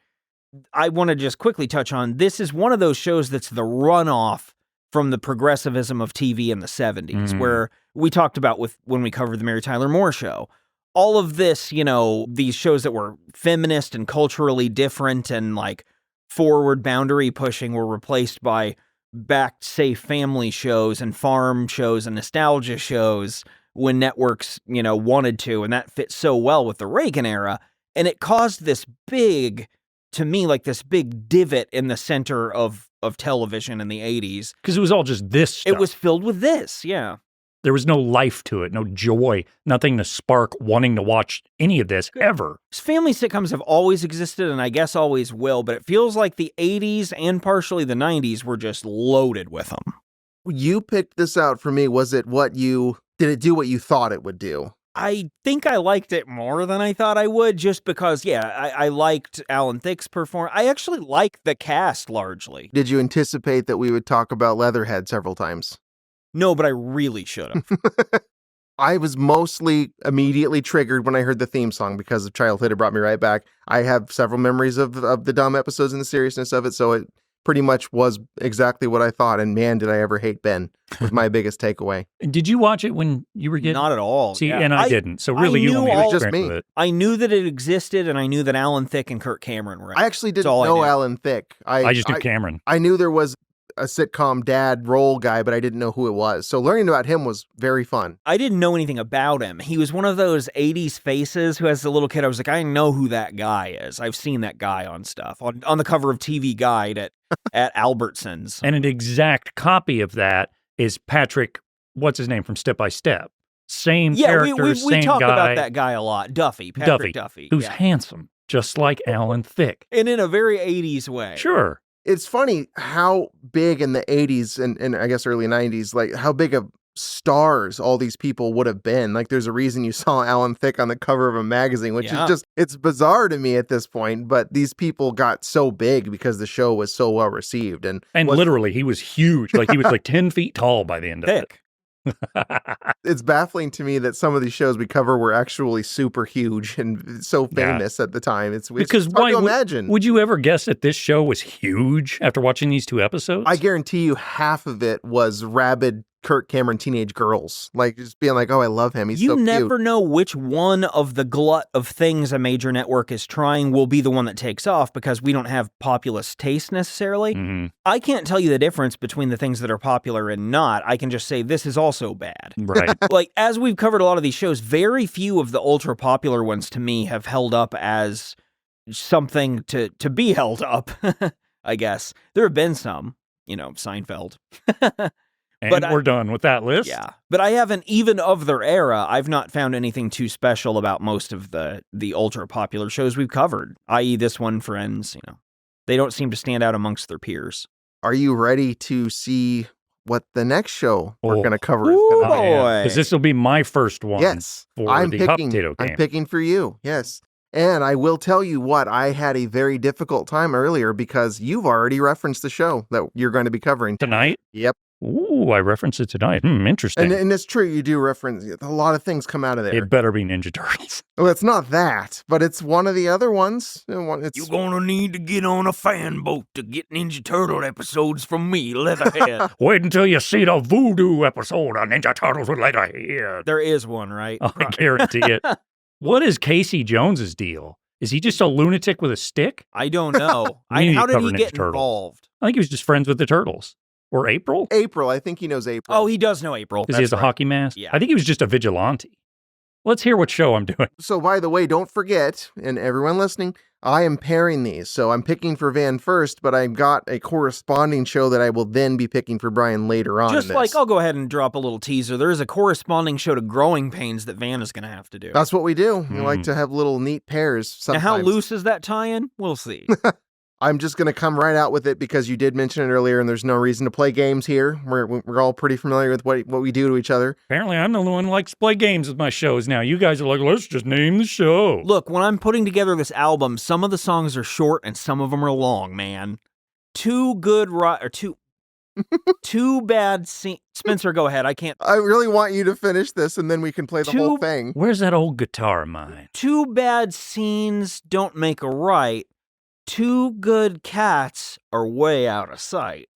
[SPEAKER 7] I want to just quickly touch on, this is one of those shows that's the runoff from the progressivism of TV in the 70s, where we talked about when we covered the Mary Tyler Moore Show. All of this, you know, these shows that were feminist and culturally different and like forward boundary pushing were replaced by backed safe family shows and farm shows and nostalgia shows when networks, you know, wanted to, and that fit so well with the Reagan era. And it caused this big, to me, like this big divot in the center of television in the 80s.
[SPEAKER 8] Because it was all just this stuff.
[SPEAKER 7] It was filled with this, yeah.
[SPEAKER 8] There was no life to it, no joy, nothing to spark wanting to watch any of this ever.
[SPEAKER 7] Family sitcoms have always existed, and I guess always will, but it feels like the 80s and partially the 90s were just loaded with them.
[SPEAKER 6] You picked this out for me. Did it do what you thought it would do?
[SPEAKER 7] I think I liked it more than I thought I would, just because, I liked Alan Thicke's performance. I actually like the cast largely.
[SPEAKER 6] Did you anticipate that we would talk about Leatherhead several times?
[SPEAKER 7] No, but I really should have.
[SPEAKER 6] I was mostly immediately triggered when I heard the theme song because of childhood. It brought me right back. I have several memories of the dumb episodes and the seriousness of it, so it pretty much was exactly what I thought. And man, did I ever hate Ben, was my biggest takeaway.
[SPEAKER 8] Did you watch it when you were getting?
[SPEAKER 7] Not at all.
[SPEAKER 8] See, and I didn't. So really, you only
[SPEAKER 6] was just me.
[SPEAKER 8] with it.
[SPEAKER 7] I knew that it existed, and I knew that Alan Thicke and Kirk Cameron were.
[SPEAKER 6] I actually didn't know Alan Thicke.
[SPEAKER 8] I just knew Cameron.
[SPEAKER 6] I knew there was a sitcom dad role guy, but I didn't know who it was. So learning about him was very fun.
[SPEAKER 7] I didn't know anything about him. He was one of those 80s faces who, as a little kid, I was like, I know who that guy is. I've seen that guy on stuff, on the cover of TV Guide at Albertsons.
[SPEAKER 8] And an exact copy of that is Patrick, what's his name, from Step by Step. Same character, same
[SPEAKER 7] we talk
[SPEAKER 8] guy.
[SPEAKER 7] about that guy a lot. Patrick Duffy.
[SPEAKER 8] Who's handsome, just like Alan Thicke.
[SPEAKER 7] And in a very 80s way.
[SPEAKER 8] Sure.
[SPEAKER 6] It's funny how big in the 80s and I guess early 90s, like how big of stars all these people would have been. Like there's a reason you saw Alan Thicke on the cover of a magazine, which is just, it's bizarre to me at this point, but these people got so big because the show was so well received. And
[SPEAKER 8] literally he was huge. Like he was like 10 feet tall by the end of it.
[SPEAKER 6] It's baffling to me that some of these shows we cover were actually super huge and so famous at the time. It's
[SPEAKER 8] because
[SPEAKER 6] hard to imagine.
[SPEAKER 8] Would you ever guess that this show was huge after watching these two episodes?
[SPEAKER 6] I guarantee you half of it was rabid Kirk Cameron teenage girls, like just being like, oh, I love him. He's so cute.
[SPEAKER 7] You never know which one of the glut of things a major network is trying will be the one that takes off, because we don't have populist taste necessarily.
[SPEAKER 8] Mm-hmm.
[SPEAKER 7] I can't tell you the difference between the things that are popular and not. I can just say this is also bad.
[SPEAKER 8] Right.
[SPEAKER 7] Like, as we've covered a lot of these shows, very few of the ultra popular ones to me have held up as something to be held up, I guess. There have been some, Seinfeld.
[SPEAKER 8] And we're done with that list.
[SPEAKER 7] Yeah. But I haven't, even of their era, I've not found anything too special about most of the ultra popular shows we've covered, i.e. this one, Friends, They don't seem to stand out amongst their peers.
[SPEAKER 6] Are you ready to see what the next show we're going to cover is
[SPEAKER 7] Ooh,
[SPEAKER 6] going to be?
[SPEAKER 7] boy.
[SPEAKER 8] Because this will be my first one.
[SPEAKER 6] Yes.
[SPEAKER 8] For the Hot Potato Game.
[SPEAKER 6] I'm picking for you. Yes. And I will tell you what, I had a very difficult time earlier because you've already referenced the show that you're going to be covering.
[SPEAKER 8] Tonight?
[SPEAKER 6] Yep.
[SPEAKER 8] Ooh, I referenced it tonight. Interesting.
[SPEAKER 6] And it's true, you do reference, a lot of things come out of there.
[SPEAKER 8] It better be Ninja Turtles.
[SPEAKER 6] Well, it's not that, but it's one of the other ones.
[SPEAKER 10] You're gonna need to get on a fan boat to get Ninja Turtle episodes from me, Leatherhead.
[SPEAKER 8] Wait until you see the Voodoo episode of Ninja Turtles with Leatherhead.
[SPEAKER 7] There is one, right?
[SPEAKER 8] I guarantee it. What is Casey Jones's deal? Is he just a lunatic with a stick?
[SPEAKER 7] I don't know.
[SPEAKER 8] We need
[SPEAKER 7] How
[SPEAKER 8] to
[SPEAKER 7] did he
[SPEAKER 8] cover
[SPEAKER 7] get
[SPEAKER 8] Ninja Turtles.
[SPEAKER 7] involved?
[SPEAKER 8] I think he was just friends with the Turtles. Or April?
[SPEAKER 6] April, I think he knows April.
[SPEAKER 7] Oh, he does know April.
[SPEAKER 8] Because he has a hockey mask?
[SPEAKER 7] Yeah.
[SPEAKER 8] I think he was just a vigilante. Let's hear what show I'm doing.
[SPEAKER 6] So, by the way, don't forget, and everyone listening, I am pairing these. So I'm picking for Van first, but I've got a corresponding show that I will then be picking for Brian later on.
[SPEAKER 7] Just like, I'll go ahead and drop a little teaser. There is a corresponding show to Growing Pains that Van is going to have to do.
[SPEAKER 6] That's what we do. We like to have little neat pairs sometimes.
[SPEAKER 7] Now, how loose is that tie-in? We'll see.
[SPEAKER 6] I'm just going to come right out with it because you did mention it earlier, and there's no reason to play games here. We're all pretty familiar with what we do to each other.
[SPEAKER 8] Apparently, I'm the one who likes to play games with my shows now. You guys are like, let's just name the show.
[SPEAKER 7] Look, when I'm putting together this album, some of the songs are short and some of them are long, man. Two bad scenes. Spencer, go ahead. I can't.
[SPEAKER 6] I really want you to finish this, and then we can play the whole thing.
[SPEAKER 8] Where's that old guitar of mine?
[SPEAKER 7] Two bad scenes don't make a right. Two good cats are way out of sight.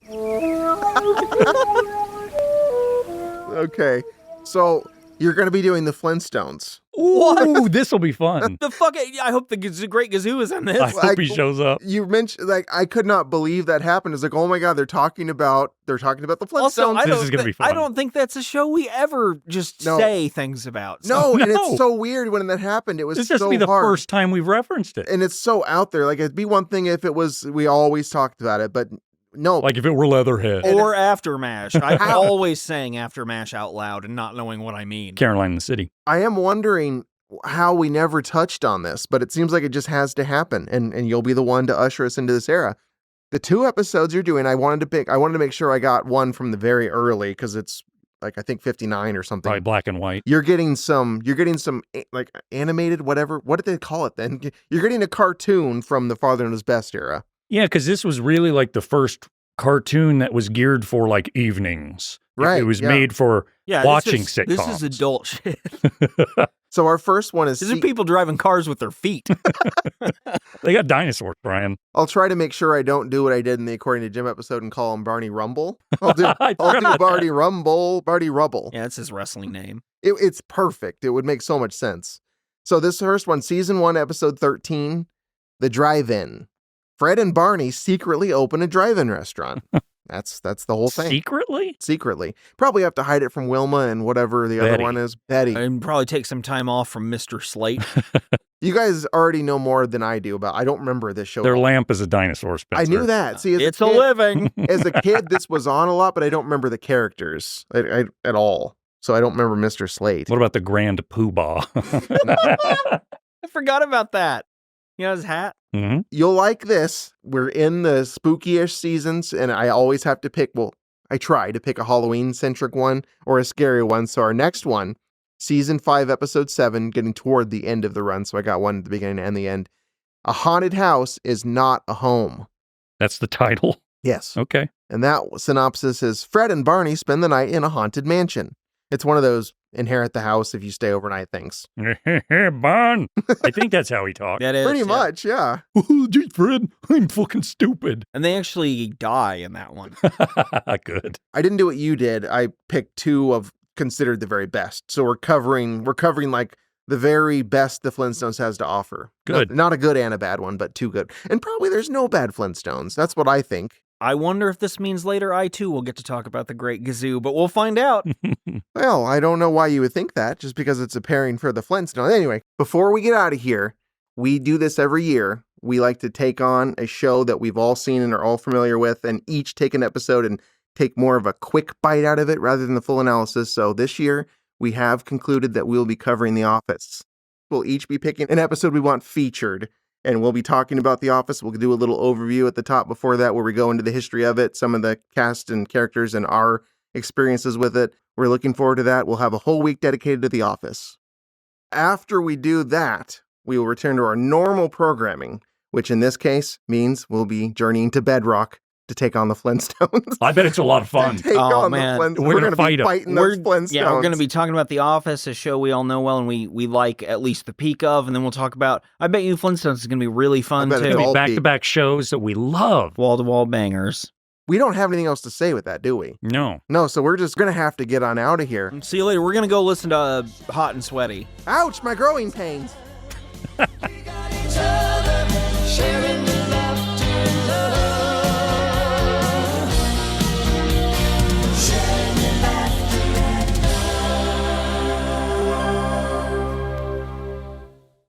[SPEAKER 6] Okay, so you're going to be doing the Flintstones.
[SPEAKER 8] Ooh, this will be fun.
[SPEAKER 7] The fuck? I hope the Great Gazoo is in this.
[SPEAKER 8] I hope he shows up.
[SPEAKER 6] You mentioned, I could not believe that happened. It's like, oh my God, they're talking about the Flintstones.
[SPEAKER 7] Also,
[SPEAKER 8] this is going to be fun.
[SPEAKER 7] I don't think that's a show we ever just say things about.
[SPEAKER 6] So. No, and it's so weird when that happened. It was
[SPEAKER 8] This has
[SPEAKER 6] so
[SPEAKER 8] to be the
[SPEAKER 6] hard.
[SPEAKER 8] first time we've referenced it.
[SPEAKER 6] And it's so out there. Like, it'd be one thing if it was, we always talked about it, but no.
[SPEAKER 8] Like if it were Leatherhead.
[SPEAKER 7] Or Aftermash. I'm always saying Aftermash out loud and not knowing what I mean.
[SPEAKER 8] Caroline in the City.
[SPEAKER 6] I am wondering how we never touched on this, but it seems like it just has to happen, and you'll be the one to usher us into this era. The 2 episodes you're doing, I wanted to make sure I got one from the very early, because it's like, I think 59 or something.
[SPEAKER 8] Probably black and white.
[SPEAKER 6] You're getting some like animated, whatever. What did they call it then? You're getting a cartoon from the Father Knows Best era.
[SPEAKER 8] Yeah, because this was really like the first cartoon that was geared for like evenings.
[SPEAKER 6] Right.
[SPEAKER 8] It was made for watching sitcoms.
[SPEAKER 7] This is adult shit.
[SPEAKER 6] So our first one is...
[SPEAKER 7] These are people driving cars with their feet.
[SPEAKER 8] They got dinosaurs, Brian.
[SPEAKER 6] I'll try to make sure I don't do what I did in the According to Jim episode and call him Barney Rumble. I'll do Barney Rumble, Barney Rubble.
[SPEAKER 7] Yeah, that's his wrestling name.
[SPEAKER 6] It's perfect. It would make so much sense. So this first one, season 1, episode 13, The Drive-In. Fred and Barney secretly open a drive-in restaurant. That's the whole thing. Secretly. Probably have to hide it from Wilma and whatever the other one is. Betty.
[SPEAKER 7] And probably take some time off from Mr. Slate.
[SPEAKER 6] You guys already know more than I do about. I don't remember this show.
[SPEAKER 8] Their lamp is a dinosaur, Spencer.
[SPEAKER 6] I knew that. See,
[SPEAKER 7] it's a living.
[SPEAKER 6] As a kid, this was on a lot, but I don't remember the characters at all. So I don't remember Mr. Slate.
[SPEAKER 8] What about the Grand Poobah?
[SPEAKER 7] I forgot about that. You know his hat?
[SPEAKER 8] Mm-hmm.
[SPEAKER 6] You'll like this. We're in the spooky-ish seasons, and I always have to pick, I try to pick a Halloween-centric one or a scary one. So our next one, season 5, episode 7, getting toward the end of the run. So I got one at the beginning and the end. A haunted house is not a home.
[SPEAKER 8] That's the title?
[SPEAKER 6] Yes.
[SPEAKER 8] Okay.
[SPEAKER 6] And that synopsis is Fred and Barney spend the night in a haunted mansion. It's one of those inherit the house if you stay overnight things.
[SPEAKER 8] Barn. I think that's how he talks.
[SPEAKER 7] That is.
[SPEAKER 6] Pretty much, yeah.
[SPEAKER 8] Oh, gee, Fred, I'm fucking stupid.
[SPEAKER 7] And they actually die in that one.
[SPEAKER 8] Good.
[SPEAKER 6] I didn't do what you did. I picked 2 of considered the very best. So we're covering like the very best the Flintstones has to offer.
[SPEAKER 8] Good.
[SPEAKER 6] Not a good and a bad one, but 2 good. And probably there's no bad Flintstones. That's what I think.
[SPEAKER 7] I wonder if this means later I too will get to talk about the Great Gazoo, but we'll find out.
[SPEAKER 6] Well, I don't know why you would think that, just because it's a pairing for the Flintstones. Anyway, before we get out of here, we do this every year. We like to take on a show that we've all seen and are all familiar with, and each take an episode and take more of a quick bite out of it rather than the full analysis. So this year, we have concluded that we'll be covering The Office. We'll each be picking an episode we want featured. And we'll be talking about The Office. We'll do a little overview at the top before that where we go into the history of it, some of the cast and characters and our experiences with it. We're looking forward to that. We'll have a whole week dedicated to The Office. After we do that, we will return to our normal programming, which in this case means we'll be journeying to Bedrock to take on the Flintstones.
[SPEAKER 8] I bet it's a lot of fun.
[SPEAKER 7] Oh, man.
[SPEAKER 6] We're going to
[SPEAKER 8] fight
[SPEAKER 6] be
[SPEAKER 8] 'em.
[SPEAKER 6] fighting those Flintstones.
[SPEAKER 7] Yeah, we're going to be talking about The Office, a show we all know well and we like at least the peak of, and then we'll talk about, I bet you Flintstones is going to be really fun,
[SPEAKER 6] I bet
[SPEAKER 7] too.
[SPEAKER 6] it's all
[SPEAKER 8] Back-to-back shows that we love.
[SPEAKER 7] Wall-to-wall bangers.
[SPEAKER 6] We don't have anything else to say with that, do we?
[SPEAKER 8] No.
[SPEAKER 6] No, so we're just going to have to get on out of here.
[SPEAKER 7] See you later. We're going to go listen to Hot and Sweaty.
[SPEAKER 6] Ouch, my growing pains.
[SPEAKER 12] We got each other, sharing